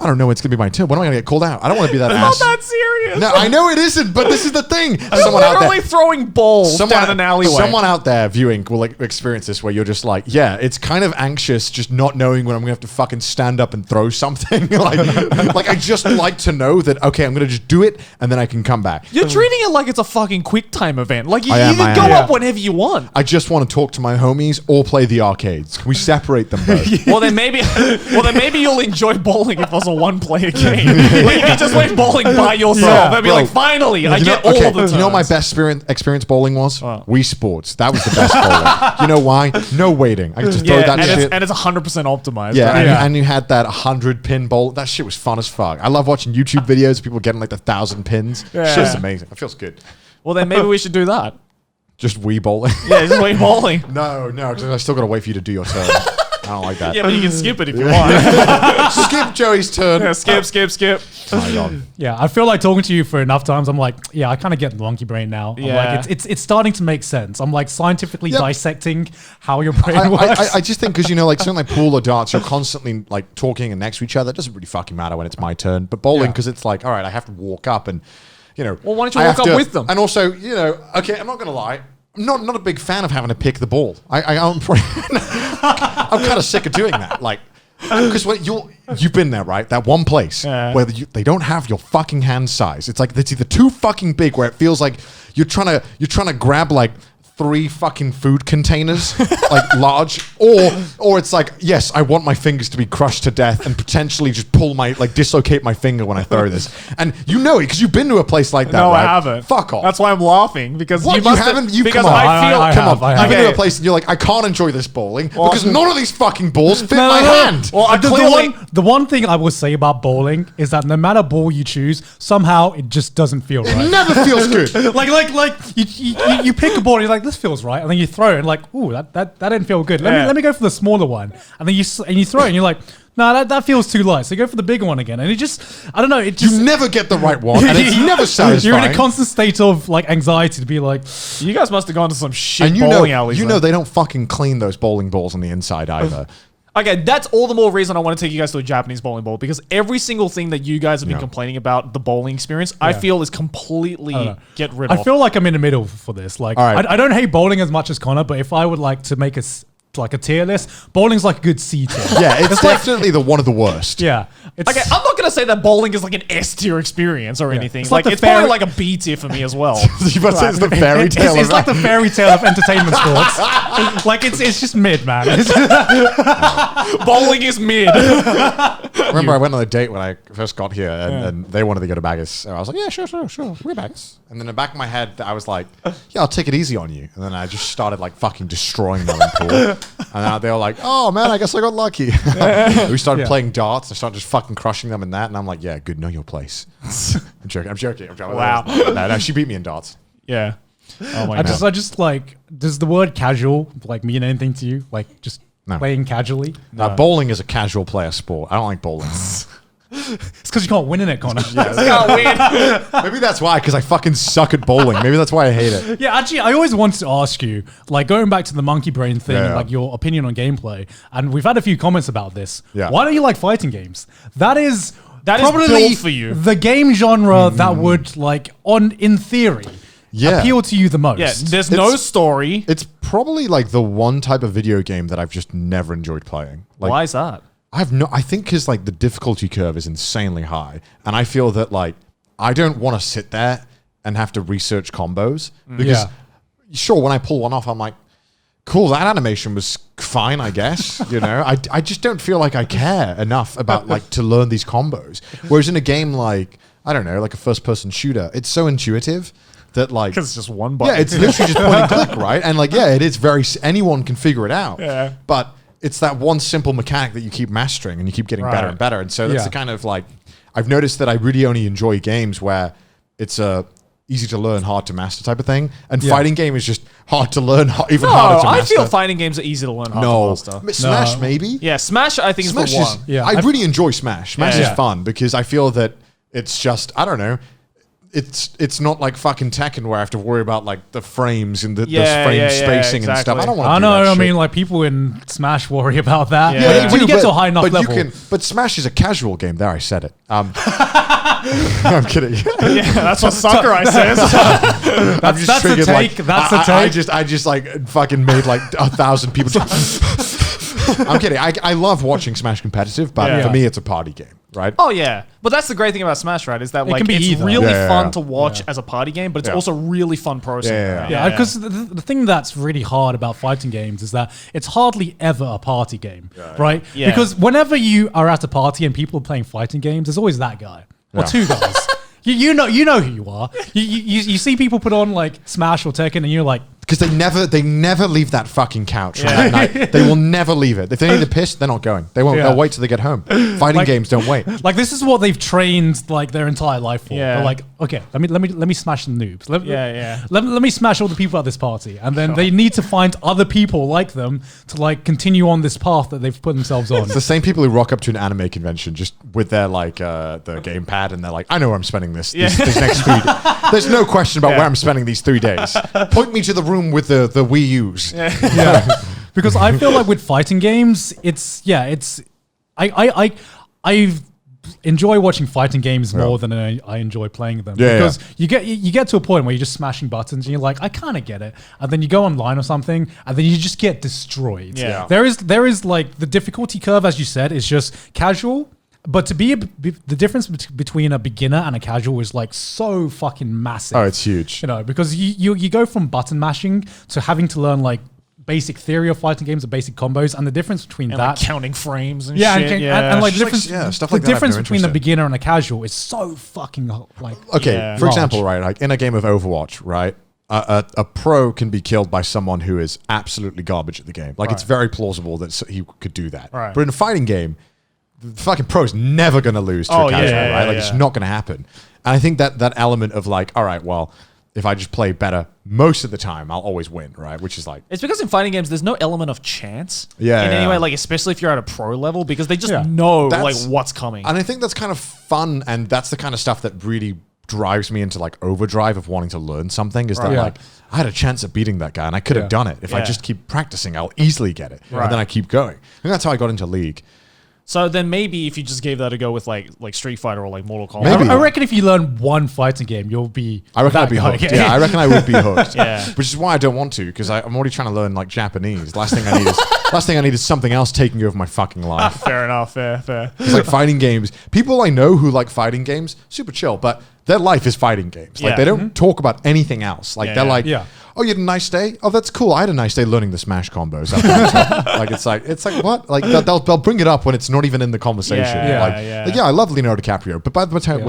I don't know when it's going to be my turn. When am I going to get called out? I don't want to be that Not ass. that serious. No, I know it isn't, but this is the thing. I'm literally throwing balls down an alleyway. Someone out there viewing will like experience this where you're just like, yeah, it's kind of anxious just not knowing when I'm gonna have to fucking stand up and throw something. like I just like to know that, okay, I'm gonna just do it and then I can come back. You're treating it like it's a fucking quick time event. Like you I am, can I go am. up whenever you want. I just want to talk to my homies or play the arcades. Can we separate them both? Well then maybe you'll enjoy bowling if it was a one-player game. Where you can just wait bowling by yourself Yeah, and be bro. like, finally, I You know- get all okay, of the turns. You know what my best experience bowling was? What? Wii Sports. That was the best bowling. You know why? No waiting. I could just throw yeah, that shit. and it's 100% optimized. Yeah, right? and you had that 100 pin bowl. That shit was fun as fuck. I love watching YouTube videos of people getting like the 1,000 pins. Yeah. Shit's amazing. It feels good. Well then maybe we should do that. Just Wii bowling. Yeah, just wait bowling. No, because I still got to wait for you to do your turn. I don't like that. Yeah, but you can skip it if you want. Skip Joey's turn. Yeah, skip. Oh my God. Yeah, I feel like talking to you for enough times. I'm like, yeah, I kind of get the monkey brain now. I'm Yeah. like, it's starting to make sense. I'm like scientifically Yep. dissecting how your brain works. I just think because like something like pool or darts, you're constantly like talking and next to each other. It doesn't really fucking matter when it's my turn. But bowling, Yeah. because it's like, all right, I have to walk up and Well, why don't you I walk have up with them? And also, okay, I'm not going to lie. I'm not a big fan of having to pick the ball. I'm kind of sick of doing that. Like, because you've been there, right? That one place where they don't have your fucking hand size. It's like it's either too fucking big where it feels like you're trying to grab like 3 fucking food containers, like large, or it's like, yes, I want my fingers to be crushed to death and potentially just dislocate my finger when I throw this. And you know it because you've been to a place like that. No, right? I haven't. Fuck off. That's why I'm laughing because What? You haven't? because come on. I feel. Come on. You've been to a place and you're like, I can't enjoy this bowling because none of these fucking balls fit my hand. Well, the one thing I will say about bowling is that no matter ball you choose, somehow it just doesn't feel right. It never feels good. like you pick a ball and you're like, this feels right, and then you throw it and like, ooh, that didn't feel good. Let me go for the smaller one, and then you throw it and you're like, no, that feels too light. So you go for the bigger one again, and it just, I don't know, it just You never get the right one, and it's never satisfying. You're in a constant state of like anxiety to be like, You guys must have gone to some shit and bowling alleys. they don't fucking clean those bowling balls on the inside either. Okay, that's all the more reason I want to take you guys to a Japanese bowling ball because every single thing that you guys have been complaining about the bowling experience, I feel is completely get rid of. I feel like I'm in the middle for this. Like, All right. I don't hate bowling as much as Connor, but if I would like to make a tier list, bowling's like a good C tier. Yeah, it's definitely one of the worst. Yeah. It's, Okay, I'm not gonna say that bowling is like an S tier experience or anything. It's Like like the it's probably fairy- like a B tier for me as well. You must say it's the fairy tale. It's like the fairy tale of entertainment sports. Like it's just mid, man. Bowling is mid. Remember, I went on a date when I first got here, and they wanted to go to Baggers. So I was like, yeah, sure, we're Baggers. And then in the back of my head, I was like, yeah, I'll take it easy on you. And then I just started like fucking destroying them in pool. And they were like, oh man, I guess I got lucky. We started playing darts. I started just fucking crushing them in that. And I'm like, yeah, good, know your place. I'm joking. Wow. No, she beat me in darts. Yeah. Oh my I god. just like, does the word casual like mean anything to you? Like just playing casually? Bowling is a casual player sport. I don't like bowling. It's because you can't win in it, Connor. Can't win. Maybe that's why, because I fucking suck at bowling. Maybe that's why I hate it. Yeah, actually, I always wanted to ask you, like going back to the monkey brain thing, Yeah. like your opinion on gameplay, and we've had a few comments about this. Yeah. Why don't you like fighting games? That is probably built for you. the game genre that would, like, in theory, appeal to you the most. Yeah, there's no story. It's probably like the one type of video game that I've just never enjoyed playing. Like, Why is that? I think because like the difficulty curve is insanely high, and I feel that like I don't want to sit there and have to research combos because sure, when I pull one off, I'm like, cool, that animation was fine, I guess. I just don't feel like I care enough about like to learn these combos. Whereas in a game like, I don't know, like a first person shooter, it's so intuitive that like, Because it's just one button. yeah, it's literally just point and click, right? And like, yeah, it is anyone can figure it out. Yeah. But it's that one simple mechanic that you keep mastering and you keep getting better and better. And so that's the kind of like, I've noticed that I really only enjoy games where it's a easy to learn, hard to master type of thing. And fighting game is just hard to learn, even harder to I master. feel fighting games are easy to learn. Hard No. to master. Smash maybe? Yeah, Smash I think Smash is the one. is, I really enjoy Smash. Smash is Yeah. fun because I feel that it's just, I don't know, it's not like fucking Tekken where I have to worry about like the frames and the frame spacing and stuff. I don't want to I do know. that I shit. mean, like people in Smash worry about that. Yeah. But Yeah, when you get to a high enough level, but Smash is a casual game. There, I said it. I'm kidding. Yeah, that's what Sakurai says. I'm just that's a triggered, take. That's a take. I just like fucking made like 1,000 people. I'm kidding. I love watching Smash competitive, but for me, it's a party game, right? Oh yeah, but that's the great thing about Smash, right? Is that like can be it's either. really Yeah. fun to watch as a party game, but it's also really fun processing. Yeah. because the thing that's really hard about fighting games is that it's hardly ever a party game, right? Yeah. Because whenever you are at a party and people are playing fighting games, there's always that guy or two guys. You know who you are. You see people put on like Smash or Tekken, and you're like, Because they never leave that fucking couch at night. They will never leave it. If they need to piss, they're not going. They won't. Yeah. They'll wait till they get home. Fighting games don't wait. like this is what they've trained like their entire life for. Yeah. They're like, okay, let me smash the noobs. Let me smash all the people at this party, and then they need to find other people like them to like continue on this path that they've put themselves on. It's the same people who rock up to an anime convention just with their like the gamepad, and they're like, I know where I'm spending this next 3 days. There's no question about where I'm spending these 3 days. Point me to the room with the Wii U's. Yeah. Because I feel like with fighting games, I've enjoy watching fighting games more than I enjoy playing them. Yeah, because you get to a point where you're just smashing buttons and you're like, I kind of get it. And then you go online or something and then you just get destroyed. Yeah. There is like the difficulty curve, as you said, is just casual. But the difference between a beginner and a casual is like so fucking massive. Oh, it's huge. You know, because you go from button mashing to having to learn like basic theory of fighting games or basic combos, and the difference between And that like counting frames and yeah, shit. and like the Stuff like- difference, yeah, stuff the like that I've difference no between interest a in. beginner and a casual is so fucking like Okay, Yeah. for example, large. right, like in a game of Overwatch, right, a pro can be killed by someone who is absolutely garbage at the game. Like it's very plausible that he could do that. Right. But in a fighting game, the fucking pro's never going to lose to Oh, a yeah, casual, yeah, right? Like yeah. it's not going to happen. And I think that element of like, all right, well, if I just play better most of the time, I'll always win, right? Which is like, It's because in fighting games, there's no element of chance. Yeah, In any yeah. way, like especially if you're at a pro level, because they just Yeah. know like That's- what's coming. and I think that's kind of fun, and that's the kind of stuff that really drives me into like overdrive of wanting to learn something. Is that Right. Yeah. like I had a chance at beating that guy, and I could have Yeah. done it if I Yeah. just keep practicing. I'll easily get it, Right. and then I keep going. And that's how I got into League. So then maybe if you just gave that a go with like Street Fighter or like Mortal Kombat. Maybe. I reckon if you learn one fighting game, you'll be. I reckon that I'd be guy hooked. again. Yeah, I reckon I would be hooked. Yeah. Which is why I don't want to, because I'm already trying to learn like Japanese. Last thing I need is something else taking over my fucking life. Fair enough. Fair. It's like fighting games. People I know who like fighting games, super chill, but their life is fighting games. Like Yeah. they don't talk about anything else. Like Yeah, they're yeah. like, Yeah. oh, you had a nice day? Oh, that's cool. I had a nice day learning the smash combos. Like it's like what? Like they'll bring it up when it's not even in the conversation. Yeah, like, yeah. like, yeah, I love Leonardo DiCaprio, but by the time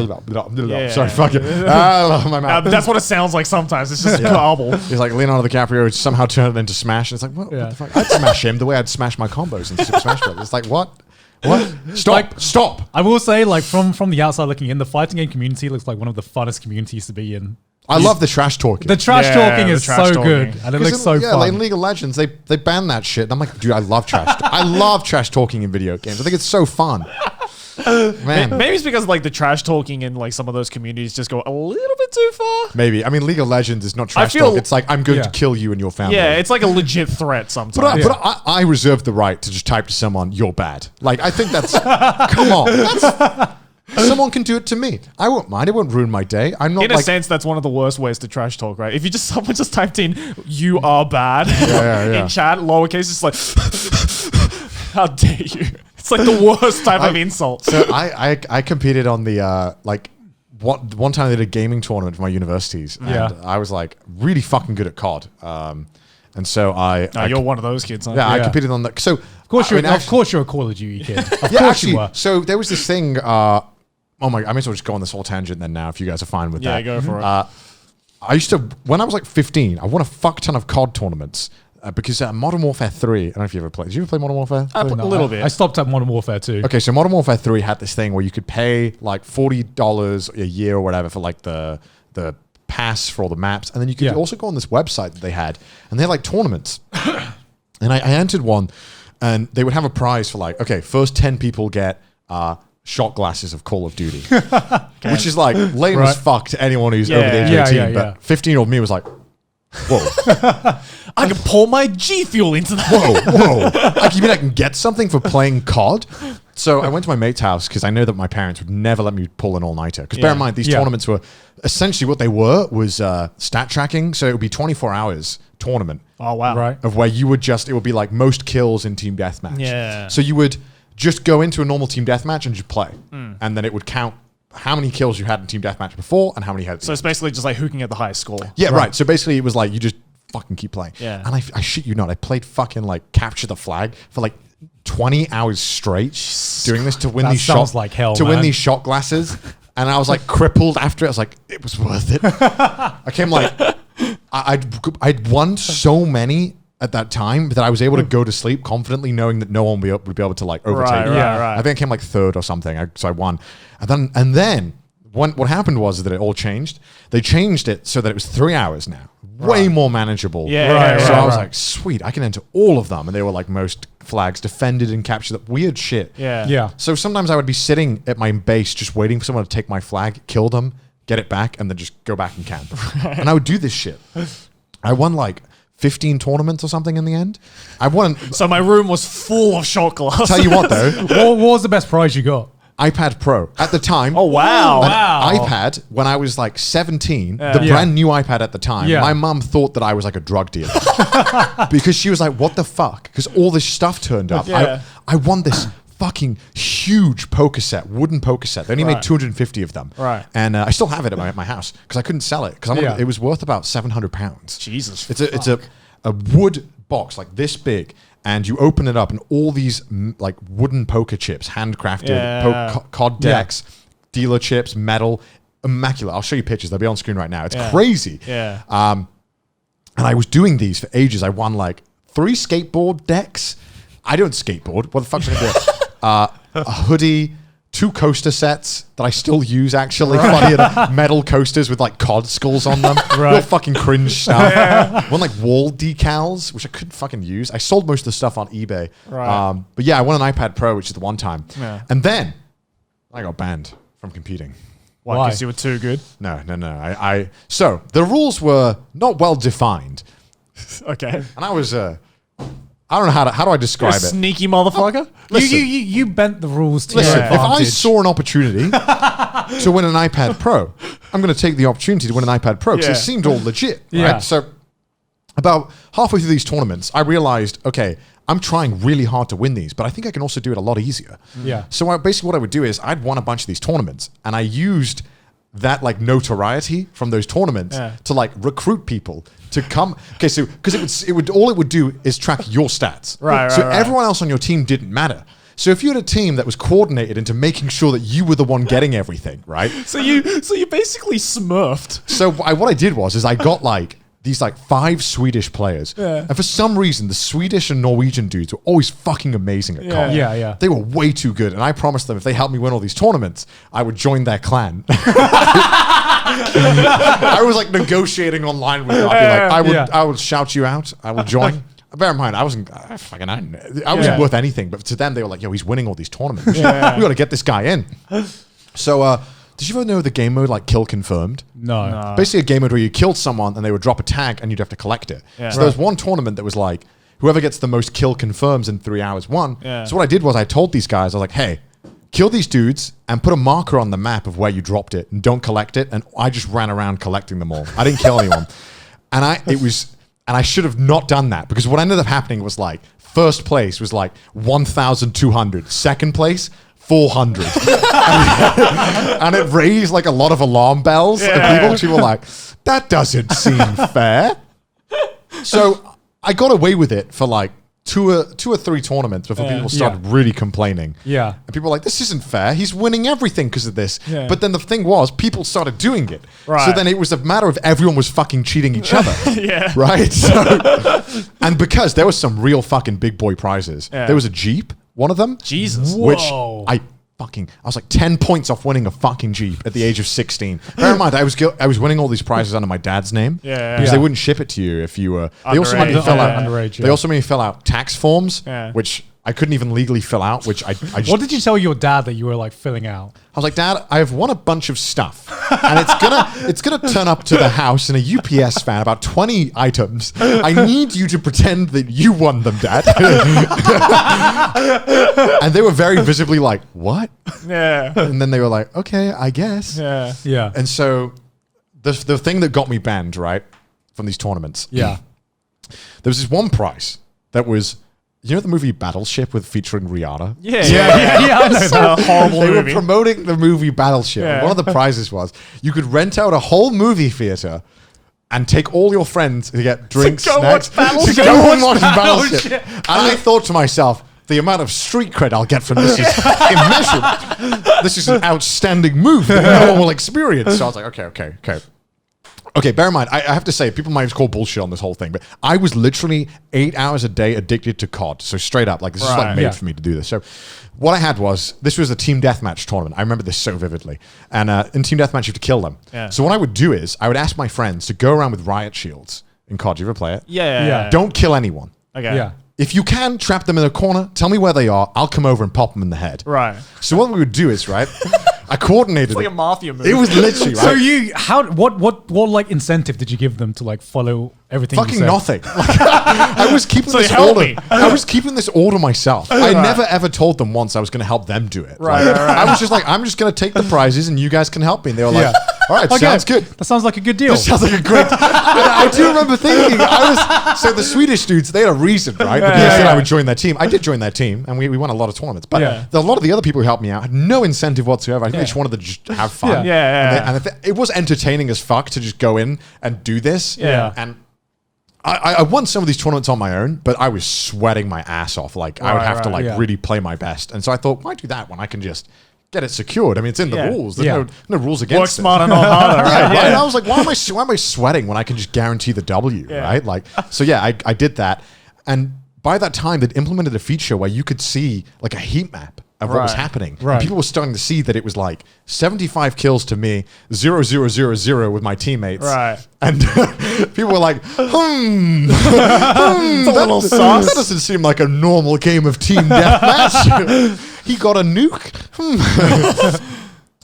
Yeah. sorry, fuck it. My mouth. That's what it sounds like sometimes. It's just garble. It's like Leonardo DiCaprio somehow turned it into Smash. It's like, what Yeah. the fuck? I'd smash him the way I'd smash my combos in Super Smash Bros. It's like, what? What? Stop. I will say, like from the outside looking in, the fighting game community looks like one of the funnest communities to be in. I love the trash talking. The trash Yeah, talking the is trash so talking. good, and it looks so yeah, fun. like in League of Legends, they banned that shit. And I'm like, dude, I love trash. I love trash talking in video games. I think it's so fun. Man, Maybe it's because like the trash talking in like some of those communities just go a little bit too far. maybe. I mean, League of Legends is not trash feel- talk. It's like, I'm going Yeah. to kill you and your family. Yeah, it's like a legit threat sometimes. But I reserve the right to just type to someone, "You're bad." Like I think that's come on. Someone can do it to me. I won't mind. It won't ruin my day. I'm not in a like sense, that's one of the worst ways to trash talk, right? If you just someone just typed in "you are bad" yeah. in chat, lowercase, it's like, how dare you? It's like the worst type of insult. So I competed on the like one time they did a gaming tournament for my universities, and Yeah. I was like really fucking good at COD. And so You're one of those kids, huh? yeah, I Yeah. competed on that. So Of course, I mean, of course, you're a Call of Duty kid. Of yeah, course, actually, you were. so there was this thing. Oh my! I may as well just go on this whole tangent then. Now, if you guys are fine with Yeah, that, go for it. I used to when I was like 15. I won a fuck ton of COD tournaments because Modern Warfare 3. I don't know if you ever played. Did you ever play Modern Warfare? A little bit. I stopped at Modern Warfare 2. Okay, so Modern Warfare 3 had this thing where you could pay like $40 a year or whatever for like the pass for all the maps, and then you could Yeah. also go on this website that they had, and they had like tournaments. And I entered one, and they would have a prize for like, okay, first 10 people get shot glasses of Call of Duty, which is like lame as Right. fuck to anyone who's Yeah. over the age Yeah, of 18. yeah, But yeah. 15-year-old me was like, whoa. I can pour my G Fuel into that. Whoa. Like, you mean I can get something for playing COD? So I went to my mate's house because I know that my parents would never let me pull an all-nighter. Because bear in Yeah. mind, these Yeah. tournaments were essentially what they were was stat tracking. So it would be 24 hours tournament Oh wow! Right. of where you would just, it would be like most kills in team deathmatch. Yeah. So you would just go into a normal team deathmatch and just play. And then it would count how many kills you had in team deathmatch before and how many you had at the So it's basically just like hooking at the highest score. yeah, right. So basically, it was like you just fucking keep playing. Yeah. And I shit you not, I played fucking like capture the flag for like 20 hours straight, doing this to win That these sounds shot like hell, to win man. these shot glasses. And I was like crippled after it. I was like, it was worth it. I came like I'd won so many at that time that I was able to go to sleep confidently, knowing that no one would be able to like overtake Right, me. right. I think I came like third or something. So I won. And then what happened was that it all changed. They changed it so that it was 3 hours now. Way more manageable. Yeah, Right, So right, I was right. like, sweet, I can enter all of them. And they were like most flags defended and captured. That weird shit. Yeah. Yeah. So sometimes I would be sitting at my base just waiting for someone to take my flag, kill them, get it back, and then just go back and camp. And I would do this shit. I won like 15 tournaments or something in the end. I won. So my room was full of shot glass. Tell you what though, What was the best prize you got? iPad Pro at the time. Oh, wow. An iPad when I was like 17, the Yeah. brand new iPad at the time. Yeah. My mum thought that I was like a drug dealer because she was like, "What the fuck?" Because all this stuff turned up. Yeah. I won this fucking huge poker set, wooden poker set. They only made Right. 250 of them, Right. And I still have it at my house because I couldn't sell it because Yeah. it was worth about £700. Jesus. It's a wood box like this big, and you open it up, and all these like wooden poker chips, handcrafted Yeah. COD decks, dealer chips, metal, immaculate. I'll show you pictures; they'll be on screen right now. It's Yeah. crazy. Yeah. And I was doing these for ages. I won like 3 skateboard decks. I don't skateboard. What the fuck's I gonna do? A hoodie. 2 coaster sets that I still use, actually. Funny enough, metal coasters with like COD skulls on them. Real fucking cringe stuff. One like wall decals, which I couldn't fucking use. I sold most of the stuff on eBay. Right. But yeah, I won an iPad Pro, which is the one time. Yeah. And then I got banned from competing. Why? Because you were too good? No. So the rules were not well defined. Okay. And I was, I don't know how do I describe it? Sneaky motherfucker. You bent the rules to Listen, your if I advantage. saw an opportunity to win an iPad Pro, I'm going to take the opportunity to win an iPad Pro because Yeah. it seemed all legit. Yeah. Right? So about halfway through these tournaments, I realized, okay, I'm trying really hard to win these, but I think I can also do it a lot easier. Yeah. So basically what I would do is I'd won a bunch of these tournaments, and I used that like notoriety from those tournaments to like recruit people to come. Okay, so because it would do is track your stats. Right, So right. everyone else on your team didn't matter. So if you had a team that was coordinated into making sure that you were the one getting everything, right? So you basically smurfed. So what I did was I got like these like 5 Swedish players, and for some reason the Swedish and Norwegian dudes were always fucking amazing at COD. Yeah. They were way too good, and I promised them if they helped me win all these tournaments, I would join their clan. I was like negotiating online with them. I'd be like, I would shout you out. I will join. Bear in mind, I wasn't worth anything, but to them they were like, "Yo, he's winning all these tournaments. We got to get this guy in." So, did you ever know the game mode like kill confirmed? No. Basically, a game mode where you killed someone and they would drop a tag and you'd have to collect it. Yeah. So there was one tournament that was like, whoever gets the most kill confirms in 3 hours won. Yeah. So what I did was I told these guys, I was like, "Hey, kill these dudes and put a marker on the map of where you dropped it and don't collect it." And I just ran around collecting them all. I didn't kill anyone. And I should have not done that, because what ended up happening was like first place was like 1,200, second place 400, and it raised like a lot of alarm bells. And people were like, "That doesn't seem fair." So I got away with it for like two or three tournaments before people started really complaining. Yeah. And people were like, "This isn't fair. He's winning everything because of this." Yeah. But then the thing was, people started doing it. Right. So then it was a matter of everyone was fucking cheating each other. Yeah. Right? So, and because there was some real fucking big boy prizes. Yeah. There was a Jeep, one of them. Jesus. Which Whoa. I was like 10 points off winning a fucking Jeep at the age of 16. Bear in mind, I was winning all these prizes under my dad's name. Yeah. Because Yeah. they wouldn't ship it to you if you were. They also made me Underage. fill out. Underage, They yeah. also made me fill out tax forms, Yeah. which I couldn't even legally fill out. Which I just, What did you tell your dad that you were like filling out? I was like, "Dad, I have won a bunch of stuff, and it's gonna turn up to the house in a UPS van, about 20 items. I need you to pretend that you won them, Dad." And they were very visibly like, "What?" Yeah. And then they were like, "Okay, I guess." Yeah. Yeah. And so the thing that got me banned, right, from these tournaments, Yeah. there was this one prize that was, you know, the movie Battleship with featuring Rihanna. Yeah. I know It's that. a horrible They were movie. promoting the movie Battleship. Yeah. One of the prizes was you could rent out a whole movie theater and take all your friends to get drinks, go snacks, watch Battleship. to go and watch Battleship. And I thought to myself, the amount of street cred I'll get from this is immeasurable. This is an outstanding move that no one will experience. So I was like, okay, bear in mind, I have to say, people might just call bullshit on this whole thing, but I was literally 8 hours a day addicted to COD. So straight up, like this is like Right. made Yeah. for me to do this. So what I had was, this was a team deathmatch tournament. I remember this so vividly. And in team deathmatch, you have to kill them. Yeah. So what I would do is, I would ask my friends to go around with riot shields in COD. Do you ever play it? Yeah. Don't kill anyone. Okay. Yeah. If you can, trap them in a corner, tell me where they are, I'll come over and pop them in the head. Right. So what we would do is, right, I coordinated It's like it. a mafia movie. It was literally So right. what like incentive did you give them to like follow everything? you Fucking said? nothing. I was keeping this help order. me. I was keeping this order myself. I never ever told them once I was going to help them do it. Right, Like, right, right. I was just like, I'm just going to take the prizes and you guys can help me. And they were like, Yeah. all right, Okay, sounds good. That sounds like a good deal. That sounds like a great. I do remember thinking so the Swedish dudes, they had a reason, right? Because they said I would join their team. I did join their team, and we won a lot of tournaments. But a lot of the other people who helped me out had no incentive whatsoever. I think they just wanted to just have fun. And it was entertaining as fuck to just go in and do this. Yeah. And I won some of these tournaments on my own, but I was sweating my ass off. Like I would have to really play my best. And so I thought, why do that when I can just get it secured? I mean, it's in the rules. There's no rules against Work it. smarter, not harder, right? Right? I was like, why am I sweating when I can just guarantee the W, right? Like, so I did that. And by that time, they'd implemented a feature where you could see like a heat map of what was happening. Right. And people were starting to see that it was like 75 kills to me, 0, 0, 0, 0 with my teammates. Right. And people were like, little sauce. That doesn't seem like a normal game of team deathmatch. He got a nuke.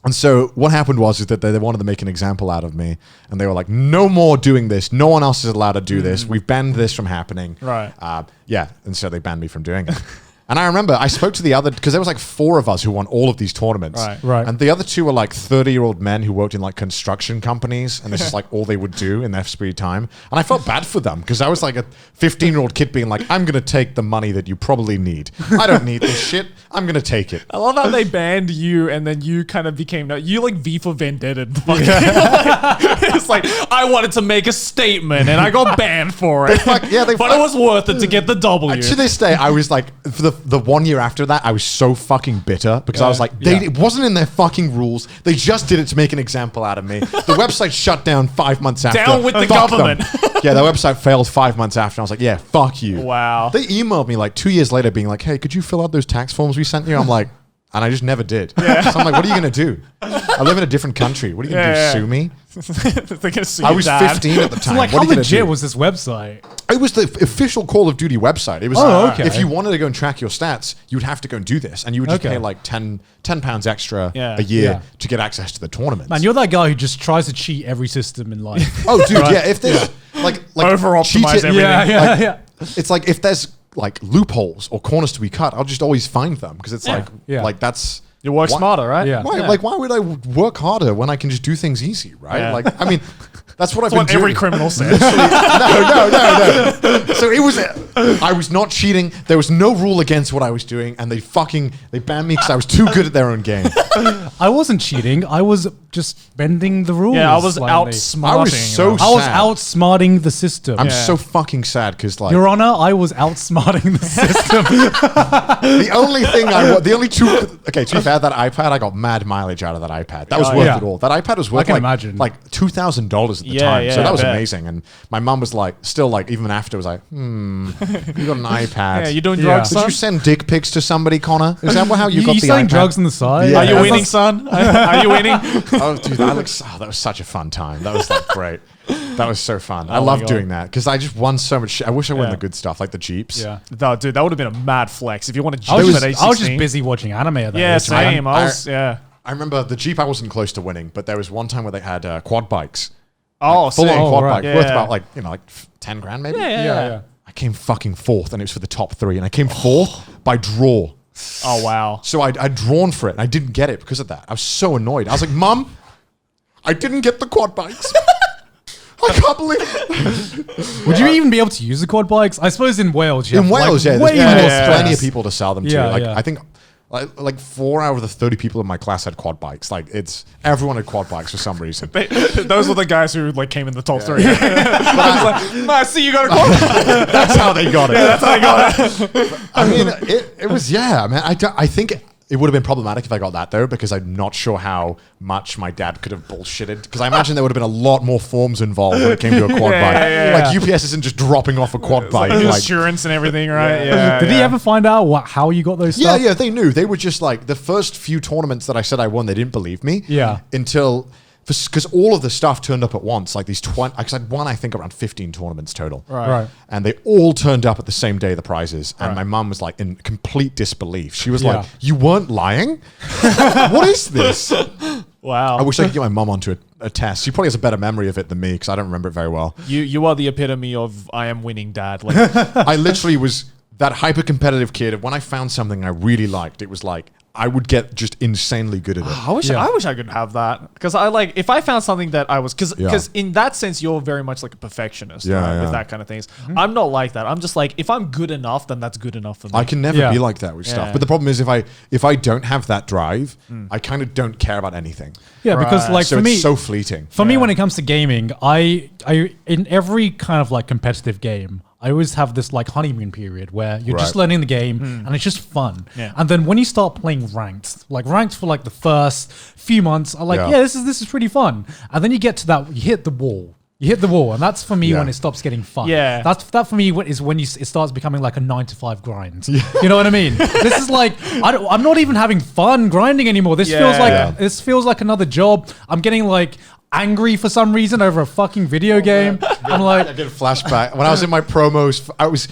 And so what happened was that they wanted to make an example out of me, and they were like, no more doing this. No one else is allowed to do this. We've banned this from happening. Right. And so they banned me from doing it. And I remember I spoke to the other, because there was like 4 of us who won all of these tournaments. Right. And the other 2 were like 30-year-old men who worked in like construction companies, and this is like all they would do in their spare time. And I felt bad for them, because I was like a 15-year-old kid being like, I'm going to take the money that you probably need. I don't need this shit. I'm going to take it. I love how they banned you, and then you kind of became you like V for Vendetta. It's like I wanted to make a statement, and I got banned for it. But it was worth it to get the W. To this day, I was like, for the 1 year after that, I was so fucking bitter, because I was like, it wasn't in their fucking rules. They just did it to make an example out of me. The website shut down 5 months after. Down with the Fuck government. the website failed 5 months after. I was like, yeah, fuck you. Wow. They emailed me like 2 years later being like, hey, could you fill out those tax forms we sent you? I'm like, and I just never did. So I'm like, what are you going to do? I live in a different country. What are you going to do? Sue me? They're gonna sue I was Dad. 15 at the So time. like, What how are you gonna legit do? was this website? It was the official Call of Duty website. It was okay. if you wanted to go and track your stats, you would have to go and do this, and you would just Okay. pay like 10 pounds extra Yeah. a year Yeah. to get access to the tournaments. Man, you're that guy who just tries to cheat every system in life. Oh, dude, yeah. If there's like Over-optimize cheat it- everything. Like, it's like if there's like loopholes or corners to be cut, I'll just always find them, because it's like that's. You work Why- smarter, right? Yeah. Why, like, why would I work harder when I can just do things easy, right? Yeah. Like, I mean, that's what I've That's been what doing. every criminal says. No. So I was not cheating. There was no rule against what I was doing, and they banned me because I was too good at their own game. I wasn't cheating. I was just bending the rules. Yeah, I was slightly. outsmarting. I was so right? I was sad. outsmarting the system. I'm so fucking sad because like Your Honor, I was outsmarting the system. the only thing the only two. Okay, to be fair, that iPad, I got mad mileage out of that iPad. That was worth yeah. it all. That iPad was worth can like imagine. like $2,000 at the Yeah, time. yeah, so that was I bet. amazing. And my mum was like, still like, even after, was like, you got an iPad. Yeah, you doing Yeah. drugs, Did son? you send dick pics to somebody, Connor? Is that how you got you the selling iPad? drugs on the side? Yeah. Are you That's winning, not- son? Are you winning? Oh, dude, that was such a fun time. That was like great. That was so fun. I my love God. doing that because I just won so much shit. I wish I won Yeah. the good stuff like the Jeeps. Yeah. No, dude, that would have been a mad flex if you want to I was, Jeep at just, I was just 16. busy watching anime at that Yeah, age, man. same. I was, yeah. I remember the Jeep I wasn't close to winning, but there was one time where they had quad bikes. Oh, Full sick. on quad right. bike. Worth Yeah. about like, 10 grand maybe? Yeah. I came fucking fourth and it was for the top 3 and I came fourth by draw. Oh, wow. So I'd drawn for it and I didn't get it because of that. I was so annoyed. I was like, Mum, I didn't get the quad bikes. I can't believe it. Would you even be able to use the quad bikes? I suppose in Wales, you In have, Wales, like, yeah, way there's more plenty of space. people to sell them to. Yeah, Like yeah. I think like 4 out of the 30 people in my class had quad bikes. Like everyone had quad bikes for some reason. Those were the guys who like came in the top 3. I see you got a quad. That's how they got it. That's how I got it. I mean, it was, yeah, man. I think it would have been problematic if I got that, though, because I'm not sure how much my dad could have bullshitted. Because I imagine there would have been a lot more forms involved when it came to a quad bike. yeah. Like, UPS isn't just dropping off a quad bike. Like, Like, insurance and everything, right? Yeah. Did he ever find out how you got those yeah, stuff? yeah, they knew. They were just like, the first few tournaments that I said I won, they didn't believe me. Yeah. Until because all of the stuff turned up at once, like these 20, because I'd won, I think, around 15 tournaments total. Right. And they all turned up at the same day, the prizes. And my mum was like in complete disbelief. She was like, you weren't lying? What is this? Wow. I wish I could get my mum onto a test. She probably has a better memory of it than me because I don't remember it very well. You are the epitome of I am winning, Dad. Like, I literally was that hyper competitive kid. When I found something I really liked, it was like I would get just insanely good at it. I wish I could have that, because I like, if I found something that I was, because in that sense you're very much like a perfectionist, right, with that kind of things. I'm not like that. I'm just like, if I'm good enough, then that's good enough for me. I can never be like that with stuff. But the problem is if I don't have that drive, I kind of don't care about anything. Yeah, because like so for me, it's so fleeting. For me, when it comes to gaming, I in every kind of like competitive game, I always have this like honeymoon period where you're just learning the game and it's just fun. Yeah. And then when you start playing ranked for like the first few months, I'm like, this is pretty fun. And then you get to that, you hit the wall. And that's for me when it stops getting fun. Yeah. That for me is when it starts becoming like a 9-to-5 grind. You know what I mean? This is like, I'm not even having fun grinding anymore. This feels like another job. I'm getting like angry for some reason over a fucking video game. I'm like, I get a flashback. When I was in my promos, I was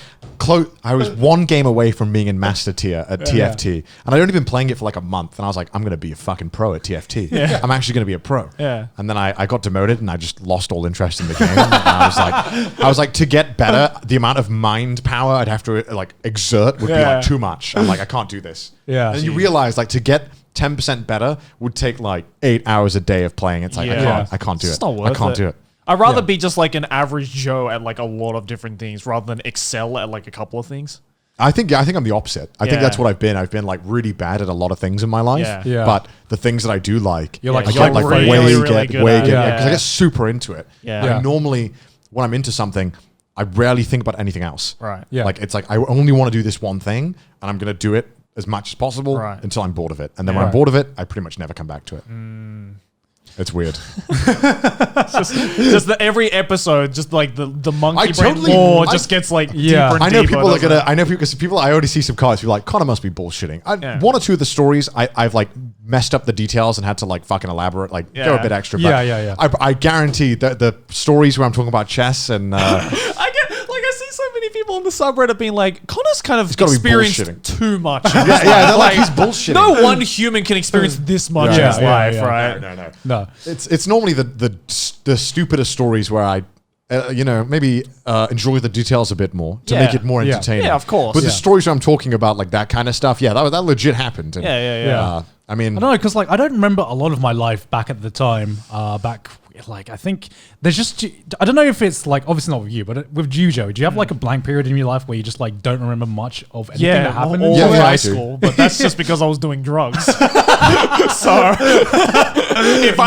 one game away from being in master tier at TFT, and I'd only been playing it for like a month, and I was like, I'm going to be a fucking pro at TFT. I'm actually going to be a pro. And then I got demoted, and I just lost all interest in the game. And I was like, to get better, the amount of mind power I'd have to like exert would be like too much. I'm like, I can't do this. And you realize like to get 10% better would take like 8 hours a day of playing. It's like, I can't do it. It's not worth I can't do it. I'd rather be just like an average Joe at like a lot of different things rather than excel at like a couple of things. I think I'm the opposite. I think that's what I've been. I've been like really bad at a lot of things in my life. But the things that I do like, you're like, I get like really good because at. I get super into it. Like normally when I'm into something, I rarely think about anything else. Right. Like it's like I only want to do this one thing, and I'm gonna do it as much as possible until I'm bored of it. And then when I'm bored of it, I pretty much never come back to it. It's weird. just every episode, just like the monkey brain lore just gets like deeper and I know deeper. people are gonna. I know because people. I already see some comments who are like, Connor must be bullshitting. One or two of the stories, I've like messed up the details and had to like fucking elaborate, like go a bit extra. But I guarantee that the stories where I'm talking about chess and I see so many people on the subreddit being like, Connor's kind of gotta be experienced bullshitting. too much. they're like he's bullshitting. No one human can experience this much in his life, right? No. It's normally the stupidest stories where I, maybe enjoy the details a bit more to make it more entertaining. Yeah, of course. But the stories I'm talking about, like that kind of stuff, that legit happened. And, I mean, I don't know, because like I don't remember a lot of my life back at the time. Like I think there's just, I don't know if it's like, obviously not with you, but with Jujo, do you have like a blank period in your life where you just like don't remember much of anything that happened? All high school, but that's just because I was doing drugs. So if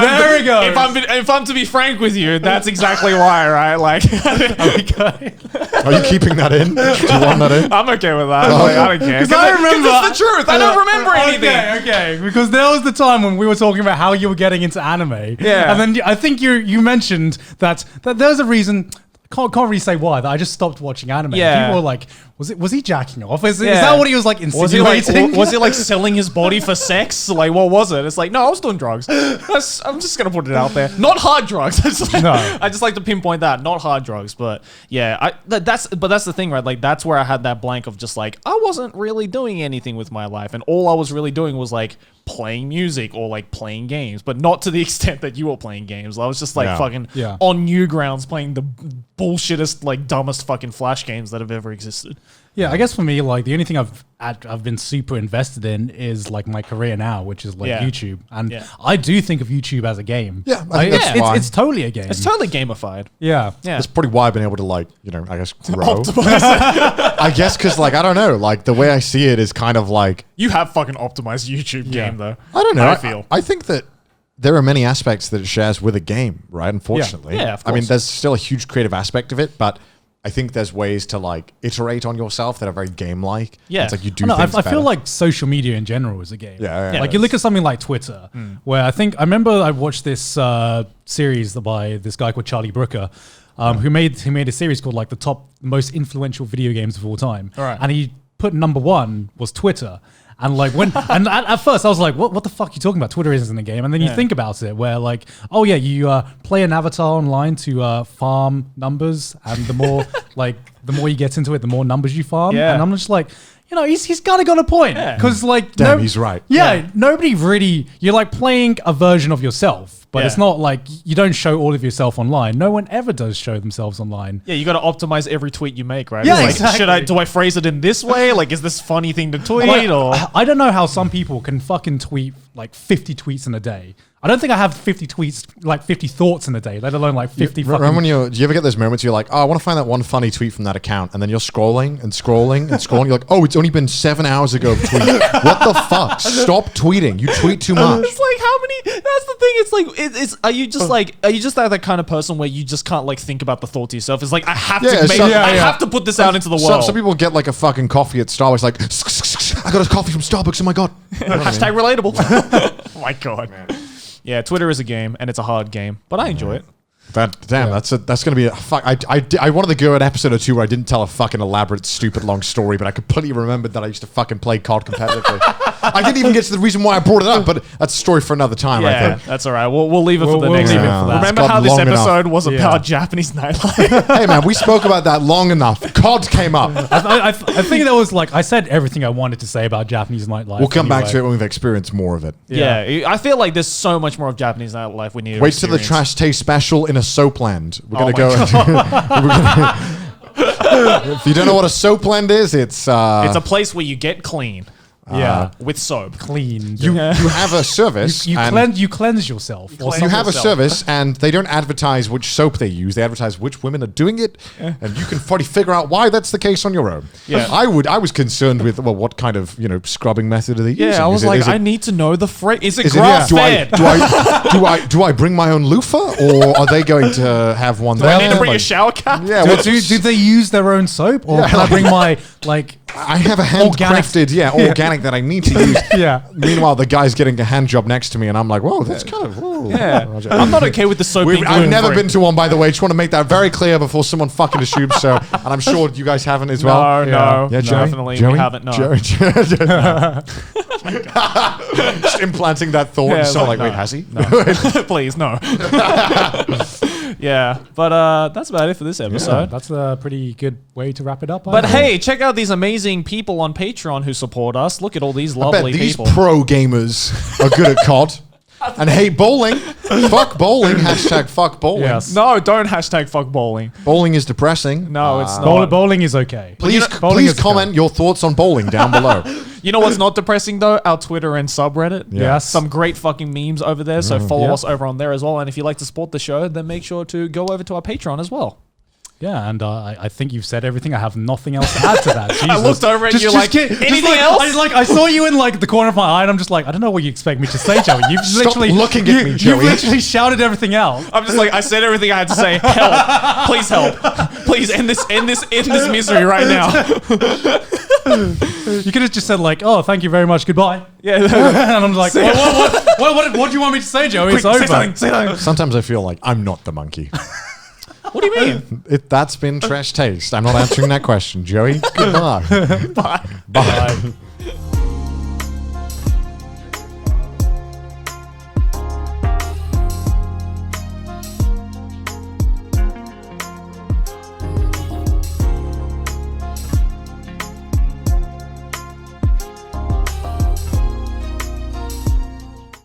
I'm to be frank with you, that's exactly why, right? Like, are you keeping that in? Do you want that in? I'm okay with that. I don't care. Because I remember, it's the truth. I don't remember anything. Okay, because there was the time when we were talking about how you were getting into anime. Yeah, and then I think you mentioned that there's a reason. Can't really say why. That I just stopped watching anime. Yeah. People were like, was he jacking off? Is that what he was like insinuating? Was he like selling his body for sex? Like, what was it? It's like, no, I was doing drugs. I'm just gonna put it out there. Not hard drugs. I just like to pinpoint that. Not hard drugs, but yeah, that's the thing, right? Like that's where I had that blank of just like I wasn't really doing anything with my life, and all I was really doing was like playing music or like playing games, but not to the extent that you were playing games. I was just like fucking on Newgrounds playing the bullshittest, like dumbest fucking Flash games that have ever existed. Yeah, I guess for me, like the only thing I've been super invested in is like my career now, which is like YouTube, and I do think of YouTube as a game. Yeah, I think it's totally a game. It's totally gamified. Yeah. That's probably why I've been able to like, I guess grow. I guess because like I don't know, like the way I see it is kind of like you have fucking optimized YouTube game though. I don't know. I feel. I think that there are many aspects that it shares with a game, right? Unfortunately, yeah of course. I mean, there's still a huge creative aspect of it, but I think there's ways to like iterate on yourself that are very game-like. Yeah, it's like you do. I feel like social media in general is a game. Yeah. Like you look at something like Twitter, where I remember I watched this series by this guy called Charlie Brooker, who made a series called like the top most influential video games of all time, and he put number one was Twitter. And like at first I was like, what the fuck are you talking about? Twitter isn't a game. And then you think about it where like, oh yeah, you play an avatar online to farm numbers, and the more you get into it, the more numbers you farm. Yeah. And I'm just like, he's kind of got a point. Because like, Damn, he's right. Yeah, nobody really, you're like playing a version of yourself, but it's not like you don't show all of yourself online. No one ever does show themselves online. Yeah, you got to optimize every tweet you make, right? Yeah, Like, exactly. do I phrase it in this way? Like, is this funny thing to tweet? Like, or I don't know how some people can fucking tweet like 50 tweets in a day. I don't think I have 50 tweets, like 50 thoughts in a day, let alone like 50 fucking... Remember when do you ever get those moments where you're like, oh, I want to find that one funny tweet from that account, and then you're scrolling and scrolling and scrolling. You're like, oh, it's only been 7 hours ago of tweeting. What the fuck? Stop tweeting. You tweet too much. it's like how many? That's the thing. It's like, are you just that kind of person where you just can't like think about the thought to yourself? It's like I have have to put this out into the world. Some people get like a fucking coffee at Starbucks, like, I got a coffee from Starbucks. Oh my god. Hashtag relatable. Oh my god. Man. Yeah, Twitter is a game, and it's a hard game, but I enjoy it. That's gonna be a fuck. I wanted to go an episode or two where I didn't tell a fucking elaborate, stupid, long story, but I completely remembered that I used to fucking play COD competitively. I didn't even get to the reason why I brought it up, but that's a story for another time. I Yeah, think. that's all right. We'll leave it for the next leave one. it for that. Remember It's how gone this long episode enough. was about Japanese nightlife? Hey man, we spoke about that long enough. COD came up. I think that was like, I said everything I wanted to say about Japanese nightlife. We'll come back to it when we've experienced more of it. Yeah, I feel like there's so much more of Japanese nightlife we need to Wait till the experience. Trash Taste special in a soapland. We're gonna Oh go. If you don't know what a soapland is, it's It's a place where you get clean Yeah. with soap. Clean. you have a service. You and cleanse yourself. Or cleanse you have a yourself. service, and they don't advertise which soap they use. They advertise which women are doing it, and you can probably figure out why that's the case on your own. Yeah. I was concerned with what kind of scrubbing method are they using? Yeah, I was Is it- like, is it- I need to know the phrase. Is it is it- grass do I fed? do I bring my own loofah, or are they going to have one? Do I need to bring a Like- shower cap? Yeah, Do, what's- do they use their own soap, or Yeah, can I bring my like? I have a handcrafted, organic that I need to use. Yeah. Meanwhile, the guy's getting a hand job next to me, and I'm like, whoa, that's kind of. Whoa. Yeah. I'm not okay with the soap being I've never gluten-free. been to one, by the way. Just want to make that very clear before someone fucking assumes so. And I'm sure you guys haven't as well. No, Yeah, Joey? definitely Joey? we haven't. No. Just implanting that thought. Yeah, and so like, wait, no. has he? Please, no. Yeah, but that's about it for this episode. That's a pretty good way to wrap it up. But hey, check out these amazing people on Patreon who support us. Look at all these I bet lovely these people. pro gamers are good at COD. And hate bowling. Fuck bowling. Hashtag fuck bowling. Yes. No, don't hashtag fuck bowling. Bowling is depressing. No, it's not. Bowling is okay. Please, bowling please is comment your thoughts on bowling down below. You know what's not depressing though? Our Twitter and subreddit. Yes. Some great fucking memes over there. So follow Yeah. us over on there as well. And if you like to support the show, then make sure to go over to our Patreon as well. Yeah, and I think you've said everything. I have nothing else to add to that. Jesus. I looked over at you like, anything else? I saw you in like the corner of my eye, and I'm just like, I don't know what you expect me to say, Joey. You've Stop literally looking at me, Joey. You've literally shouted everything out. I'm just like, I said everything I had to say. Help. Please help. Please end this misery right now. You could have just said like, "Oh, thank you very much, goodbye." Yeah. And I'm like, what do you want me to say, Joey? It's over. Say something. Sometimes I feel like I'm not the monkey. What do you mean? That's been Trash Taste. I'm not answering that question, Joey. Goodbye. Bye. Bye.